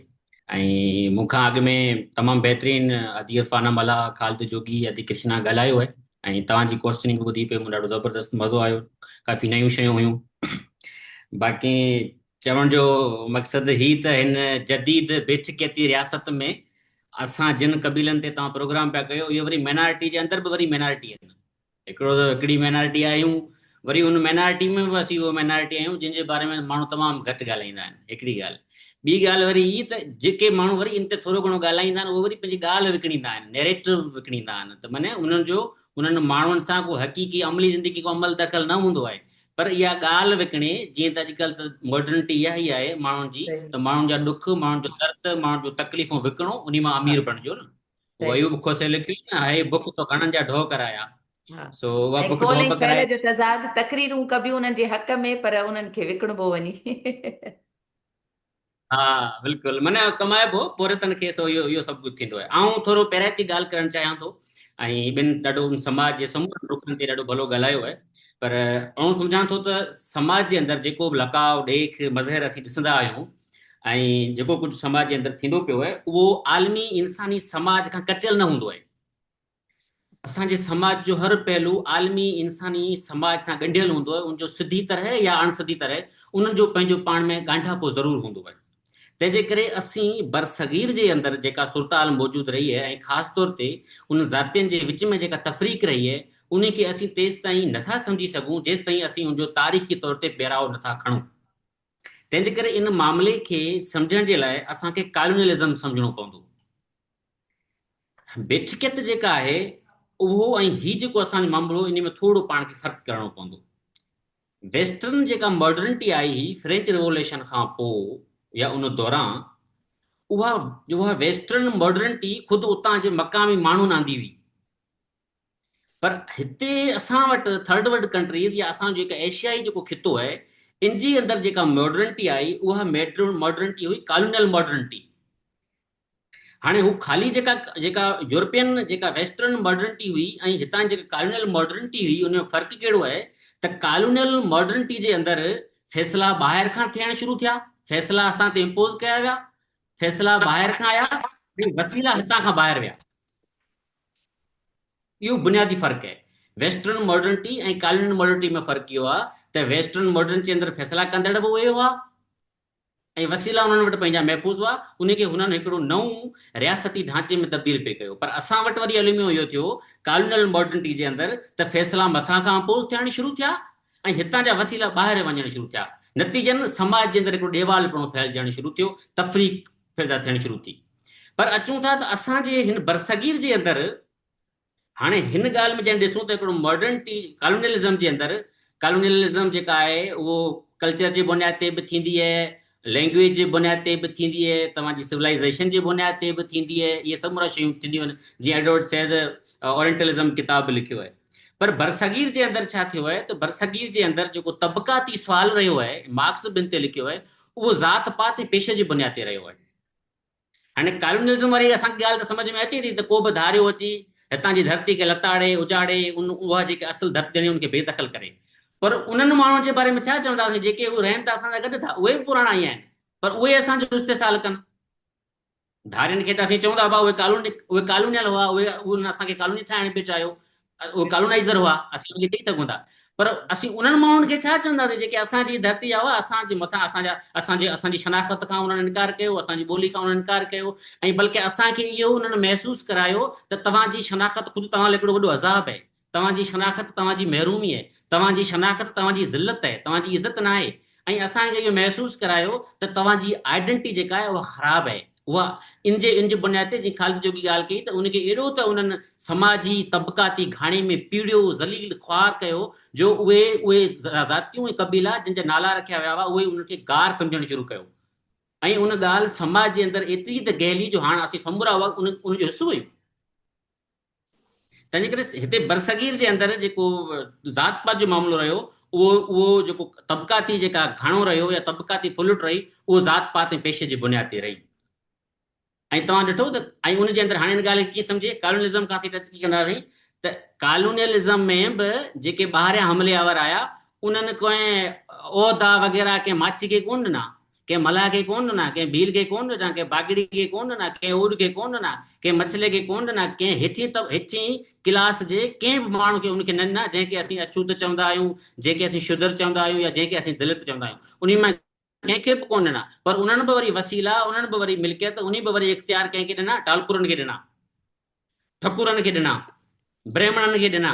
ऐं मूंखां अॻु में तमामु बहितरीन अदी इरफाना मला, ख़ालिद जोगी, अदी कृष्णा ॻाल्हायो आहे ऐं तव्हांजी क्वेश्चनिंग ॿुधी पे मूंखे ॾाढो ज़बरदस्त मज़ो आयो, काफ़ी नयूं शयूं हुयूं। बाक़ी चवण जो मक़सदु ही त हिन जदीद बेशकियती रियासत में असां जिन क़बीलनि ते तव्हां प्रोग्राम पिया कयो इहो वरी माइनॉरिटी जे अंदरि बि वरी माइनॉरिटी आहिनि। हिकिड़ी माइनॉरिटी आहियूं, वरी उन माइनॉरिटी में बि असीं उहो माइनॉरिटी आहियूं जिन जे बारे में माण्हू तमामु घटि ॻाल्हाईंदा आहिनि। हिकिड़ी ॻाल्हि। ॿी ॻाल्हि वरी ई त जेके माण्हू वरी इन ते थोरो घणो ॻाल्हाईंदा आहिनि उहे वरी पंहिंजी ॻाल्हि विकिणींदा आहिनि, नैरेटिव विकिणींदा आहिनि। त माने उन्हनि माण्हुनि सां को हक़ीक़ी अमली ज़िंदगी को अमल दख़ल न हूंदो आहे, पर इहा ॻाल्हि विकिणे जीअं त अॼुकल्ह त मॉडर्निटी इहा ई आहे माण्हुनि जी, त माण्हुनि जा ॾुख, माण्हुनि जो दर्द, माण्हुनि जो तकलीफ़ूं विकिणो, उन मां अमीर बणिजो न। उहो अयूब खोसे लिखियो न, हाय बुख तो घणनि जा ढो कराया। सो उहा बुख ढो कराए जो तज़ाद तकरीरूं कबियूं उन्हनि जे हक़ में पर उन्हनि खे विकिणबो वञी। हा बिल्कुलु, माने कमाइबो पोरतनि खे। सो इहो सभु कुझु थींदो आहे। ऐं थोरो पहिरियां ॻाल्हि करणु चाहियां थो ऐं ॿिनि ॾाढो समाज जे समूह रुखनि ते ॾाढो भलो ॻाल्हायो आहे, पर आउं सम्झां थो त समाज जे अंदरि जेको बि लकाव ॾेख मज़हर असीं ॾिसंदा आहियूं ऐं जेको कुझु समाज जे अंदरि थींदो पियो आहे उहो आलमी इंसानी समाज खां कटियल न हूंदो आहे। असांजे समाज जो हर पहलू आलमी इंसानी समाज सां ॻंढियल हूंदो आहे, उनजो सिधी तरह या अणसिधी तरह उन्हनि जो पंहिंजो पाण में ॻांढापो ज़रूरु हूंदो आहे। तंहिंजे करे असीं बरसगीर जे अंदरि जेका सूरताल मौजूदु रही आहे ऐं ख़ासि तौर ते उन ज़ातियुनि जे विच में जेका तफ़रीक रही आहे उन खे असीं तेसि ताईं नथा सम्झी सघूं जेसि ताईं असीं उनजो तारीख़ी तौर ते पहिराव नथा खणूं। तंहिंजे करे इन मामले खे सम्झण जे लाइ असांखे कॉलोनियलिज़म सम्झणो पवंदो। बेशकियत जेका आहे उहो ऐं हीउ जेको असांजो मामिलो इन में थोरो पाण खे फ़र्क़ु करणो पवंदो। वेस्टर्न जेका मॉडर्निटी आई हुई फ्रेंच रिवोल्यूशन खां पोइ या उन दौरान, उहा वेस्टर्न मॉडर्निटी ख़ुदि उतां जे मक़ामी माण्हुनि आंदी हुई। पर हिते असां वटि थर्ड वर्ल्ड कंट्रीज़ या असांजो जेका एशियाई जेको खितो आहे इन जी अंदरि जेका मॉडर्निटी आई उहा मॉडर्निटी हुई कॉलोनियल मॉडर्निटी। हाणे हू ख़ाली जेका यूरोपियन जेका वेस्टर्न मॉडर्निटी हुई ऐं हितां जेका कॉलोनियल मॉडर्निटी हुई उन में फ़र्क़ु कहिड़ो आहे त कॉलोनियल मॉडर्निटी जे अंदरि फ़ैसिला ॿाहिरि खां थियण शुरू थिया, फ़ैसिला असां ते इम्पोज़ कया विया, फ़ैसिला ॿाहिरि खां आया, वसीला हितां खां ॿाहिरि विया। इहो बुनियादी फ़र्क़ु आहे। वेस्टर्न मॉडर्निटी ऐं कॉलोनियल मॉडर्निटी में फ़र्क़ु इहो आहे त वेस्टर्न मॉडर्न जे अंदरि फ़ैसिला कंदड़ बि उहे हुआ ऐं वसीला उन्हनि वटि पंहिंजा महफ़ूज़ हुआ, उनखे हुननि हिकिड़ो नओं रियासती ढांचे में तब्दील पे कयो। पर असां वटि वरी हली में इहो थियो कॉलोनियल मॉडर्निटी जे अंदरि त फ़ैसिला मथां खां पोइ थियण शुरू थिया ऐं हितां जा वसीला ॿाहिरि वञण शुरू थिया। नतीजन समाज जे अंदरि हिकिड़ो ॾेवालपणो फैलिजणु शुरू थियो, तफ़रीक़ पैदा थियणु शुरू थी। पर अचूं था त असांजे हिन बरसगीर जे अंदरि हाणे हिन ॻाल्हि में जॾहिं ॾिसूं त हिकिड़ो मॉडर्निटी कॉलोनियलिज़म जे अंदरि कॉलोनियलिज़म जेका आहे उहो कल्चर जी बुनियाद ते बि थींदी आहे, लैंग्वेज जे बुनियाद ते बि थींदी आहे, तव्हांजी सिविलाइज़ेशन जी बुनियाद ते बि थींदी आहे। इहे सभु शयूं थींदियूं आहिनि, जीअं एडवर्ड सैद ओरिएंटलिज़म किताब लिखियो आहे। पर बरसगीर जे अंदरि छा थियो आहे त बरसगीर जे अंदरि जेको तबक़ाती सुवाल रहियो आहे, मार्क्स बिन ते लिखियो आहे, उहो ज़ात पात ऐं पेशे जी बुनियाद ते रहियो आहे। हाणे कॉलोनियलिज़म वारी असांखे ॻाल्हि त सम्झ में अचे थी त को बि धारियो अची हितां जी धरती खे लताड़े उजाड़े उहा जेके असुल धरती आहिनि उनखे बेदख़ल करे। पर उन्हनि माण्हुनि जे बारे में छा चवंदासीं जेके उहे रहनि था असां सां गॾु था, उहे बि पुराणा ई आहिनि, पर उहे असांजो इस्तेसाल कनि। धारियुनि खे त असीं चवंदा भाउ उहे कॉलोनियल हुआ, उन्हनि असांखे कॉलोनी ठाहिण पियो चाहियो, उहे कॉलोनाइज़र हुआ, असीं उनखे चई सघूं था। पर असीं उन्हनि माण्हुनि खे छा चवंदासीं जेके असांजी धरती जा हुआ, असांजे मथां असांजी शनाख़त खां उन्हनि इनकार कयो, असांजी ॿोली खां उन्हनि इनकार कयो, ऐं बल्कि असांखे इहो उन्हनि महसूसु करायो त तव्हांजी शनाख़त ख़ुदि तव्हां लाइ हिकिड़ो वॾो अज़ाब आहे, तव्हांजी शनाख़त तव्हांजी महरूमी आहे, तव्हांजी शनाख़त तव्हांजी ज़िल्लत आहे, तव्हांजी इज़त न आहे। ऐं असांखे इहो महसूसु करायो त तव्हांजी आइडेंटिटी जेका आहे उहा ख़राबु आहे। उहा इन जे बुनियाद ते जीअं ख़ालिद जोगी ॻाल्हि कई त उनखे एॾो त उन्हनि समाजी तबक़ाती घाणी में पीड़ियो ज़लील ख्वार कयो जो उहे ज़ातियूं ऐं क़बीला जिन जा नाला रखिया विया हुआ उहे उनखे गार सम्झणु शुरू कयो। ऐं उन ॻाल्हि समाज जे अंदरि एतिरी त गहली जो हाणे असीं समूरा हुआ उनजो हिसो हुयो। तंहिंजे करे हिते बरसगीर जे अंदरि जेको ज़ात पात जो मामिलो रहियो उहो जेको तबक़ाती जेका घाणो रहियो या तबक़ाती फुलट रही उहो ज़ात पात ऐं पेशे जी बुनियाद ते रही। ऐं तव्हां ॾिठो त ऐं उनजे अंदरि हाणे हिन ॻाल्हि खे कीअं सम्झे कॉलोनियलिज़म खां असीं टच कंदासीं त कॉलोनियलिज़म में बि जेके ॿाहिरियां हमलेआवर आया उन्हनि कंहिं उहिदा वग़ैरह कंहिं माछी खे कोन ॾिना, कंहिं मलाह खे कोन ॾिना, कंहिं भील खे कोन ॾिना, कंहिं बागड़ी खे कोन ॾिना, कंहिं ऊड खे कोन ॾिना, कंहिं मछले खे कोन ॾिना, कंहिं हेठीं क्लास जे कंहिं बि माण्हू खे उनखे न ॾिना जंहिंखे असीं अछूत चवंदा आहियूं, जंहिंखे असीं शुद्र चवंदा आहियूं या जंहिंखे असीं दलित चवंदा आहियूं, उन मां कंहिंखे बि कोन ॾिना। पर उन्हनि बि वरी वसीला, उन्हनि बि वरी मिल्कियत, उन बि वरी इख़्तियार कंहिंखे ॾिना, टालपुरनि खे ॾिना, ठकुरनि खे ॾिना, ब्राह्मणनि खे ॾिना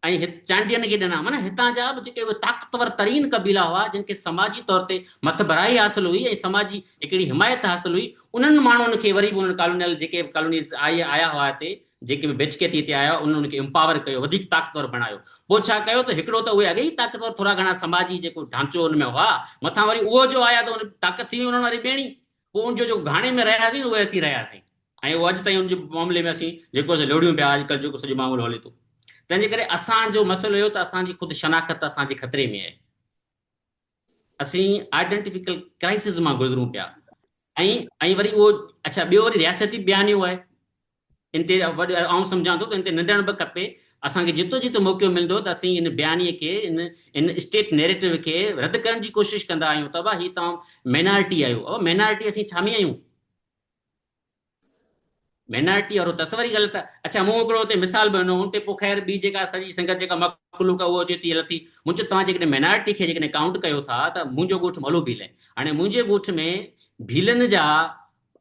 ऐं चांडियनि खे ॾिना। माना हितां जा बि जेके उहे ताक़तवर तरीन क़बीला हुआ जिन खे समाजी तौर ते मथभराई हासिल हुई ऐं समाजी हिकिड़ी हिमायत हासिल हुई, उन्हनि माण्हुनि खे वरी बि उन्हनि कॉलोनियल जेके कॉलोनीज़ आया हुआ हिते जेके बि बेचकेती हिते आया उन्हनि खे एम्पावर कयो, वधीक ताक़तवर बणायो। पोइ छा कयो त हिकिड़ो त उहे अॻे ई ताक़तवर थोरा घणा समाजी जेको ढांचो हुन में हुआ, मथां वरी उहो जो आया त उन ताक़त थी उन्हनि वरी ॿेड़ी, पोइ उनजो जो घाणे में रहियासीं उहे असीं रहियासीं ऐं उहो अॼु ताईं उनजे मामले में असीं जेको असीं लोड़ियूं पिया अॼुकल्ह जेको सॼो मामलो हले थो। तंहिंजे करे असांजो मसइलो इहो त असांजी ख़ुदि शनाख़त असांजे ख़तरे में आहे, असीं आइडेंटिफिकल क्राइसिस मां गुज़रूं पिया। ऐं वरी उहो अच्छा ॿियो वरी रियासती बयानियो आहे, इन ते आउं सम्झां थो त इन ते निंदण बि खपे। असांखे जितो जितो मौक़ो मिलंदो त असीं इन बयानीअ खे इन स्टेट नैरेटिव खे रद्द करण जी कोशिशि कंदा आहियूं। त भाउ हीअ तव्हां माइनॉरिटी आहियो, मैनॉरिटी असीं छा में आहियूं? माइनॉरिटी वारो तस्वरी ग़लति आहे। अच्छा मूं हिकिड़ो हुते मिसाल बि ॾिनो, हुते पोइ ख़ैर ॿी जेका सॼी संगत जेका मखलूक उहो अचे थी लथी, मुंहिंजो तव्हां जेकॾहिं माइनॉरिटी खे जेकॾहिं काउंट कयो था त मुंहिंजो ॻोठ मलो भील आहे। हाणे मुंहिंजे ॻोठ में भीलनि जा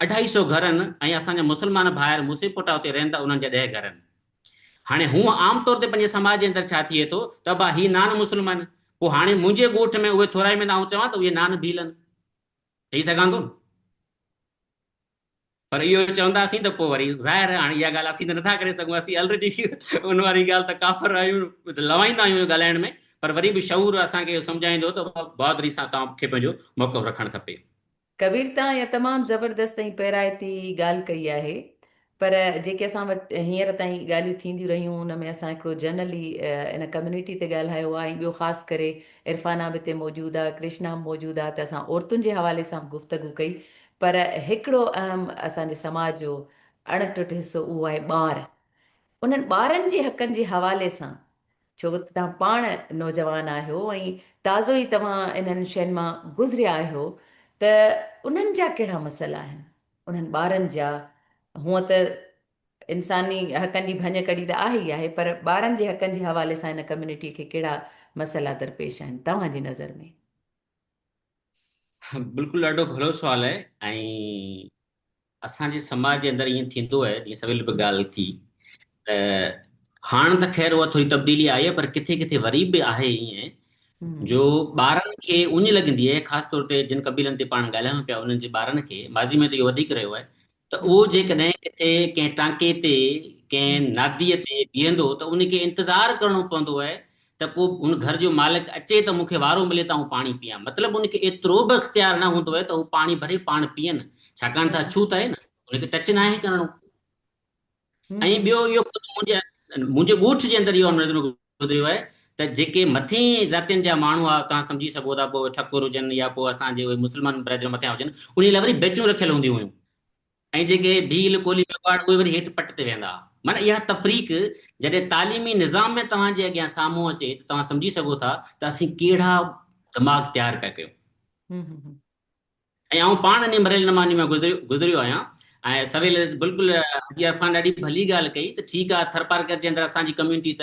250 घर आहिनि ऐं असांजा मुस्लमान भाइर मूसेपुटा हुते रहनि था, उन्हनि जा 10 घर आहिनि। हाणे हूअं आम तौर ते पंहिंजे समाज जे अंदरि छा थिए थो त भाउ हीअ नान मुस्लमान, पोइ हाणे मुंहिंजे ॻोठ में उहे थोराई में आउं चवां त उहे नान भील आहिनि, चई सघां थो। पर इहो चवंदासीं त पोइ वरी ज़ाहिर आहे हाणे इहा ॻाल्हि असीं त नथा करे सघूं, असीं ऑलरेडी उन वारी ॻाल्हि त काफ़र आहियूं, लवाईंदा आहियूं ॻाल्हाइण में। पर वरी बि शऊर असांखे सम्झाईंदो त बहादुरी सां तव्हांखे पंहिंजो मौक़िफ़ रखणु खपे। कबीर तव्हां इहा तमामु ज़बरदस्त ऐं पहिराइती ॻाल्हि कई आहे, पर जेके असां वटि हींअर ताईं ॻाल्हियूं थींदियूं रहियूं हुन में असां हिकिड़ो जनरली इन कम्यूनिटी ते ॻाल्हायो आहे, ऐं ॿियो ख़ासि करे इरफाना बि हिते मौजूदु आहे, कृष्णा मौजूदु आहे, त असां औरतुनि जे हवाले सां गुफ़्तगू कई। पर हिकिड़ो अहम असांजे समाज जो अणटुट हिसो उहो आहे ॿार। उन्हनि ॿारनि जे हक़नि जे हवाले सां, छो त तव्हां पाण नौजवान आहियो ऐं ताज़ो ई तव्हां इन्हनि शयुनि मां गुज़रिया आहियो, त उन्हनि जा कहिड़ा मसइला आहिनि उन्हनि ॿारनि जा? हूअं त इंसानी हक़नि जी भञ कड़ी त आहे ई आहे, पर ॿारनि जे हक़नि जे हवाले सां हिन कम्युनिटीअ खे कहिड़ा मसइला दरपेश आहिनि तव्हांजी नज़र में? बिल्कुलु ॾाढो भलो सुवालु आहे। ऐं असांजे समाज जे अंदरि ईअं थींदो आहे, जीअं सवेल बि ॻाल्हि थी, त हाणे त ख़ैर उहा थोरी तब्दीली आई आहे, पर किथे किथे वरी बि आहे ईअं जो ॿारनि खे उञ लॻंदी आहे, ख़ासि तौर ते जिन क़बीलनि ते पाण ॻाल्हायूं पिया उन्हनि जे ॿारनि खे, माज़ी में त इहो वधीक रहियो आहे, त उहो जेकॾहिं किथे कंहिं टांके ते कंहिं नादीअ ते बीहंदो त उनखे इंतज़ारु करिणो पवंदो आहे त पोइ उन घर जो मालिक अचे त मूंखे वारो मिले त आउं पाणी पीआं। मतिलबु उनखे एतिरो बि इख़्तियार न हूंदो आहे त हू पाणी भरे पाण पीअनि, छाकाणि त अछूत आहे न, उनखे टच न आहे करिणो। ऐं ॿियो इहो मुंहिंजे ॻोठ जे अंदरि इहो नज़र में गुज़रियो आहे त जेके मथे ज़ातियुनि जा माण्हू आहे, तव्हां सम्झी सघो था, पोइ ठकुर हुजनि या पोइ असांजे उहे मुस्लमान ब्रदर मथियां हुजनि, उन लाइ वरी बेचूं रखियल हूंदियूं हुयूं, ऐं जेके भील कोली मेवाड़ उहे वरी हेठि पट ते वेंदा। माना इहा तफ़रीक जॾहिं तालीमी निज़ाम में तव्हांजे अॻियां साम्हूं अचे त तव्हां सम्झी सघो था त असीं कहिड़ा दिमाग़ तयारु पिया कयूं। ऐं आउं पाण इन मरल नमानी में गुज़रियो आहियां। ऐं सवेल बिल्कुलु अदी अरफान ॾाढी भली ॻाल्हि कई त ठीकु आहे, थरपारकर जे अंदरि असांजी कम्यूनिटी त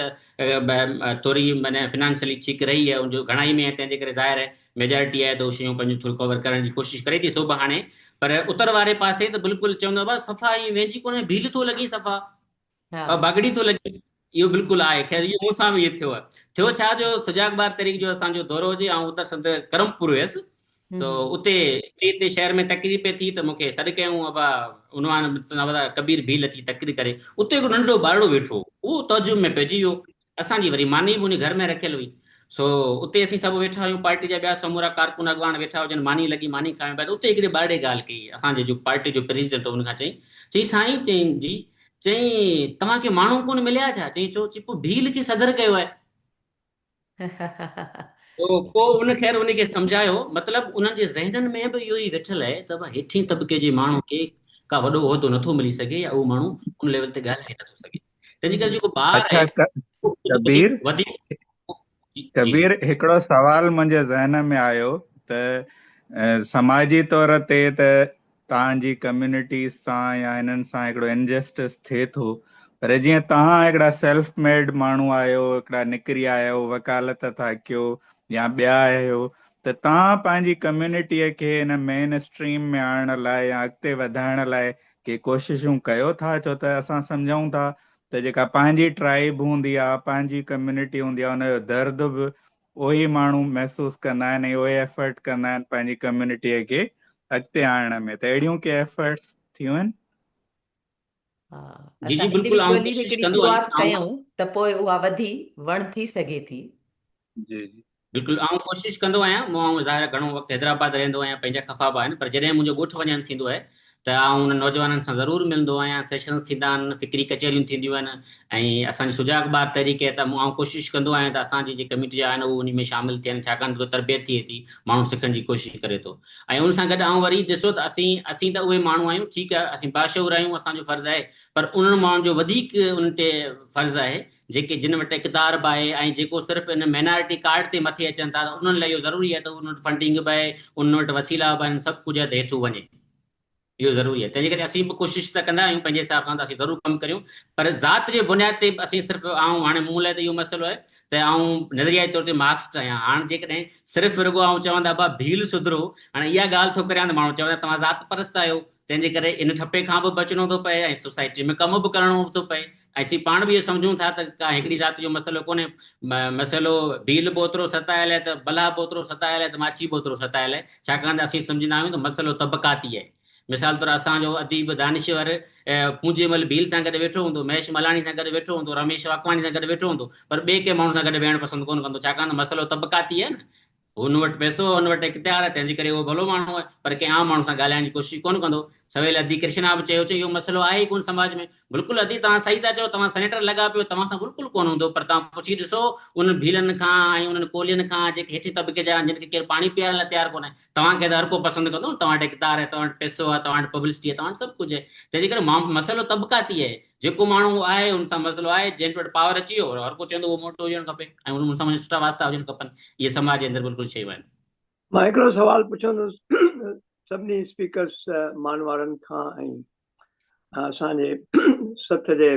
थोरी माना फिनेंशियली ठीकु रही आहे, उनजो घणाई में, तंहिंजे करे ज़ाहिर आहे मेजॉरिटी आहे त उहे शयूं पंहिंजूं थोरो कवर करण जी कोशिशि करे थी सुबुह हाणे। पर उतर वारे पासे त बिल्कुलु चवंदो आहे सफ़ा ई वेझी कोन्हे, भील थो लॻी सफ़ा, बागड़ी थो लॻे। इहो बिल्कुलु आहे। ख़ैर इहो मूं सां बि इहो थियो छा जो सुजाग बार तरीक़ जो असांजो दौरो हुजे, ऐं उतर संद करमपुर हुयसि, सो उते स्टेज ते शहर में तकरीर पे थी त मूंखे सॾु कयूं, अबा उनवान कबीर भील अची तकरीर करे। उते हिकिड़ो नंढो ॿारड़ो वेठो, उहो तजुब में पइजी वियो। असांजी वरी मानी बि उन घर में रखियल हुई, सो उते असीं सभु वेठा आहियूं, पार्टी जा ॿिया समूरा कारकुन अॻवान वेठा हुजनि, मानी लॻी, मानी खाइण पिया। त उते हिकिड़े ॿारड़े ॻाल्हि कई, असांजे जो पार्टी जो प्रेसिडेंट हुन खां चई साईं, चई तव्हांखे माण्हू कोन मिलिया छा? चई पोइ भील खे सदर कयो आहे। पोइ उन ख़ैर उनखे सम्झायो, मतिलबु उन्हनि जे ज़हननि में बि इहो ई वेठल आहे त हेठीं तबिके जे माण्हू खे का वॾो उहिदो नथो मिली सघे, या उहो माण्हू उन लेवल ते ॻाल्हाए नथो सघे। तंहिंजे करे जेको ॿार अच्छा आहे कबीर, हिकिड़ो सवाल मुंहिंजे ज़हन में आयो त समाजी तौर ते त तव्हांजी कम्युनिटी सां या हिननि सां हिकिड़ो इनजस्टिस थिए थो, पर जीअं तव्हां हिकिड़ा सेल्फ मेड माण्हू आहियो, हिकिड़ा निकिरी आया आहियो, वकालत था कयो या ॿिया आहियो, त तव्हां पंहिंजी कम्युनिटीअ खे हिन मेन स्ट्रीम में आणण लाइ या अॻिते वधाइण लाइ के कोशिशूं कयो था? छो त असां सम्झूं था त जेका पंहिंजी ट्राइब हूंदी आहे, पंहिंजी कम्युनिटी हूंदी आहे, हुनजो दर्द बि उहे ई माण्हू महसूसु कंदा आहिनि, उहे एफर्ट कंदा आहिनि पंहिंजी कम्युनिटीअ खे अॻिते आणण में। त अहिड़ियूं के एफर्ट्स थियूं आहिनि? असां इंडिविजुअली हिकिड़ी शुरूआत कयूं त पोइ उहा वधी वण थी सघे थी। जी जी बिल्कुलु, आउं कोशिशि कंदो आहियां। मूं ज़ाहिर घणो वक़्तु हैदराबाद रहंदो आहियां, पंहिंजा ख़फ़ाब आहिनि, पर जॾहिं मुंहिंजो ॻोठु वञणु थींदो आहे त आउं उन नौजवाननि सां ज़रूरु मिलंदो आहियां। सेशन्स थींदा आहिनि, फ़िक्री कचहरियूं थींदियूं आहिनि, ऐं असांजी सुजाग बार तरीक़े त आउं कोशिशि कंदो आहियां त असांजी जेकी कम्यूनिटी जा आहिनि उहे उन में शामिलु थियनि, छाकाणि त तरबियत थिए थी, माण्हू सिखण जी कोशिशि करे थो। ऐं उन सां गॾु आउं वरी ॾिसो त असीं त उहे माण्हू आहियूं, ठीकु आहे, असीं बाशऊर आहियूं, असांजो फ़र्ज़ु आहे, पर उन्हनि माण्हुनि जो वधीक उन ते फ़र्ज़ु आहे जेके जिन वटि इक़्तिदार बि आहे, ऐं जेको सिर्फ़ु इन माइनॉरिटी कार्ड ते मथे अचनि था, उन्हनि लाइ इहो ज़रूरी आहे त उन वटि फंडिंग बि आहे, उन वटि वसीला बि आहिनि, सभु कुझु आहे त हेठि वञे, इहो ज़रूरी आहे। तंहिंजे करे असीं बि कोशिशि त कंदा आहियूं पंहिंजे हिसाब सां त असीं ज़रूरु कमु करियूं, पर ज़ात जे बुनियाद ते असीं सिर्फ़ु हाणे मूं लाइ त इहो मसइलो आहे त नज़रियाई तौर ते मार्क्सिस्ट आहियां। हाणे जेकॾहिं सिर्फ़ु रुॻो चवंदा भाउ भील सुधरो, हाणे इहा ॻाल्हि थो करियां त माण्हू चवंदा तव्हां ज़ात परस्त आहियो, तंहिंजे करे इन ठपे खां बि बचणो थो पए, ऐं सोसाइटी में कमु बि करणो थो पए। ऐं असीं पाण बि इहो सम्झूं था त का हिकिड़ी ज़ात जो मसइलो कोन्हे, मसइलो भील बि ओतिरो सतायल आहे, त बला बि ओतिरो सतायल आहे, त माछी बि ओतिरो सतायल आहे, छाकाणि त असीं सम्झंदा आहियूं त मसइलो तबक़ाती आहे। मिसाल तौरु असांजो अदीब दानिश्वर पूंजीमल भील सां गॾु वेठो हूंदो, महेश मलाणी सां गॾु वेठो हूंदो, रमेश वाकवाणी सां गॾु वेठो हूंदो, पर ॿिए कंहिं माण्हू सां गॾु वेहणु पसंदि कोन कंदो, छाकाणि त मसइलो तबक़ाती आहे न। हुन वटि पैसो, हुन वटि इख़्तियार आहे, तंहिंजे करे उहो भलो माण्हू आहे, पर कंहिं आम माण्हू सां ॻाल्हाइण जी कोशिशि कोन कंदो। सवेल अदी कृष्णा बि चयो इहो मसइलो आहे ई कोन समाज में। बिल्कुलु अदी तव्हां सही था चओ, तव्हां सेनेटर लॻा पियो, तव्हां सां बिल्कुलु कोन हूंदो, पर तव्हां पुछी ॾिसो उन भीलनि खां ऐं उन्हनि कोलियुनि खां जेके हेठि तबिके जा जिन खे केरु पाणी पीआरण लाइ तयारु कोन्हे, तव्हांखे त हर को पसंदि कंदो, तव्हां वटि इक़्तिदार आहे, तव्हां वटि पैसो आहे, तव्हां वटि पब्लिसिटी आहे, तव्हां वटि सभु कुझु आहे। तंहिंजे करे मसइलो तबक़ाती आहे, जेको माण्हू आहे उन सां मसइलो आहे, जंहिं वटि पावर अची वियो हर को चवंदो उहो मोटो हुजणु खपे, ऐं उन सां सुठा वास्ता हुजणु खपनि। इहे समाज जे अंदरि बिल्कुलु शयूं आहिनि। मां हिकिड़ो सवाल पुछंदुसि सभिनी स्पीकर्स मान वारनि खां, ऐं असांजे सथ जे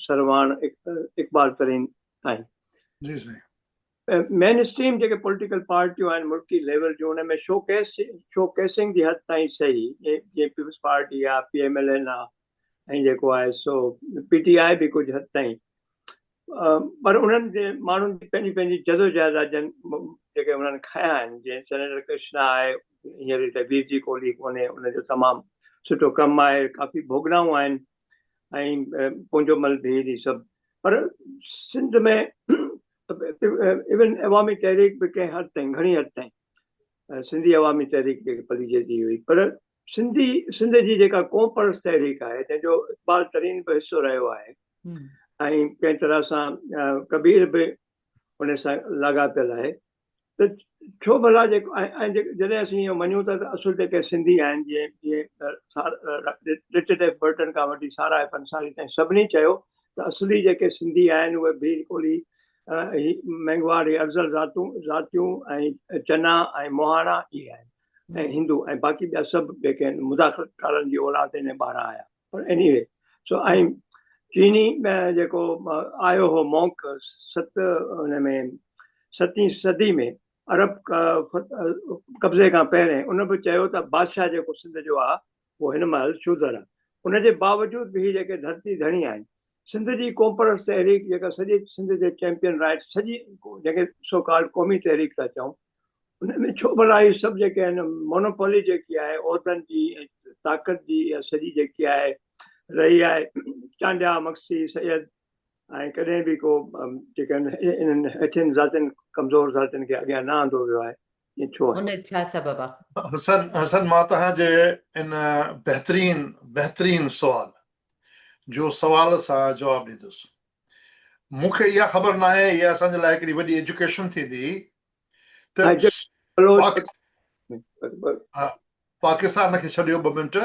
सरवाण इकबाल तरीन आहिनि। जी जी मेन स्ट्रीम जेके पॉलिटिकल पार्टियूं आहिनि मुल्की लेवल जूं उन में शोकेसिंग जी हद ताईं सही, जीअं पीपल्स पार्टी आहे, PMLN आहे, ऐं जेको आहे सो PTI बि कुझु हद ताईं, पर उन्हनि जे माण्हुनि जी पंहिंजी पंहिंजी जदोजहद आहे जेके उन्हनि खया आहिनि। जीअं सेनेटर कृष्णा आहे, हींअर त वीर जी कोहली कोन्हे, उनजो तमामु सुठो कमु आहे, काफ़ी भोगनाऊं आहिनि, ऐं पुंजोमल भी सभु। पर सिंध में इवन अवामी तहरीक बि कंहिं हद ताईं, घणी हद ताईं सिंधी अवामी तहरीक जेके पलिजे थी हुई, पर सिंध जी जेका क़ौम परस्त तहरीक आहे जंहिंजो इकबाल तरीन बि हिसो रहियो आहे, ऐं कंहिं तरह सां कबीर बि उन सां लाॻापियल आहे, त छो भला जेको ऐं जॾहिं असीं इहो मञूं था त असुल जेके सिंधी आहिनि, जीअं रिचर्ड एफ बर्टन खां वठी सारा एफ अंसारी ताईं सभिनी चयो त असली जेके सिंधी आहिनि उहे भील कोहली, मेंगवाड़ी, अफ़ज़ल ज़ातियूं ऐं चना ऐं मोहाणा इहे आहिनि, ऐं हिंदू, ऐं बाक़ी ॿिया सभु जेके आहिनि मुदाख़लतकारनि जी औलाद इन ॿाहिरां आया। पर एनीवे सो ऐं चीनी जेको आयो हो मॉन्क हुन में 7वीं सदी में अरब कब्ज़े खां पहिरें, उन बि चयो त बादशाह जेको सिंध जो आहे उहो हिन महिल शूदर आहे। उनजे बावजूद बि जेके धरती धणी आहिनि, सिंध जी क़ौम परस्त तहरीक जेका सॼे सिंध जे चैंपियन राइट्स, सॼी जेके सोकाल क़ौमी तहरीक था चऊं, उन में छो भला इहे सभु जेके आहिनि मोनोपोली जेकी आहे उहिदनि जी, ताक़त जी, या सॼी जेकी आहे रही आहे चांडिया, मक्सी, सैयद, ऐं कॾहिं बि को जेके आहिनि इन्हनि हेठियुनि ज़ातियुनि, कमज़ोर ज़ातियुनि खे अॻियां न आंदो वियो आहे, ईअं छो आहे? उन छा सबब आहे? हसन मां तव्हांजे इन बहितरीन सवाल जो सवाल सां जवाबु ॾींदुसि। मूंखे इहा ख़बर न आहे, इहा असांजे लाइ हिकिड़ी वॾी एजुकेशन थींदी त पाकिस्तान खे छॾियो 2 मिंट,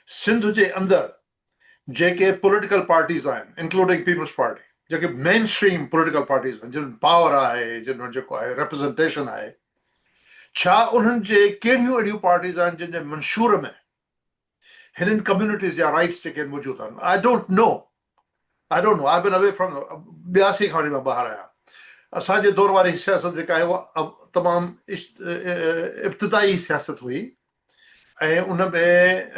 सिंध जे अंदरि जेके पॉलिटिकल पार्टीज़ आहिनि इंक्लूडिंग पीपल्स पार्टी, जेके मेन स्ट्रीम पॉलिटिकल पार्टीज़ आहिनि, जिन पावर आहे, जिन वटि जेको आहे रिप्रेज़ेंटेशन आहे, छा उन्हनि जे कहिड़ियूं अहिड़ियूं पार्टीज़ आहिनि जिन जे मंशूर में हिननि कम्यूनिटीज़ जा राइट्स जेके मौजूदु आहिनि? I don't know, I been away from 82 खां वठी मां ॿाहिरि आहियां। असांजे दौर वारी सियासत जेका आहे उहा तमामु इब्तिदाई सियासत हुई, ऐं उन में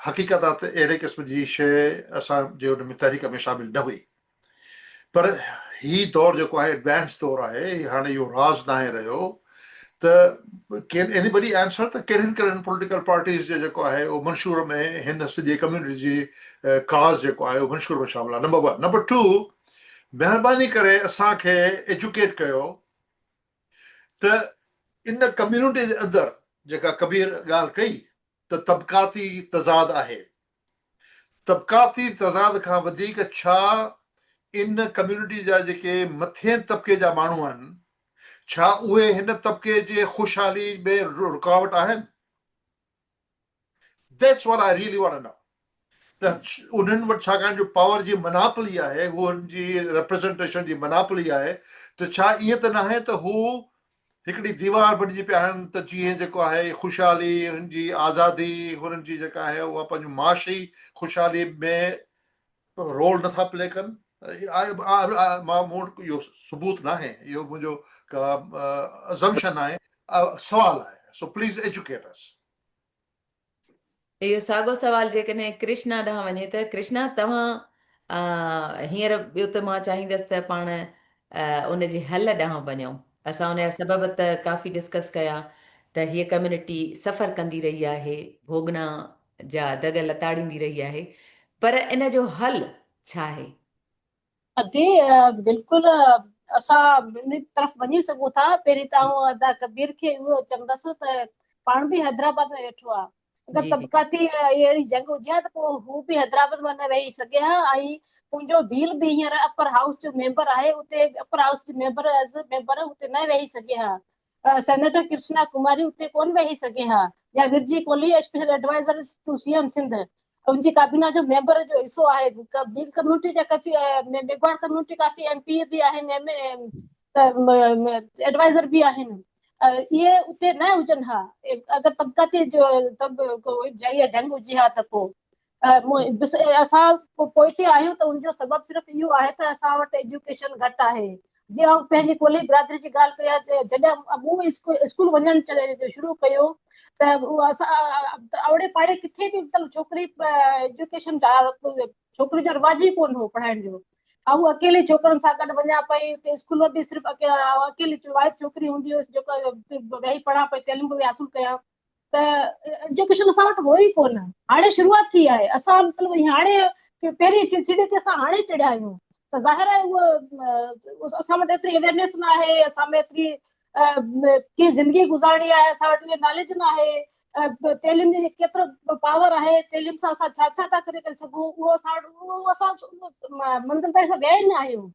हक़ीक़त अहिड़े क़िस्म जी शइ असांजे उन में तहरीक में शामिल न हुई। पर ही दौर जेको आहे एडवांस दौर आहे, हाणे इहो राज़ न आहे रहियो त एनीबडी आंसर त कहिड़ियुनि पॉलिटिकल पार्टीज़ जो जेको आहे उहो मंशूर में हिन सॼे कम्यूनिटी जी काज़ जेको आहे उहो मंशूर में शामिल आहे। नंबर 1। नंबर 2, महिरबानी करे असांखे एजुकेट कयो त इन कम्यूनिटी जे अंदरि जेका कबीर ॻाल्हि कई त तबक़ाती तज़ाद आहे, तबक़ाती तज़ाद खां वधीक छा इन कम्यूनिटी जा जेके मथे तबिके जा माण्हू आहिनि, छा उहे हिन तबिके जे ख़ुशहाली में रुकावट आहिनि? That's what I really want to know. त उन्हनि वटि छाकाणि जो पावर जी मनापली आहे, उन्हनि जी रिप्रेज़ेंटेशन जी मनापली आहे, त छा ईअं त न आहे त हू हिकिड़ी दीवार बणिजी पिया आहिनि त जीअं जेको आहे ख़ुशहाली, हुननि जी आज़ादी, हुननि जी जेका आहे उहा पंहिंजी माशी ख़ुशहाली में रोल नथा प्ले कनि? मां मूं वटि इहो सबूत न आहे, इहो मुंहिंजो का अज़म्पशन आहे, सवाल आहे। सो प्लीज़ एजुकेट अस। इहो साॻियो सवाल जेकॾहिं कृष्णा ॾांहुं वञे त कृष्णा तव्हां हींअर ॿियो त मां चाहींदसि त पाण उनजे हल ॾांहुं वञूं। असां उनजा सबब त काफ़ी डिस्कस कया त हीअ कम्यूनिटी सफ़र कंदी रही आहे, भोगना जा दग लताड़ींदी रही आहे, पर इन जो हल छा आहे? अदी बिल्कुलु असां इन तरफ़ वञी सघूं था। पहिरीं तव्हां अदा कबीर खे उहो चवंदसि त पाण बि हैदराबाद में वेठो आहे, अगरि तबक़ाती अहिड़ी जंग हुजे हा त पोइ हू बि हैदराबाद में न रही सघे हा। ऐं मुंहिंजो भील बि हींअर अपर हाउस जो मेंबर आहे, उते अपर हाउस जो मेंबर एज़ अ मेंबर उते न वेही सघे हा। सेनेटर कृष्णा कुमारी उते कोन वेही सघे हा, या Virji Kohli special advisor to CM Sindh, उनजी काबीना जो मेंबर जो हिसो आहे। भील कम्यूनिटी जा काफ़ी मेघवाड़ कम्यूनिटी काफ़ी MP बि आहिनि, एडवाइज़र बि आहिनि। इहे उते न हुजनि हा। अगरि तबक़ाती जंग हुजे हा त पोइ असां पोइते आहियूं त उनजो सबबु सिर्फ़ु इहो आहे त असां वटि एजुकेशन घटि आहे। जीअं आउं पंहिंजी कोली बिरादरी जी ॻाल्हि कयां त जॾहिं मूं स्कूल वञणु शुरू कयो त असां ओड़े पाड़े किथे बि मतिलबु छोकिरी एजुकेशन छोकिरी जो रिवाज ई कोन हो पढ़ाइण जो। ऐं अकेले छोकिरनि सां गॾु वञा पई त स्कूल में बि सिर्फ़ु अकेली वाहिद छोकिरी हूंदी हुअसि जेको वेही पढ़ा पई, तइलीम बि हासिलु कयां। त एजुकेशन असां वटि हो ई कोन। हाणे शुरूआत थी आहे, असां मतिलबु हाणे पहिरीं सीढ़ी ते असां हाणे चढ़िया आहियूं त ज़ाहिर आहे उहो असां वटि एतिरी अवेयरनेस न आहे, असां में एतिरी कीअं ज़िंदगी गुज़ारणी आहे असां वटि इहा नॉलेज न आहे। तइलीम जी केतिरो पावर आहे, तइलीम सां असां छा छा था करे सघूं, उहो असां मंज़िल ताईं असां विया ई न आहियूं।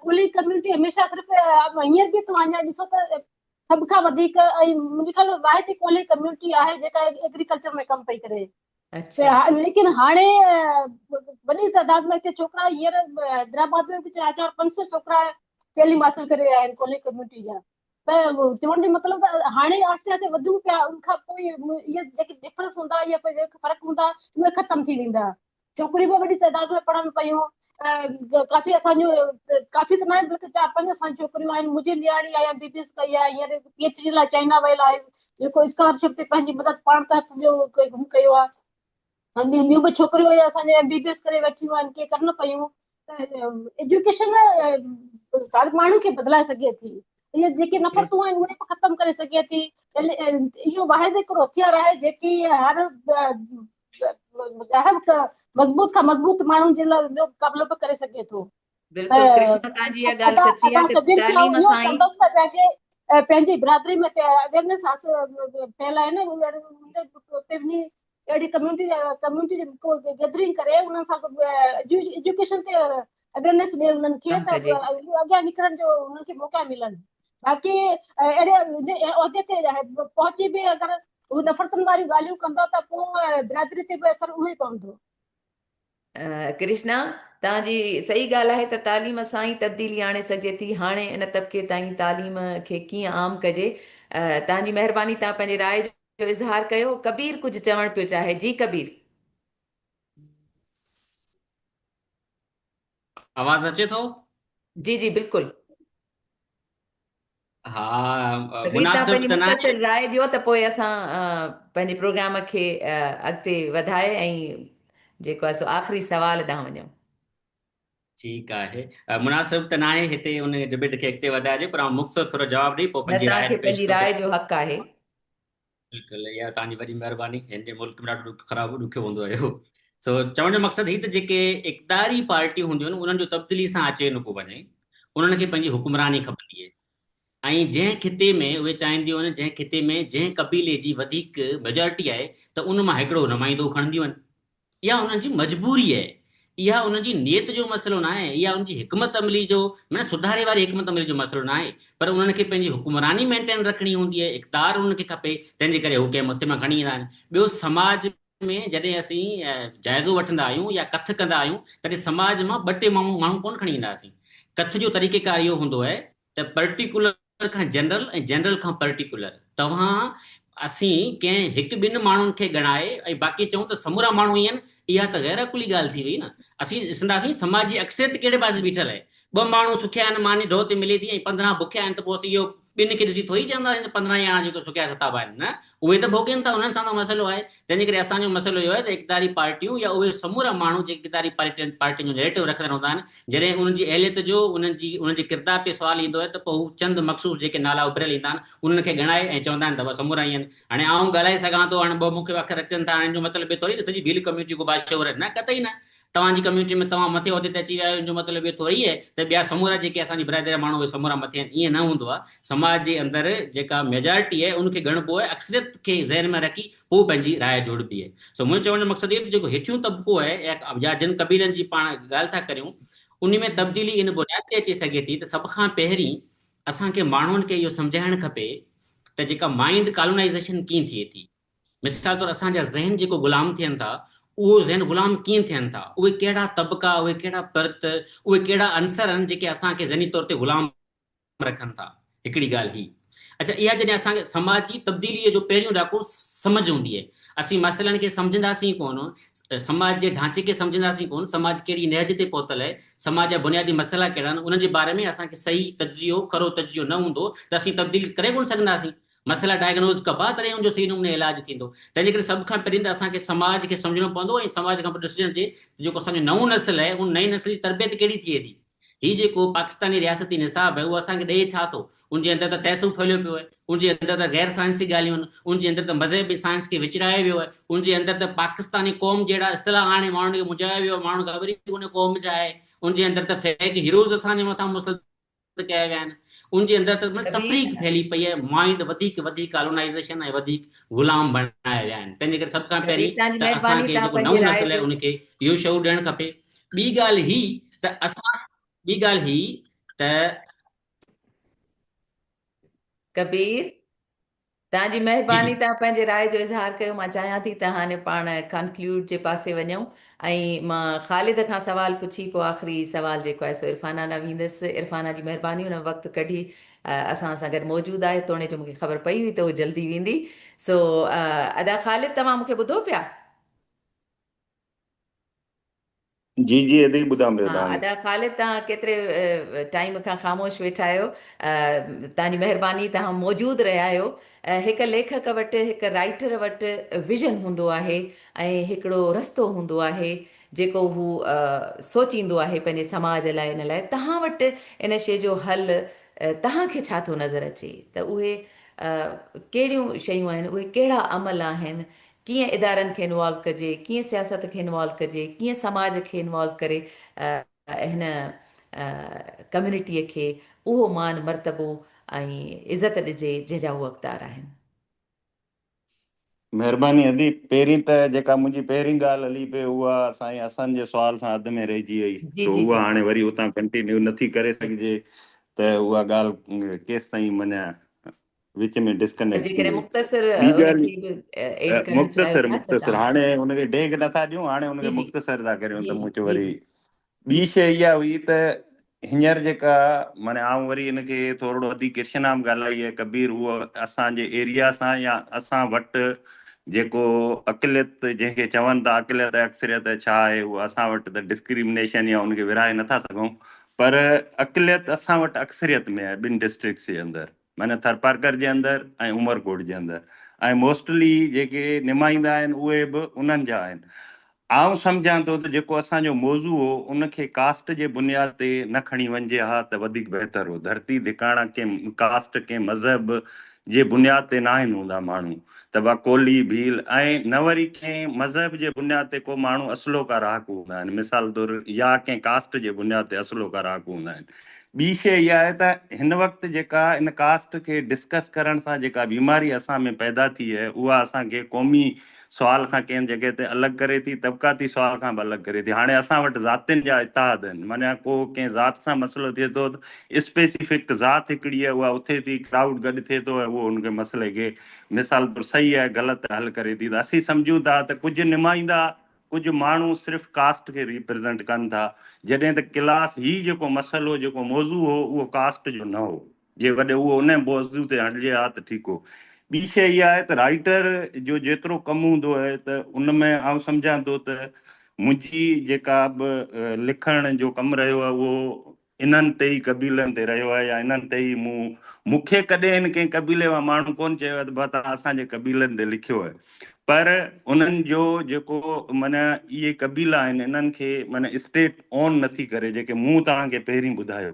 कुली कम्यूनिटी हमेशह सिर्फ़ु हींअर बि तव्हां अञा ॾिसो त सभ खां वधीक मुंहिंजे ख़्याल में वाहिद ई कोली कम्यूनिटी आहे जेका एग्रीकल्चर में कमु पई करे। लेकिन हाणे वॾी तादाद में हिते छोकिरा हींअर हैदराबाद में बि 400-500 छोकिरा तइलीम हासिल करे रहिया आहिनि कोली कम्यूनिटी जा। त चवण जो मतिलबु हाणे आहिस्ते आहिस्ते वधूं पिया, उनखां पोइ इहे जेके डिफरेंस हूंदा या जेके फ़र्क़ु हूंदा उहे ख़तमु थी वेंदा। छोकिरियूं बि वॾी तइदाद में पढ़नि पियूं। काफ़ी असांजो काफ़ी त न आहे बल्कि 4-5 असांजी छोकिरियूं आहिनि। मुंहिंजी नियाणी आहे MBBS कई आहे, हींअर PhD लाइ चाइना वियल आहे, जेको स्कॉलरशिप ते पंहिंजी मदद पाण त सॼो कयो आहे। ॿियूं बि छोकिरियूं असांजे MBBS करे वेठियूं आहिनि, के करनि पियूं। त एजुकेशन हर माण्हू खे बदिलाए सघे थी। इहे जेके नफ़रतूं आहिनि उहे बि ख़तमु करे सघे थी। इहो वाहिद हिकिड़ो हथियार आहे जेकी हर मज़बूत खां मज़बूत माण्हुनि जे लाइ मुक़ाबिलो बि करे सघे थो। बिल्कुलु कृष्णा, तव्हांजी इहा ॻाल्हि सची आहे त तालीम सां ई पंहिंजी बिरादरी में अवेयरनेस फैलाए न, अहिड़ी कम्यूनिटी गैदरिंग करे उन्हनि सां एजुकेशन ते अवेयरनेस ॾे उन्हनि खे त अॻियां निकिरण जो उन्हनि खे मौक़ा मिलनि। बाक़ी अहिड़े उहिदे ते पहुची बि अगरि उहे नफ़रतुनि वारियूं ॻाल्हियूं कंदो त पोइ बिरादरी ते बि असरु उहो ई पवंदो। कृष्णा, तव्हांजी सही ॻाल्हि आहे त तालीम सां ई तब्दीली आणे सघिजे थी। हाणे इन तबिके ताईं तालीम खे कीअं आम कजे, तव्हांजी महिरबानी, तव्हां पंहिंजे राय जो इज़हार कयो। कबीर कुझु चवणु पियो चाहे। जी कबीर, आवाज़ अचे थो? जी जी बिल्कुलु। हा, कबीर, तव्हां पंहिंजी मुनासिब त न आहे। मुख़्तसिर राय ॾियो त पोइ असां पंहिंजे प्रोग्राम खे अॻिते वधाए ऐं जेको आहे सो आख़िरी सवाल ॾांहुं वञूं। ठीकु आहे, मुनासिब त न आहे हिते उन डिबेट खे अॻिते वधाइजे, पर मुख़्तसिर थोरो जवाबु ॾेई पोइ न, पंहिंजी राय तव्हांखे पेश पंहिंजी थो राय कयां। जो हक़ आहे। बिल्कुलु, इहा तव्हांजी वॾी महिरबानी। हिन जे मुल्क में ॾाढो ख़राबु ॾुखियो हूंदो आहे इहो। सो चवण जो मक़सदु हीउ त जेके इक़्तिदारी पार्टियूं हूंदियूं आहिनि उन्हनि जो तब्दीली सां अचे न को वञे, उन्हनि खे पंहिंजी हुकुमरानी खपंदी आहे। ऐं जंहिं खिते में उहे चाहींदियूं आहिनि, जंहिं खिते में जंहिं कबीले जी वधीक मेजॉरिटी आहे त उन मां हिकिड़ो नुमाइंदो खणंदियूं आहिनि। इहा उन्हनि जी मजबूरी आहे, इहा उन्हनि जी नियत जो मसइलो न आहे, इहा उनजी हिकमत अमली जो माना सुधारे वारी हिकमत अमली जो मसइलो न आहे। पर उन्हनि खे पंहिंजी हुकुमरानी मेंटेन रखणी हूंदी आहे, इक़्तिदार उन्हनि खे खपे, तंहिंजे करे हू कंहिं मथे मां खणी ईंदा आहिनि। ॿियो, समाज में जॾहिं असीं जाइज़ो वठंदा आहियूं या कथ कंदा आहियूं तॾहिं समाज मां ॿ टे माण्हू कोन खणी ईंदासीं। कथ जो तरीक़ेकार इहो हूंदो आहे त पर्टिकुलर खां जनरल ऐं जनरल खां पर्टिकुलर। तव्हां असीं कंहिं हिकु ॿिनि माण्हुनि खे ॻणाए ऐं बाक़ी चऊं त समूरा माण्हू ई आहिनि, इहा त गैर अकुली ॻाल्हि थी वई न। असीं ॾिसंदासीं समाज जी अक्सरियत कहिड़े पासे बीठल आहे। 2 माण्हू सुखिया आहिनि, मानी ढो ते मिले थी, ऐं 15 बुखिया आहिनि, त पोइ असीं इहो ॿिनि खे ॾिसी थोरी चवंदासीं त 15 ॼणा जेको सुखिया सताबा आहिनि। न, उहे त भोगनि था, उन्हनि सां त मसइलो आहे। तंहिंजे करे असांजो मसइलो इहो आहे त इक़्तिदारी पार्टियूं या उहे समूरा माण्हू जेके इक़्तिदारी पार्टियुनि जो नैरेटिव रखंदा हूंदा आहिनि, जॾहिं उन्हनि जी अहलियत जो उन्हनि जे किरदार ते सुवाल ईंदो आहे त पोइ हू चंद मख़सूस जेके नाला उभरियल ईंदा आहिनि उन्हनि खे ॻणाए ऐं चवंदा आहिनि त बसि समूरा ई आहिनि। हाणे आउं ॻाल्हाए सघां थो, हाणे 2 मूंखे अखर अचनि था, हाणे जो मतिलबु इहो थोरी त सॼी भील कम्यूनिटी को बादशाहूर न, कतई न। तव्हांजी कम्यूनिटी में तव्हां मथे उहिदे ते अची विया आहियो, जो मतिलबु इहो थोरी आहे त ॿिया समूरा जेके असांजी बिरादरी जा माण्हू उहे समूरा मथे आहिनि। ईअं न हूंदो आहे। समाज जे अंदरि जेका मेजॉरिटी आहे उनखे ॻणबो आहे, अक्सरियत खे ज़हन में रखी पोइ पंहिंजी राय जोड़बी आहे। सो मुंहिंजो चवण जो मक़सदु इहो जेको हेठियूं तबिको आहे या जिन कबीलनि जी पाण ॻाल्हि था करियूं, उन में तब्दीली इन बुनियाद ते अची सघे थी त सभ खां पहिरीं असांखे माण्हुनि खे इहो सम्झाइणु खपे त जेका माइंड कॉलोनाइज़ेशन कीअं थिए थी। मिसाल तौरु असांजा ज़हन जेको ग़ुलाम थियनि था, उहो ज़हन ग़ुलाम कीअं थियनि था, उहे कहिड़ा तबिका, उहे कहिड़ा परत, उहे कहिड़ा अंसर आहिनि जेके असांखे ज़हनी तौर ते ग़ुलाम रखनि था। हिकिड़ी ॻाल्हि ही। अच्छा, इहा जॾहिं असांखे समाज जी तब्दीलीअ जो पहिरियों ॾाको सम्झ हूंदी आहे, असीं मसइलनि खे सम्झंदासीं कोन, समाज जे ढांचे खे सम्झंदासीं कोन, समाज कहिड़ी नहज ते पहुतल आहे, समाज जा बुनियादी मसइला कहिड़ा आहिनि, उन्हनि जे बारे में असांखे सही तजियो खरो तजियो न हूंदो त असीं तब्दीली करे कोन सघंदासीं। मसइला डायग्नोज़ कबा तॾहिं हुनजो सही नमूने इलाजु थींदो। तंहिंजे करे सभ खां पहिरीं त असांखे समाज खे सम्झणो पवंदो ऐं समाज खां पोइ ॾिसणु जे जेको असांजो नओं नस्ल आहे उन नई नस्ल जी तरबियत कहिड़ी थिए थी। हीउ जेको पाकिस्तानी रियासती निसाब आहे उहो असांखे ॾे छा थो? उनजे अंदरि त तहसूब फैलियो पियो आहे, उनजे अंदरि त गैर साइंसी ॻाल्हियूं आहिनि, उनजे अंदरि त मज़हबी साइंस खे विचिरायो वियो आहे, उनजे अंदरि त पाकिस्तानी क़ौम जहिड़ा इस्तिलाह हाणे माण्हुनि खे मुंझायो वियो आहे, माण्हू ख़बर ई कोन्हे क़ौम छा आहे। उनजे अंदरि त फेक हीरोज़ असांजे मथां मुसलत कया विया आहिनि। उनजे अंदरि त कबीर तफ़रीक फैली पई आहे, माइंड वधीक कॉलोनाइज़ेशन ऐं वधीक ग़ुलाम बणाया विया आहिनि। तंहिंजे करे सभ खां पहिरीं कबीर तव्हांजी त महिरबानी, असांखे तव्हां जेको पंहिंजी नओं राय नस्ल आहे जो उनखे इहो शऊर ॾियणु खपे। ॿी ॻाल्हि ही त असां ॿी ॻाल्हि ही त कबीर तव्हांजी जी महिरबानी, जी तव्हां पंहिंजे राय जो इज़हार कयो। मां चाहियां थी त हाणे पाण कंक्लूड जे पासे वञूं ऐं मां ख़ालिद खां सवाल पुछी पोइ आख़िरी सवाल जेको आहे सो इरफाना न वेंदसि। इरफाना जी महिरबानी, हुन वक़्तु कढी असां सां गॾु मौजूदु आहे, तोणे जो मूंखे ख़बर पई हुई त उहो जल्दी वेंदी। सो अदा ख़ालिद, तव्हां मूंखे ॿुधो पिया? जी जी अदी ॿुधां पियो हाँ, तव्हांखे। अदा ख़ालिद, तव्हां केतिरे टाइम खां ख़ामोश वेठा आहियो? तव्हांजी महिरबानी, तव्हां मौजूदु रहिया आहियो। हिकु लेखक वटि, हिकु राइटर वटि विज़न हूंदो आहे ऐं हिकिड़ो रस्तो हूंदो आहे जेको हू सोचींदो आहे पंहिंजे समाज लाइ, इन लाइ। तव्हां वटि इन शइ जो हल तव्हांखे छा थो नज़र अचे त उहे कहिड़ियूं शयूं आहिनि, उहे कहिड़ा अमल आहिनि, कीअं इदारनि खे इन्वॉल्व कजे, कीअं सियासत खे इन्वॉल्व कजे, कीअं समाज खे इन्वॉल्व करे हिन कम्यूनिटीअ खे उहो मान मर्तबो ऐं इज़त ॾिजे जंहिंजा उहे हक़दार आहिनि। महिरबानी अदी। पहिरीं त जेका मुंहिंजी पहिरीं ॻाल्हि हली पई उहा साईं हसन जे सुवाल सां अध में रहिजी वई, जी सो जी उहा जी हाणे वरी उतां कंटिन्यू नथी करे जी। सघिजे, त उहा ॻाल्हि केसि ताईं माना विच में पर डिस्कनेक्ट थी जेकॾहिं वई। मुख़्तसिर ॿी ॻाल्हि उनखे बि एड करणु चाहियो मुख़्तसर था त मुख़्तसर तव्हां। हाणे हुनखे डेग नथा ॾियूं, हाणे हुनखे जी जी मुख़्तसर था करियूं, जी त जी मूं चयो जी वरी। जी ॿी शइ इहा हुई त हींअर जेका माना आउं वरी हिनखे थोरो वधीक कृष्णाम ॻाल्हाई आहे कबीर, उहो असांजे एरिया सां या असां वटि जेको अक़लियत जंहिंखे चवनि था अक़लियत अक्सरियत छा आहे, उहो असां वटि त डिस्क्रिमिनेशन या हुनखे विराए नथा सघूं, पर अक़लियत असां वटि अक्सरियत में आहे ॿिनि डिस्ट्रिक्ट्स जे अंदरि, माना थरपारकर जे अंदरि ऐं उमरकोट जे अंदरि, ऐं मोस्टली जेके निमाईंदा आहिनि उहे बि उन्हनि जा आहिनि। आउं सम्झां थो त जेको असांजो मौज़ू हो उनखे कास्ट जे बुनियाद ते न खणी वञिजे हा त वधीक बहितर हो। धरती धिकाणा कंहिं कास्ट कंहिं मज़हब जे बुनियाद ते न आहिनि हूंदा माण्हू, त बा कोली भील ऐं न वरी कंहिं मज़हब जे बुनियाद ते को माण्हू असलो का राहक हूंदा आहिनि, मिसाल तौरु या कंहिं कास्ट जे बुनियाद ते असलो का राहक हूंदा आहिनि। ॿी शइ इहा आहे त हिन वक़्तु जेका इन कास्ट खे डिस्कस करण सां जेका बीमारी असां में पैदा थी आहे उहा असांखे क़ौमी सुवाल खां कंहिं जॻह ते अलॻि करे थी, तबक़ाती सुवाल खां बि अलॻि करे थी। हाणे असां वटि ज़ातियुनि जा इतिहाद आहिनि, माना को कंहिं ज़ात सां मसइलो थिए थो त स्पेसिफिक ज़ात हिकिड़ी आहे उहा उथे थी, क्राउड गॾु थिए थो ऐं उहो हुनखे मसइले खे मिसाल तौरु सही आहे ग़लति हल करे थी। त असीं सम्झूं था त कुझु निमाईंदा कुझु माण्हू सिर्फ़ु कास्ट खे रिप्रेज़ेंट कनि था, जॾहिं त क्लास ही जेको मसइलो जेको मौज़ू हो उहो कास्ट जो न हो। जे कॾहिं उहो उन मौज़ू ते हलिजे हा त ठीकु हो। ॿी शइ इहा आहे त राइटर जो जेतिरो कमु हूंदो आहे त उन में आउं सम्झां थो त मुंहिंजी जेका बि लिखण जो कमु रहियो आहे उहो इन्हनि ते ई कबीलनि ते रहियो आहे, या इन्हनि ते ई मूंखे कॾहिं हिन कंहिं कबीले मां माण्हू कोन चयो आहे त भाउ तव्हां असांजे कबीलनि ते लिखियो आहे, पर उन्हनि जो जेको माना इहे कबीला आहिनि इन्हनि खे माना स्टेट ऑन नथी करे, जेके मूं तव्हांखे पहिरीं ॿुधायो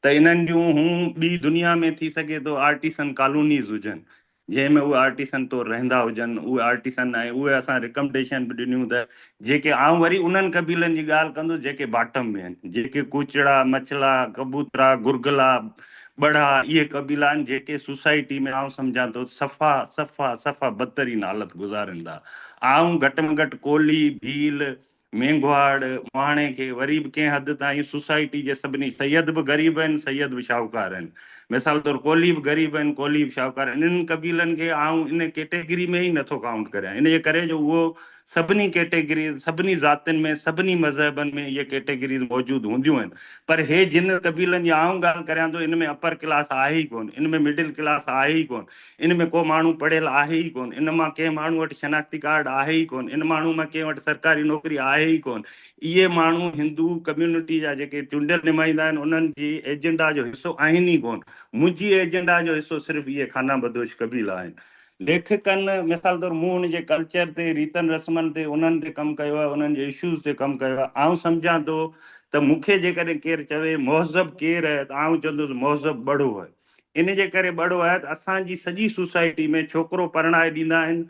त इन्हनि जूं हू ॿी दुनिया में थी सघे थो आर्टिसन कॉलोनीज़ हुजनि जंहिंमें उहे आर्टिसन तौरु रहंदा हुजनि, उहे आर्टिसन ऐं उहे असां रिकमेंडेशन बि ॾिनियूं त जेके आउं वरी उन्हनि कबीलनि जी ॻाल्हि कंदुसि जेके बाटम में आहिनि, जेके कुचड़ा मछला कबूतरा गुरगला बड़ा इहे कबीला आहिनि जेके सोसाइटी में आउं सम्झां थो सफ़ा सफ़ा सफ़ा बदतरीन हालत गुज़ारनि था। आउं घटि में घटि कोली भील मेंगवाड़ माणे खे वरी बि कंहिं हद ताईं सोसाइटी जे सभिनी, सैयद बि ग़रीब आहिनि सैयद बि शाहूकार आहिनि, मिसाल तौरु कोली बि ग़रीब आहिनि कोली बि शाहूकार आहिनि। इन्हनि कबीलनि खे आउं इन कैटेगरी में ई नथो काउंट करियां, इन जे करे जो उहो सभिनी कैटेगरी सभिनी ज़ातियुनि में सभिनी मज़हबनि में इहे कैटेगरीज़ मौजूदु हूंदियूं आहिनि। पर हे जिन क़बीलनि जी आऊं ॻाल्हि करियां थो, इन में अपर क्लास आहे ई कोन, इन में मिडिल क्लास आहे ई कोन, इन में को माण्हू पढ़ियल आहे ई कोन, इन मां कंहिं माण्हू वटि शनाख्ती कार्ड आहे ई कोन, इन माण्हू मां कंहिं वटि सरकारी नौकिरी आहे ई कोन। इहे माण्हू हिंदू कम्यूनिटी जा जेके चूंडियल नुमाइंदा आहिनि उन्हनि जी एजेंडा जो हिसो आहिनि ई कोन। मुंहिंजी एजेंडा जो हिसो सिर्फ़ु इहे खाना बदोश कबीला आहिनि। लेखकनि मिसाल तौरु मूं हुनजे कल्चर ते, रीतनि रस्मनि ते, उन्हनि ते कमु कयो आहे, उन्हनि जे इशूज़ ते कमु कयो आहे। आउं सम्झां थो त मूंखे जेकॾहिं केरु चवे मौज़ब केरु आहे, त आउं चवंदुसि मौज़ब बड़ो आहे। इन जे करे बड़ो आहे त असांजी सॼी सोसाइटी में छोकिरो परणाए ॾींदा आहिनि,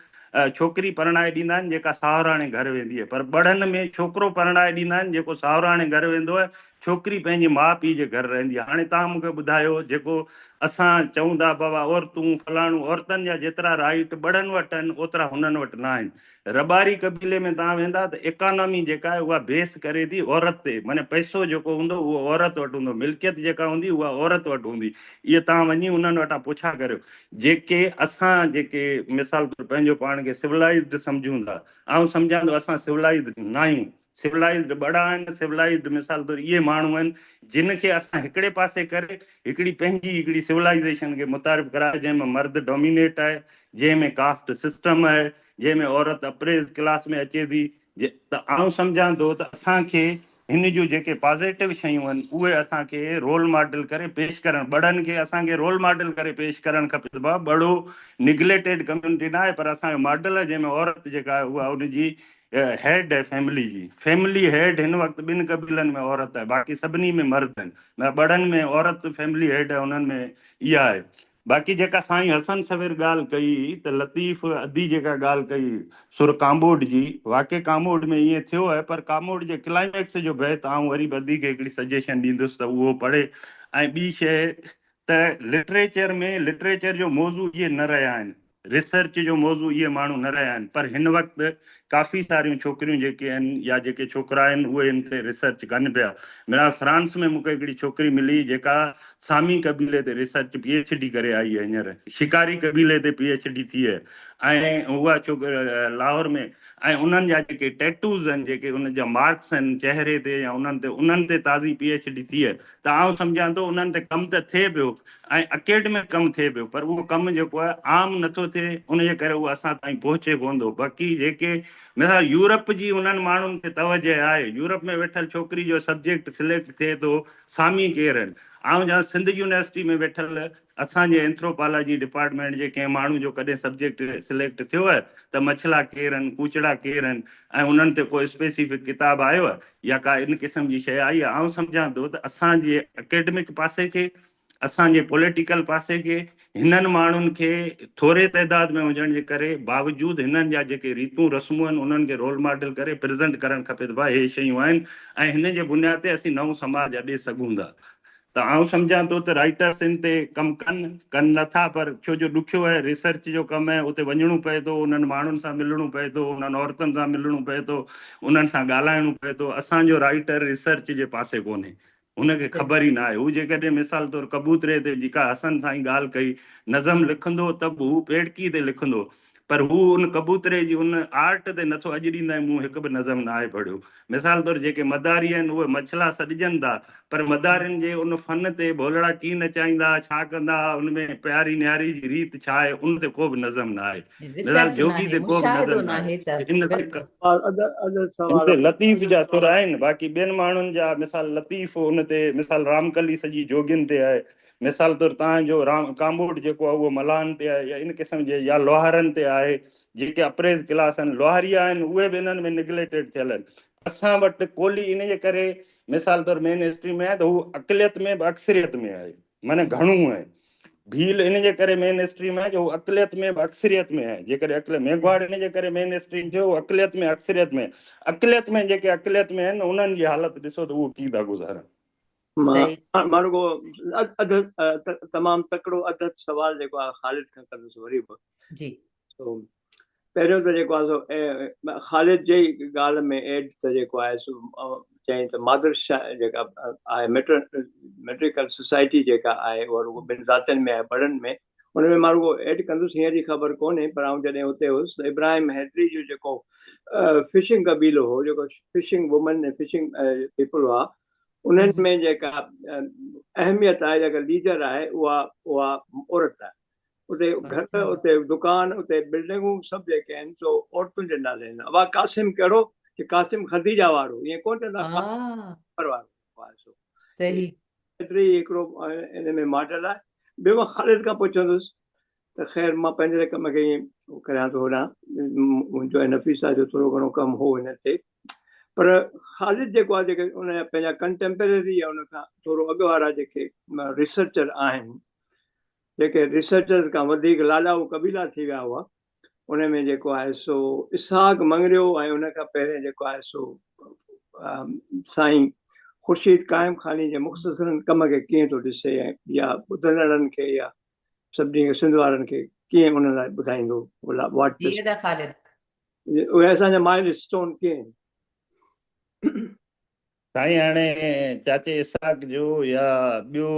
छोकिरी परणाए ॾींदा आहिनि जेका साहुराणे घर वेंदी आहे, पर बड़नि में छोकिरो परणाए ॾींदा आहिनि जेको साहुराणे घर वेंदो आहे, छोकिरी पंहिंजे माउ पीउ जे घर रहंदी आहे। हाणे तव्हां मूंखे ॿुधायो, जेको असां चऊं था बाबा औरतूं फलाणूं, औरतुनि जा जेतिरा राइट बड़नि वटि आहिनि ओतिरा हुननि वटि न आहिनि। रबारी कबीले में तव्हां वेंदा त इकॉनमी जेका आहे उहा बेस करे थी औरत ते, माने पैसो जेको हूंदो उहो औरत वटि हूंदो, मिल्कियत जेका हूंदी उहा औरत वटि हूंदी। इहे तव्हां वञी उन्हनि वटां पुछा करियो। जेके असां जेके मिसाल तौरु पंहिंजो पाण खे सिविलाइज़्ड सम्झूं था, ऐं सम्झां थो असां सिविलाइज़्ड न आहियूं। सिविलाइज़्ड बड़ा आहिनि, सिविलाइज़्ड मिसाल तौरु इहे माण्हू आहिनि जिन खे असां हिकिड़े पासे करे हिकिड़ी पंहिंजी हिकिड़ी सिविलाइज़ेशन खे मुतारिफ़ कराए, जंहिंमें मर्द डोमिनेट आहे, जंहिंमें कास्ट सिस्टम आहे, जंहिंमें औरत अप्रेज क्लास में अचे थी। त आउं सम्झां थो त असांखे हिन जूं जेके पॉज़िटिव शयूं आहिनि उहे असांखे रोल मॉडल करे पेश करणु, बड़नि खे असांखे रोल मॉडल करे पेश करणु खपे। बड़ो निगलेटेड कम्यूनिटी न आहे, पर असांजो मॉडल आहे जंहिंमें औरत जेका आहे उहा उनजी हेड आहे फैमिली जी। फैमिली हेड हिन वक़्तु ॿिनि कबीलनि में औरत आहे, बाक़ी सभिनी में मर्द आहिनि। बड़नि में औरत फैमिली हेड आहे, उन्हनि में इहा आहे। बाक़ी जेका साईं हसन सवेर ॻाल्हि कई त लतीफ़ अदी जेका ॻाल्हि कई सुर काम्बोड जी, वाक़ई काम्बोड में ईअं थियो आहे, पर काम्बोड जे क्लाइमेक्स जो बैत आऊं वरी वधीक हिकिड़ी सजेशन ॾींदुसि त उहो पढ़े। ऐं ॿी शइ त लिटरेचर में लिटरेचर जो मौज़ू इहे न रहिया आहिनि, रिसर्च जो मौज़ू इहे माण्हू न रहिया आहिनि, पर हिन वक़्तु काफ़ी सारियूं छोकिरियूं जेके आहिनि या जेके छोकिरा आहिनि उहे हिन ते रिसर्च कनि पिया। मेरा फ्रांस में मूंखे हिकिड़ी छोकिरी मिली जेका सामी कबीले ते रिसर्च PhD करे आई आहे, हींअर शिकारी कबीले ते PhD थी आहे। ऐं उहा छोकिरी लाहौर में, ऐं उन्हनि जा जेके टैटूज़ आहिनि, जेके उन्हनि जा मार्क्स आहिनि चहिरे ते या उन्हनि ते ताज़ी PhD थी आहे। त आउं सम्झां थो उन्हनि ते कमु त थिए पियो ऐं अकेडमिक कमु थिए पियो, पर उहो कमु जेको आहे आम नथो थिए, उनजे करे उहो असां ताईं पहुचे कोन थो। बाक़ी जेके मिसाल यूरोप जी उन्हनि माण्हुनि खे तवजह आहे, यूरोप में वेठल छोकिरी जो सब्जेक्ट सिलेक्ट थिए थो सामी केरु आहिनि। ऐं जा सिंध यूनिवर्सिटी में वेठल असांजे एंथ्रोपोलॉजी डिपार्टमेंट जे कंहिं माण्हू जो कॾहिं सब्जेक्ट सिलेक्ट थियो आहे त मछला केरु आहिनि, कूचड़ा केरु आहिनि, ऐं उन्हनि ते कोई स्पेसिफिक किताबु आयो आहे या का इन क़िस्म जी शइ आई आहे। ऐं सम्झां थो त असांजे अकेडमिक पासे खे, असांजे पॉलिटिकल पासे खे, हिननि माण्हुनि खे थोरे तइदाद में हुजण जे करे बावजूदि हिननि जा जेके रीतूं रस्मूं आहिनि उन्हनि खे रोल मॉडल करे प्रेज़ेंट करणु खपे त भाई हे शयूं आहिनि ऐं हिन जे बुनियाद ते असीं नओं समाज अॾे सघूं था। त आउं सम्झां थो त राइटर्स इन ते कमु कनि नथा, पर छो जो ॾुखियो आहे, रिसर्च जो कमु आहे, उते वञिणो पए थो, उन्हनि माण्हुनि सां मिलणो पए थो, उन्हनि औरतुनि सां मिलणो पए थो, उन्हनि सां ॻाल्हाइणो पए थो। असांजो राइटर रिसर्च जे पासे कोन्हे, हुनखे ख़बर ई न आहे। हू जेकॾहिं मिसाल तौरु कबूतरे ते जेका हसन साईं ॻाल्हि कई, नज़म लिखंदो त बि हू पेड़की ते लिखंदो, पर हू उन कबूतरे जी उन आर्ट ते नथो। अॼु ॾींहुं मूं हिकु बि नज़म न आहे पढ़ियो। मिसाल तौरु जेके मदारी आहिनि उहे मछला सॾिजनि था, पर मदारियुनि जे उन फन ते भोलड़ा कीअं नचाईंदा, छा कंदा, उनमें प्यारी न्यारी जी रीत छा आहे, उन ते को बि नज़म न आहे। मिसाल रिसर्च जोगी नाहे, ते को बि मुशाहिदो नज़म न आहे। नाहे त इन ते बिल्कुलु। इन ते लतीफ़ जा सुर आहिनि, बाक़ी ॿियनि माण्हुनि जा मिसाल लतीफ़ उन ते मिसाल रामकली सॼी जोगियुनि ते आहे। मिसाल तौरु तव्हांजो काम्बोड जेको आहे उहो मलान ते आहे, या इन क़िस्म जे, या लोहारनि ते आहे। जेके अप्रेज क्लास आहिनि, लोहारिया आहिनि, उहे बि इन्हनि में निगलेटेड थियल आहिनि। असां वटि कोली इन जे करे मिसाल तौरु मेन हिस्ट्री में आहे त हू अक़लियत में बि अक्सरियत में आहे, माने घणो आहे। भील इन जे करे मेन हिस्ट्री में आहे जो अक़लियत में बि अक्सरियत में आहे। जेकॾहिं अक़ल मेघवाड़ इन जे करे मेन हिस्ट्री थियो अक़लियत में अक्सरियत में, अक़लियत में जेके अक़लियत में आहिनि उन्हनि जी हालत ॾिसो त उहो कीअं था गुज़ारनि। माण्हू को तमामु तकिड़ो अदद सवाल जेको आहे ख़ालिद खां कंदुसि वरी बि जी। पहिरियों त जेको आहे सो ख़ालिद जे ॻाल्हि में एड त जेको आहे सो चई त मादरशा जेका आहे मेट्रिकल सोसाइटी जेका आहे उहा ॿिनि ज़ातियुनि में आहे, बड़नि में, उनमें मां रुगो ऐड कंदुसि, हींअर जी ख़बर कोन्हे, पर आउं जॾहिं हुते हुयुसि त इब्राहिम हैदरी जो जेको फिशिंग कबीलो हो, जेको फिशिंग वुमन ऐं फिशिंग पीपल हुआ, उन्हनि में जेका अहमियत आहे, जेका लीडर आहे, उहा औरत आहे। उते घर, उते दुकान, उते बिल्डिंगूं सभु जेके आहिनि सो औरतुनि जे नाले आहिनि। अबा कासिम कहिड़ो, कि कासिम ख़दीजा वारो, ईअं कोन चवंदा वारो। सही हिकिड़ो इन में मॉडल आहे। ॿियो मां ख़ालिद खां पुछंदुसि त ख़ैर मां पंहिंजे कम खे ईअं करियां थो होॾां, मुंहिंजो ऐं नफ़ीसा जो थोरो घणो कमु हो हिन ते, पर ख़ालिद जेको आहे, जेके उन पंहिंजा कंटेम्पररी या उन खां थोरो अॻु वारा जेके रिसर्चर आहिनि, जेके रिसर्चर खां वधीक लाॾाऊ कबीला थी विया हुआ, उन में जेको आहे सो इसहाक मंगरियो, ऐं उन खां पहिरें जेको आहे सो साईं ख़ुर्शीद काइम खानी जे मुख़्तसरनि कम खे कीअं थो ॾिसे, ऐं या ॿुधंदड़नि खे या सभिनी सिंध वारनि खे कीअं उन लाइ ॿुधाईंदो, उहे असांजा माइल स्टोन कीअं आहिनि? साईं हाणे चाचे इसहाक जो या ॿियो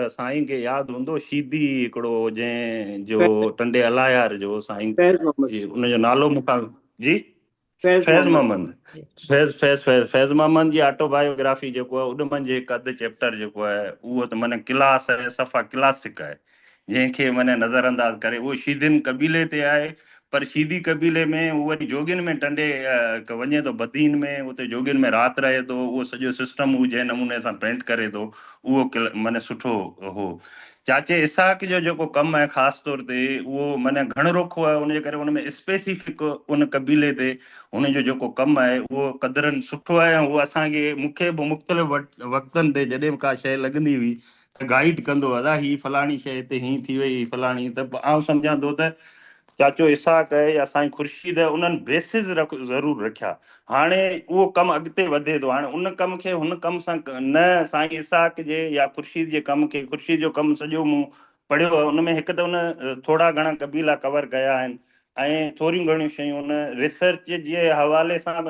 साईं खे यादि हूंदो शीदी हिकिड़ो जंहिंजो टंडे अलायार जो साईं, उनजो नालो मूंखां जी फैज़ मोहम्मद, फैज़ मोहम्मद जी ऑटोबायोग्राफी जेको आहे उन जे हिकु अधु चैप्टर जेको आहे उहो त माना क्लास आहे, सफ़ा क्लासिक आहे, जंहिंखे माना नज़रअंदाज करे। उहो शीदिन कबीले ते आहे, पर शीदी कबीले में उहो वरी जोगियुनि में टंडे वञे थो, बदीन में, उते जोगियुनि में राति रहे थो, उहो सॼो सिस्टम उहो जंहिं नमूने सां पेंट करे थो, उहो माना सुठो हो। चाचे इसहाक जो जेको कमु आहे ख़ासि तौर ते उहो माना घण रोखो आहे, उनजे करे उन में स्पेसिफिक उन कबीले ते हुनजो जेको कमु आहे उहो क़दरनि सुठो आहे। ऐं उहो असांखे, मूंखे बि मुख़्तलिफ़ वक़्तनि ते जॾहिं बि का शइ लॻंदी हुई त गाइड कंदो, अदा ही फलाणी शइ हिते हीअं थी वई फलाणी, त आउं सम्झां थो त चाचो इसहाक आहे या साईं ख़ुर्शीद आहे, उन्हनि बेसिस ज़रूरु रखिया। हाणे उहो कमु अॻिते वधे थो, हाणे उन कम खे हुन कम सां न साईं इसहाक जे या ख़ुर्शीद जे कम खे, ख़ुर्शीद जो कमु सॼो मूं पढ़ियो आहे, उन में हिकु त उन थोरा घणा कबीला कवर कया आहिनि, ऐं थोरियूं घणियूं शयूं उन रिसर्च जे हवाले सां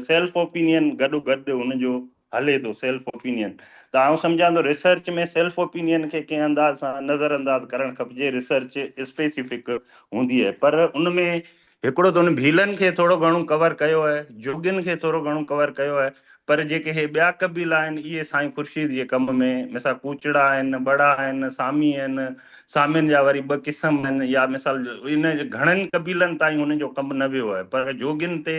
सेल्फ ओपिनियन गॾो गॾु हुनजो हले थो, सेल्फ ओपिनियन। त आउं सम्झां थो रिसर्च में सेल्फ ओपिनियन खे कंहिं अंदाज़ सां नज़रअंदाज करणु खपिजे, रिसर्च स्पेसिफिक हूंदी आहे। पर उन में हिकिड़ो त उन भीलनि खे थोरो घणो कवर कयो आहे, जोगियुनि खे थोरो घणो कवर कयो आहे, पर जेके हे ॿिया कबीला आहिनि इहे साईं ख़ुर्शीद जे कम में, मिसाल कूचड़ा आहिनि, बड़ा आहिनि, सामी आहिनि, सामियुनि जा वरी ॿ क़िस्म आहिनि, या मिसाल इन घणनि कबीलनि ताईं हुनजो कमु न वियो आहे, पर जोगियुनि ते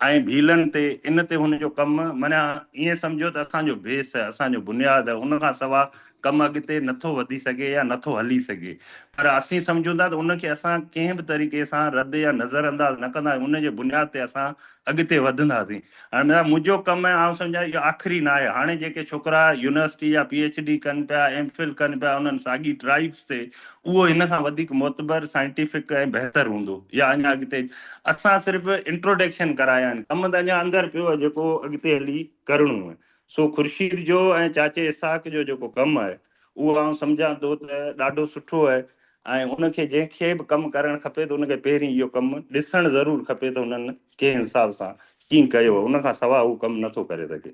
ऐं भीलनि ते इन ते हुनजो कमु माना ईअं सम्झो त असांजो बेस आहे, असांजो बुनियादु आहे, उन खां सवाइ कमु अॻिते नथो वधी सघे या नथो हली सघे। पर असीं सम्झूं था त उनखे असां कंहिं बि तरीक़े सां रद्द या नज़रअंदाज़ न कंदा आहियूं, उनजे बुनियाद ते असां अॻिते वधंदासीं। हाणे मुंहिंजो कमु आहे, आउं सम्झां इहो आख़िरी न आहे। हाणे जेके छोकिरा यूनिवर्सिटी या PhD कनि पिया, MPhil कनि पिया उन्हनि साॻी ट्राइब्स ते, उहो हिन खां वधीक मोतबर साइंटिफिक ऐं बहितर हूंदो, या अञा अॻिते असां सिर्फ़ु इंट्रोडक्शन कराया आहिनि, कमु त अञा अंदरि पियो आहे जेको अॻिते हली करिणो आहे। सो ख़ुर्शीद जो ऐं चाचे इसहाक जो जेको कमु आहे उहो आउं सम्झां थो त ॾाढो सुठो आहे, ऐं उनखे जंहिंखे बि कमु करणु खपे त उनखे पहिरीं इहो कमु ॾिसणु ज़रूरु खपे त उन्हनि कंहिं हिसाब सां कीअं कयो आहे, उन खां सवाइ उहो कमु नथो करे सघे।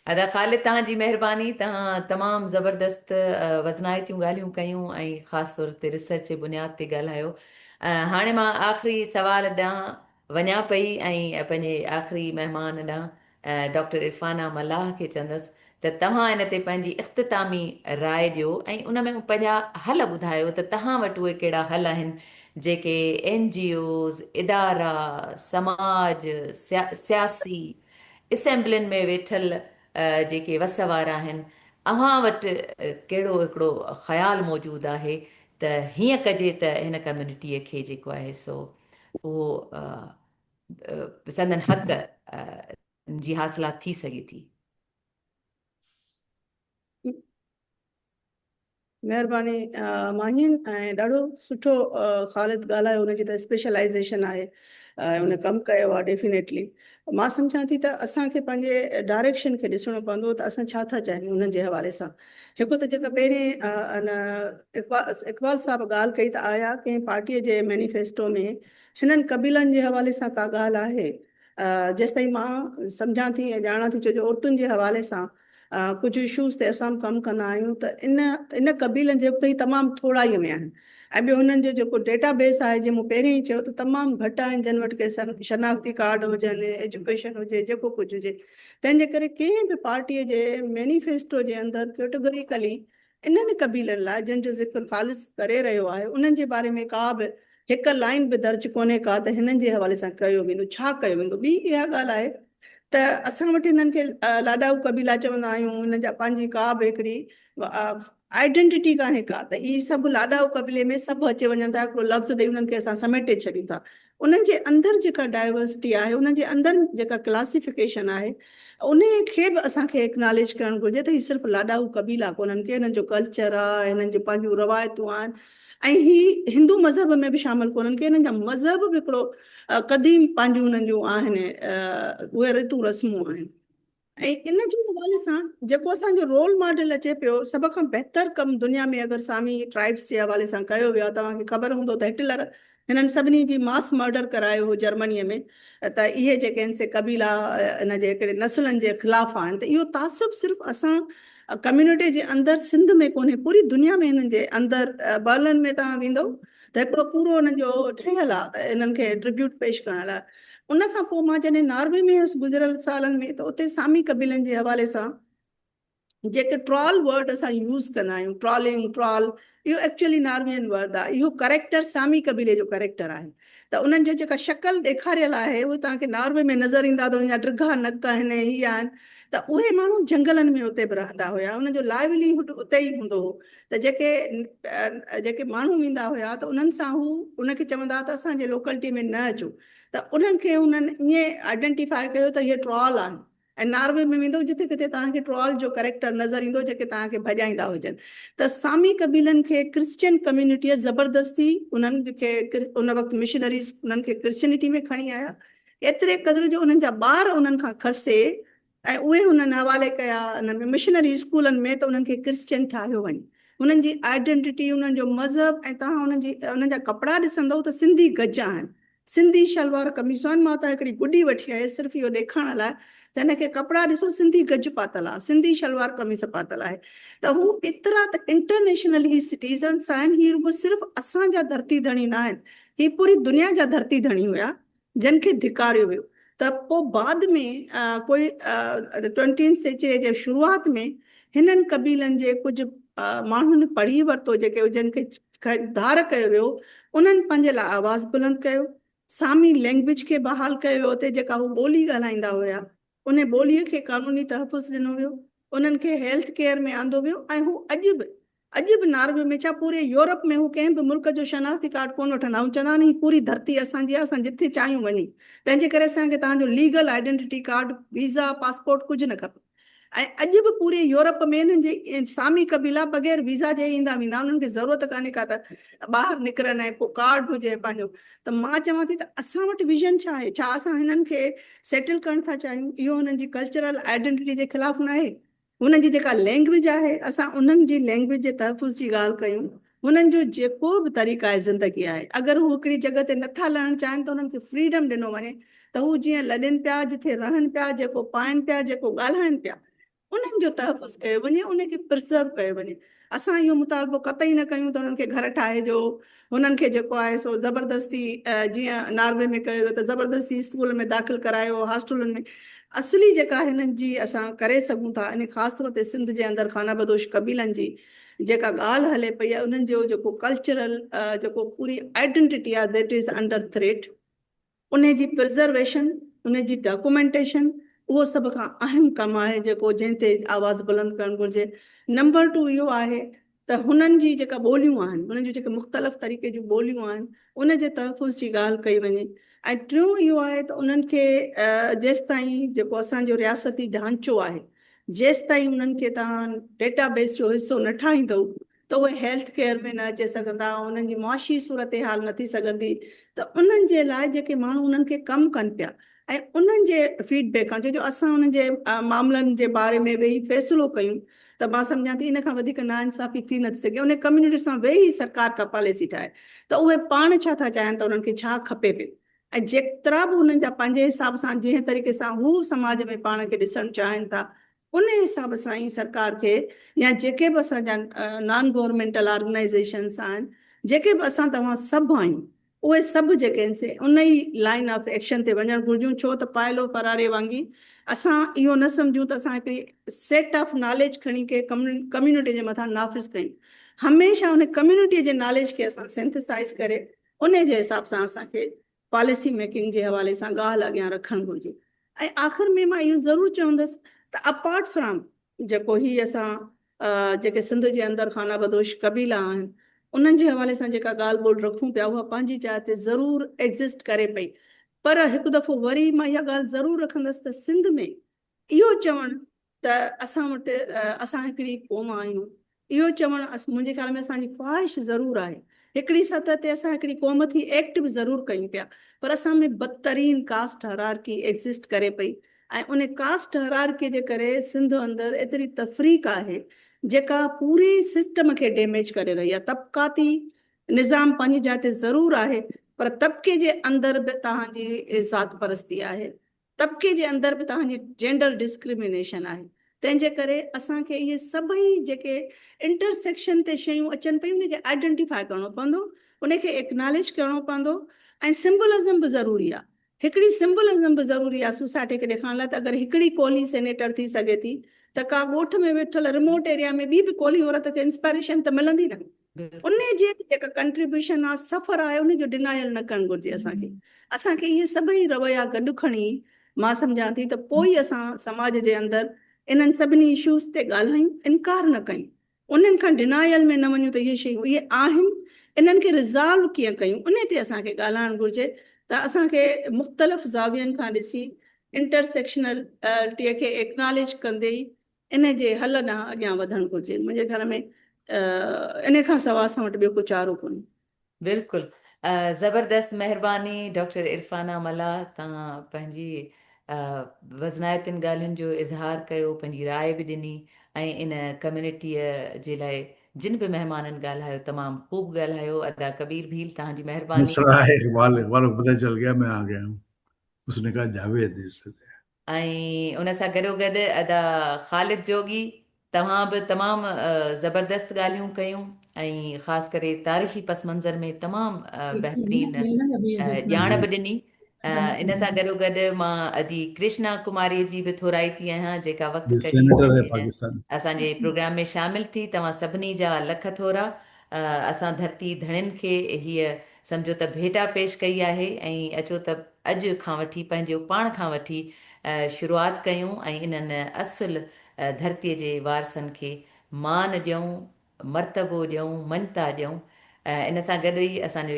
अदा ख़ालिद, तव्हांजी महिरबानी, तव्हां तमामु ज़बरदस्त वज़नाइतियूं ॻाल्हियूं कयूं ऐं ख़ासि तौर ते रिसर्च जे बुनियाद ते ॻाल्हायो। हाणे मां आख़िरी सवाल ॾांहुं वञा पई ऐं पंहिंजे आख़िरी महिमान ॾांहुं डॉक्टर इरफाना मल्लाह खे चवंदसि त तव्हां इन ते पंहिंजी इख़्तितामी राय ॾियो ऐं उन में पंहिंजा हल ॿुधायो त तव्हां वटि उहे कहिड़ा हल आहिनि जेके NGOs, इदारा, समाज, सियासी असेंबलियुनि में वेठल जेके वस वारा आहिनि, अव्हां वटि कहिड़ो हिकिड़ो ख़्यालु मौजूदु आहे त हीअं कजे त हिन कम्यूनिटीअ खे जेको आहे सो उहो संदन हक़ जी हासिलात थी सघे थी? महिरबानी माहिन, ऐं ॾाढो सुठो ख़ालिद ॻाल्हायो, हुनजी त स्पेशलाइज़ेशन आहे, हुन कमु कयो आहे डेफिनेटली। मां सम्झां थी त असांखे पंहिंजे डायरेक्शन खे ॾिसणो पवंदो त असां छा था चाहियूं उन्हनि जे हवाले सां। हिकु त जेका पहिरीं इक़बाल साहब ॻाल्हि कई त आया कंहिं पार्टीअ जे मैनिफेस्टो में हिननि कबीलनि जे हवाले सां का ॻाल्हि आहे? जेसिताईं मां सम्झां थी ऐं ॼाणां थी, छो जो औरतुनि जे हवाले सां कुझु इशूज़ ते असां कमु कंदा आहियूं त इन क़बीलनि जे ताईं तमामु थोरा ई में आहिनि। ऐं ॿियो हुननि जो जेको डेटाबेस आहे, जीअं मूं पहिरीं ई चयो त तमामु घटि आहिनि जिन वटि के शनाख़्ती कार्ड हुजनि, एजुकेशन हुजे, जेको कुझु हुजे। तंहिंजे करे कंहिं बि पार्टीअ जे मैनिफेस्टो जे अंदरि कैटेगोरिकली इन्हनि क़बीलनि लाइ जिन जो ज़िक्र ख़ालिस करे रहियो आहे उन्हनि जे बारे में का बि हिकु लाइन बि दर्ज कोन्हे का त हिननि जे हवाले सां कयो वेंदो, छा कयो वेंदो। ॿी इहा ॻाल्हि आहे त असां वटि हिननि खे लाॾाऊ क़बीला चवंदा आहियूं, हिननि जा पंहिंजी का बि हिकिड़ी आइडेंटिटी कान्हे का, त इहे सभु लाॾाऊ क़बीले में सभु अची वञनि था, हिकिड़ो लफ़्ज़ ॾेई उन्हनि खे असां समेटे छॾियूं था। उन्हनि जे अंदरि जेका डाइवर्सिटी आहे, उन्हनि जे अंदरि जेका क्लासिफिकेशन आहे, उन खे बि असांखे एक्नॉलेज करणु घुरिजे त हीअ सिर्फ़ु लाॾाऊ क़बीला कोन्हनि के, हिननि जो कल्चर आहे, हिननि जूं पंहिंजूं रवायतूं आहिनि, ऐं ही हिंदू मज़हब में बि शामिल कोन्हनि के, हिननि जा मज़हब बि हिकिड़ो क़दीम पंहिंजूं हुननि जूं आहिनि, उहे रितूं रस्मूं आहिनि। ऐं इन जे हवाले सां जेको असांजो रोल मॉडल अचे पियो, सभ खां बहितर कमु दुनिया में अगरि सामी ट्राइब्स जे हवाले सां कयो वियो आहे, तव्हांखे ख़बर हूंदो त हिटलर हिननि सभिनी जी मास मर्डर करायो हो जर्मनीअ में, त इहे जेके आहिनि से क़बीला इन जे हिकिड़े नस्लनि जे ख़िलाफ़ु आहिनि। त इहो तासुब सिर्फ़ु असां कम्यूनिटी जे अंदरि सिंध में कोन्हे, पूरी दुनिया में हिननि जे अंदरि बर्लिन में तव्हां वेंदो त हिकिड़ो पूरो हुननि जो ठहियलु आहे त इन्हनि खे ट्रिब्यूट पेश करण लाइ। उन खां पोइ मां जॾहिं नॉर्वे में हुअसि गुज़िरियल सालनि में, त उते सामी क़बीलनि जे हवाले सां जेके ट्रॉल वर्ड असां यूज़ कंदा आहियूं, ट्रॉलिंग, ट्रॉल, इहो एक्चुअली नॉर्वियन वर्ड आहे। इहो करेक्टर सामी क़बीले जो करेक्टर आहे। त उन्हनि जो जेका शक्ल ॾेखारियल आहे उहे तव्हांखे नॉर्वे में नज़र ईंदा, त उनजा ड्रिघा नक आहिनि, हीअ आहिनि। त उहे माण्हू जंगलनि में उते बि रहंदा हुया, उन्हनि जो लाइवलीहुड उते ई हूंदो हो। त जेके माण्हू ईंदा हुया त उन्हनि सां हू उनखे चवंदा त असांजे लोकेलिटी में न अचो, त उन्हनि खे उन्हनि ईअं आइडेंटिफाई कयो त इहे ट्रॉल आहिनि। ऐं नॉर्वे में वेंदो जिथे किथे तव्हांखे ट्रॉल जो करेक्टर नज़र ईंदो, जेके तव्हांखे भॼाईंदा हुजनि। त सामी क़बीलनि खे क्रिश्चियन कम्यूनिटीअ ज़बरदस्ती उन्हनि खे उन वक़्तु मिशनरीज़ उन्हनि खे क्रिश्चियनिटी में खणी आया, एतिरे क़दुरु जो उन्हनि जा ॿार उन्हनि खां खसे ऐं उहे उन्हनि हवाले कया उन्हनि में मिशनरी स्कूलनि में, त उन्हनि खे क्रिश्चियन ठाहियो वञे। उन्हनि जी आइडेंटिटी, उन्हनि जो मज़हब, ऐं तव्हां उन्हनि जा कपिड़ा ॾिसंदव त सिंधी गज आहिनि, सिंधी शलवार कमीज़ आहिनि। मां त हिकिड़ी गुॾी वठी आई सिर्फ़ु इहो ॾेखारण लाइ त हिनखे कपिड़ा ॾिसो, सिंधी गज पातल आहे, सिंधी शलवार कमीज़ पातल आहे। त हू एतिरा त इंटरनेशनल ही सिटीज़न्स आहिनि। ही रुगो सिर्फ़ु असांजा धरती धणी न आहिनि, ही पूरी दुनिया जा धरती धणी हुया जिन खे धिकारियो वियो। त पोइ बाद में कोई 20th सेंचुरी जे शुरूआति में हिननि क़बीलनि जे कुझु माण्हुनि पढ़ी वरितो, जेके जिन खे धार कयो वियो, उन्हनि पंहिंजे लाइ आवाज़ बुलंद कयो, सामी लैंग्वेज खे बहाल कयो वियो। उते जेका हू ॿोली ॻाल्हाईंदा हुया उन ॿोलीअ खे क़ानूनी तहफ़ुज़ ॾिनो वियो, उन्हनि खे हेल्थ केयर में आंदो वियो। ऐं हू अॼु बि नॉर्वे में, छा पूरे यूरोप में, हू कंहिं बि मुल्क जो शनाख़्ती कार्ड कोन वठंदा। हू चवंदा आहिनि पूरी धरती असांजी आहे, असां जिथे चाहियूं वञी। तंहिंजे करे असांखे तव्हांजो legal identity card, visa, passport कुझु न खपे। ऐं अॼु बि पूरे यूरोप में हिननि जे सामी क़बीला बग़ैर वीज़ा जे ईंदा वेंदा, उन्हनि खे ज़रूरत कान्हे का त ॿाहिरि निकिरनि ऐं को कार्ड हुजे पंहिंजो। त मां चवां थी त असां वटि विजन छा आहे, छा असां हिननि खे सेटल करणु था चाहियूं? इहो हुननि जी कल्चरल आइडेंटिटी जे ख़िलाफ़ु न आहे। हुननि जी जेका लैंग्वेज आहे, असां उन्हनि जी लैंग्वेज जे तहफ़ुज़ जी ॻाल्हि कयूं। हुननि जो जेको बि तरीक़ा आहे ज़िंदगी आहे, अगरि हू हिकिड़ी जॻह ते नथा लहणु चाहिनि त हुननि खे फ्रीडम ॾिनो वञे त हू जीअं लॾनि पिया, जिथे रहनि पिया, जेको पाइनि पिया, जेको ॻाल्हाइनि पिया, उन्हनि जो तहफ़ुज़ कयो वञे, उनखे प्रिज़र्व कयो वञे। असां इहो मुतालबो कतई न कयूं त हुननि खे घर ठाहे ॾियो, हुननि खे जेको आहे सो ज़बरदस्ती जीअं नॉर्वे में कयो त ज़बरदस्ती स्कूल में दाख़िल करायो, हॉस्टलुनि में। असली जेका हिननि जी असां करे सघूं था, इन ख़ासि तौर ते सिंध जे अंदरि खाना बदोश क़बीलनि जी जेका ॻाल्हि हले पई आहे, उन्हनि जो जेको कल्चरल जेको पूरी आइडेंटिटी आहे, दैट इज़ अंडर थ्रेट। उन जी प्रिज़र्वेशन, उन जी डॉक्यूमेंटेशन, उहो सभ खां अहम कमु आहे जेको जंहिं ते आवाज़ बुलंद करणु घुरिजे। नंबर 2 इहो आहे त हुननि जी जेका ॿोलियूं आहिनि, उन्हनि जूं जेके मुख़्तलिफ़ तरीक़े जूं ॿोलियूं आहिनि, उन जे तहफ़ुज़ जी ॻाल्हि कई वञे। ऐं टियों इहो आहे त उन्हनि खे जेसि ताईं जेको असांजो रियासती ढांचो आहे, जेसि ताईं उन्हनि खे तव्हां डेटाबेस जो हिसो न ठाहींदव त उहे हेल्थ केयर में न अची सघंदा, उन्हनि जी मुआशी सूरत हाल न थी सघंदी। त उन्हनि जे लाइ जेके माण्हू उन्हनि खे कमु कनि पिया ऐं उन्हनि जे फीडबैक खां, जो असां उन्हनि जे मामलनि जे बारे में वेही फ़ैसिलो कयूं, त मां सम्झां थी इन खां वधीक नाइंसाफ़ी थी नथी सघे। उन कम्यूनिटी सां वेही सरकार का पॉलिसी ठाहे त उहे पाण छा था चाहिनि, त उन्हनि खे छा खपे पियो, ऐं जेतिरा बि हुननि जा पंहिंजे हिसाब सां जंहिं तरीक़े सां हू समाज में पाण खे ॾिसणु चाहिनि था, उन हिसाब सां ई सरकार खे या जेके बि असांजा नॉन गवर्नमेंटल ऑर्गेनाइज़ेशन्स आहिनि, जेके बि असां तव्हां सभु आहियूं, उहे सभु जेके आहिनि से उन ई लाइन ऑफ एक्शन ते वञणु घुरिजूं। छो त पायलो फरारे वांगी असां इहो न सम्झूं त असां हिकिड़ी सेट ऑफ नॉलेज खणी के कम्यूनिटी जे मथां नाफ़िज़ कयूं। हमेशह उन कम्यूनिटी जे नॉलेज खे असां सिंथेसाइज़ करे उन जे हिसाब सां असांखे पॉलिसी मेकिंग जे हवाले सां ॻाल्हि अॻियां रखणु घुरिजे। ऐं आख़िर में मां इहो ज़रूरु चवंदसि त अपार्ट फ्रॉम जेको ही असां जेके सिंध जे अंदरि खाना बदोश कबीला आहिनि, उन्हनि जे हवाले सां जेका ॻाल्हि ॿोल रखूं पिया, उहा पंहिंजी जाइ ते ज़रूरु एग्ज़िस्ट करे पई। पर हिकु दफ़ो वरी मां इहा ॻाल्हि ज़रूरु रखंदसि त सिंध में इहो चवणु त असां वटि असां हिकिड़ी क़ौम आहियूं, इहो चवणु मुंहिंजे ख़्याल में असांजी ख़्वाहिश ज़रूरु आहे। हिकिड़ी सतह ते असां हिकिड़ी क़ौम थी एक्ट बि ज़रूरु कयूं पिया, पर असां में बदतरीन कास्ट हरारकी एग्ज़िस्ट करे पई। ऐं उन कास्ट हरारकी जे करे सिंध अंदरि एतिरी तफ़रीक आहे जेका पूरी सिस्टम खे डैमेज करे रही आहे। तबक़ाती निज़ाम पंहिंजी जाइ ते ज़रूरु आहे, पर तबिके जे अंदरि बि तव्हांजी ज़ात परस्ती आहे, तबिके जे अंदरि बि तव्हांजी जेंडर डिस्क्रिमिनेशन आहे। तंहिंजे करे असांखे इहे सभई जेके इंटरसेक्शन ते शयूं अचनि पियूं, उनखे आइडेंटिफाई करिणो पवंदो, उनखे एक्नॉलेज करिणो पवंदो। ऐं सिंबलिज़म बि ज़रूरी आहे, हिकिड़ी सिंबलिज़म बि ज़रूरी आहे सोसाइटी खे ॾेखारण लाइ। त अगरि हिकिड़ी कोली सेनेटर थी सघे थी, त का ॻोठ में वेठल रिमोट एरिया में ॿी बि कोली औरत खे इंस्पायरेशन त मिलंदी न। उन जे जेका कंट्रीब्यूशन आहे, सफ़र आहे, उनजो डिनायल न करणु घुरिजे असांखे। असांखे इहे सभई रवैया गॾु खणी मां सम्झां थी त पोइ असां समाज जे अंदरि इन्हनि सभिनी इशूज़ ते ॻाल्हायूं, इनकार न कयूं, उन्हनि खां डिनायल में न वञूं त इहे शयूं इहे आहिनि, इन्हनि खे रिज़ॉल्व कीअं कयूं, उन ते असांखे ॻाल्हाइणु घुरिजे। त असांखे मुख़्तलिफ़ ज़ावियनि खां ॾिसी इंटरसेक्शनल टीअ खे एक्नॉलेज कंदे ई इन जे हल ॾांहुं अॻियां वधणु घुरिजे। मुंहिंजे ख़्याल में इन खां सवाइ असां वटि ॿियो को चारो कोन्हे। बिल्कुलु ज़बरदस्त, महिरबानी डॉक्टर इरफाना मला, तव्हां पंहिंजी वज़नाइतिन ॻाल्हियुनि जो इज़हार कयो, पंहिंजी राय बि ॾिनी, ऐं इन कम्यूनिटीअ जे लाइ जिन बि महिमाननि ॻाल्हायो तमामु ख़ूब ॻाल्हायो। अदा कबीर भील, तव्हांजी महिरबानी। वालों पता चल गया मैं आ गया हूँ, उसने कहा जावेद। ऐं उन सां गॾोगॾु अदा ख़ालिद जोगी, तव्हां बि तमामु ज़बरदस्त ॻाल्हियूं कयूं, ऐं ख़ासि करे तारीख़ी पस मंज़र में तमामु बहितरीन ॼाण बि ॾिनी। इन सां गॾोगॾु मां अदी कृष्णा कुमारी जी बि थोराई थी आहियां, जेका वक़्तु सेनेटर है कढी पाकिस्तान। असांजे प्रोग्राम में शामिल थी। तव्हां सभिनी जा लख थोरा। असां धरती धणियुनि खे हीअ सम्झो त भेटा पेश कई आहे, ऐं अचो त अॼु खां वठी पंहिंजो पाण खां वठी शुरूआति कयूं ऐं इन्हनि असुलु धरतीअ जे वारसनि खे मान ॾियूं, मर्तबो ॾियूं, मञता ॾियूं। इन सां गॾु ई असांजो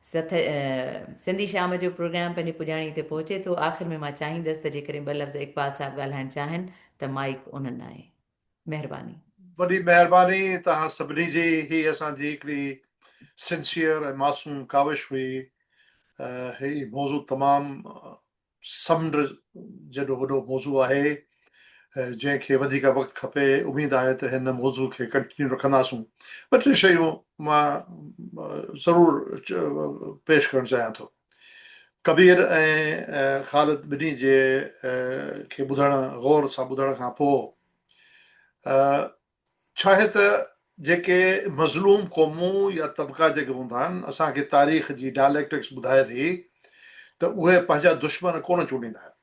सिंधी शाम जो प्रोग्राम पंहिंजे पुॼाणी ते पहुचे थो। आख़िर में मां चाहींदसि त जेकॾहिं ॿ लफ़्ज़ इक़बाल साहिबु ॻाल्हाइणु चाहिनि त माइक उन्हनि आहे। महिरबानी। वॾी महिरबानी तव्हां सभिनी जी। ही असांजी हिकिड़ी सिंसियर ऐं मासूम काविश हुई। ही मौज़ू तमामु समुंड जॾो वॾो मौज़ू आहे, जंहिंखे वधीक वक़्तु खपे। उमेद आहे त हिन मौज़ू खे कंटिन्यू रखंदासूं। ॿ टे शयूं मां ज़रूरु पेश करणु चाहियां थो। कबीर ऐं ख़ालिद ॿिन्ही जे खे गौर सां ॿुधण खां पोइ छा आहे त जेके मज़लूम क़ौमूं या तबिका जेके हूंदा आहिनि, असांखे तारीख़ जी डायलैक्टिक्स ॿुधाए थी त उहे पंहिंजा दुश्मन कोन चूंडींदा आहिनि।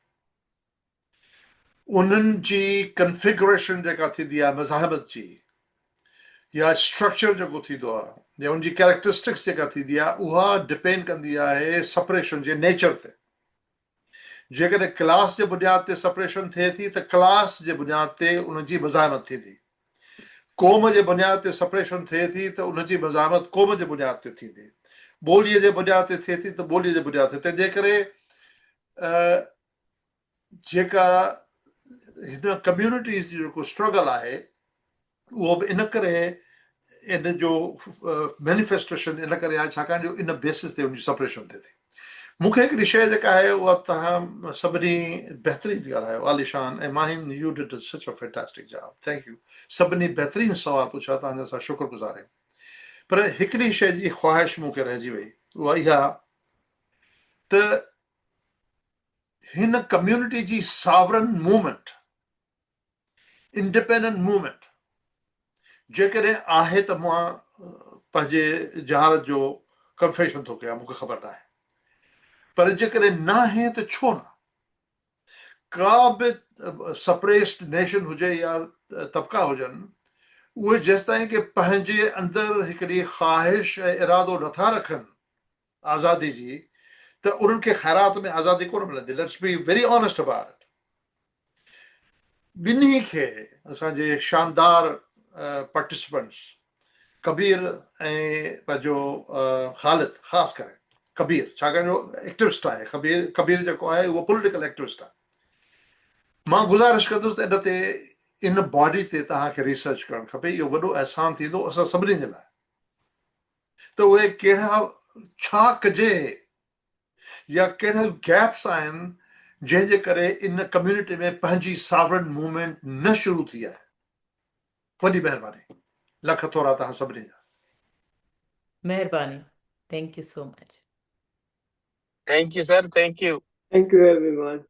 उन्हनि जी कन्फिगरेशन जेका थींदी आहे मज़ाहिबत जी, या स्ट्रक्चर जेको थींदो आहे, या उनजी कैरेक्टरिस्टिक्स जेका थींदी आहे, उहा डिपेंड कंदी आहे सेपरेशन जे नेचर ते। जेकॾहिं क्लास जे बुनियाद ते सेपरेशन थिए थी त क्लास जे बुनियाद ते उनजी मज़ाहिमत थींदी। क़ौम जे बुनियाद ते सेपरेशन थिए थी त उनजी मज़ाहिमत क़ौम जे बुनियाद ते थींदी। ॿोलीअ जे बुनियाद ते थिए थी त ॿोलीअ जे बुनियाद ते। तंहिंजे करे जेका हिन कम्यूनिटीज़ जो जेको स्ट्रगल आहे, उहो बि इन करे इन जो मैनिफेस्टेशन इन करे आहे छाकाणि जो इन बेसिस ते उनजी सेपरेशन थिए थी। मूंखे हिकिड़ी शइ जेका आहे उहा तव्हां सभिनी बहितरीनु ॻाल्हायो, आलिशान, ऐं Mahim U did such a fantastic job, thank U. सभिनी बहितरीनु सवाल पुछा, तव्हांजा असां शुक्रगुज़ार आहियूं। पर हिकिड़ी शइ जी ख़्वाहिश मूंखे रहिजी वई, उहा इहा त हिन कम्यूनिटी जी सावरन मूवमेंट इंडिपेंडेंट मूवमेंट जेकॾहिं आहे त मां पंहिंजे जहालत जो कंफेशन थो कयां, मूंखे ख़बर न आहे, पर जेकॾहिं न आहे त छो न? का बि सप्रेस्ड नेशन हुजे या तबका हुजनि, उहे जेसिताईं कि पंहिंजे अंदरि हिकिड़ी ख़्वाहिश ऐं इरादो नथा रखनि आज़ादी जी, त उन्हनि खे ख़ैरात में आज़ादी कोन मिलंदी। Let's be very honest about it. ॿिन्ही खे असांजे शानदार पार्टिसिपेंट्स कबीर ऐं पंहिंजो ख़ालिद, ख़ासि करे कबीर, छाकाणि जो एक्टिविस्ट आहे। कबीर जेको आहे उहो पॉलिटिकल एक्टिविस्ट आहे। मां गुज़ारिश कंदुसि त इन ते, इन बॉडी ते तव्हांखे रिसर्च करणु खपे। इहो वॾो अहसान थींदो असां सभिनी जे लाइ त उहे कहिड़ा, छा कजे या कहिड़ा गैप्स आहिनि जंहिंजे करे इन कम्युनिटी में पंहिंजी सॉवरन मूवमेंट न शुरू थी आहे। वॾी महिरबानी, लख थोरा तव्हां सभिनी जा। महिरबानी, thank you so much. Thank you, sir. Thank you. Thank you, everyone.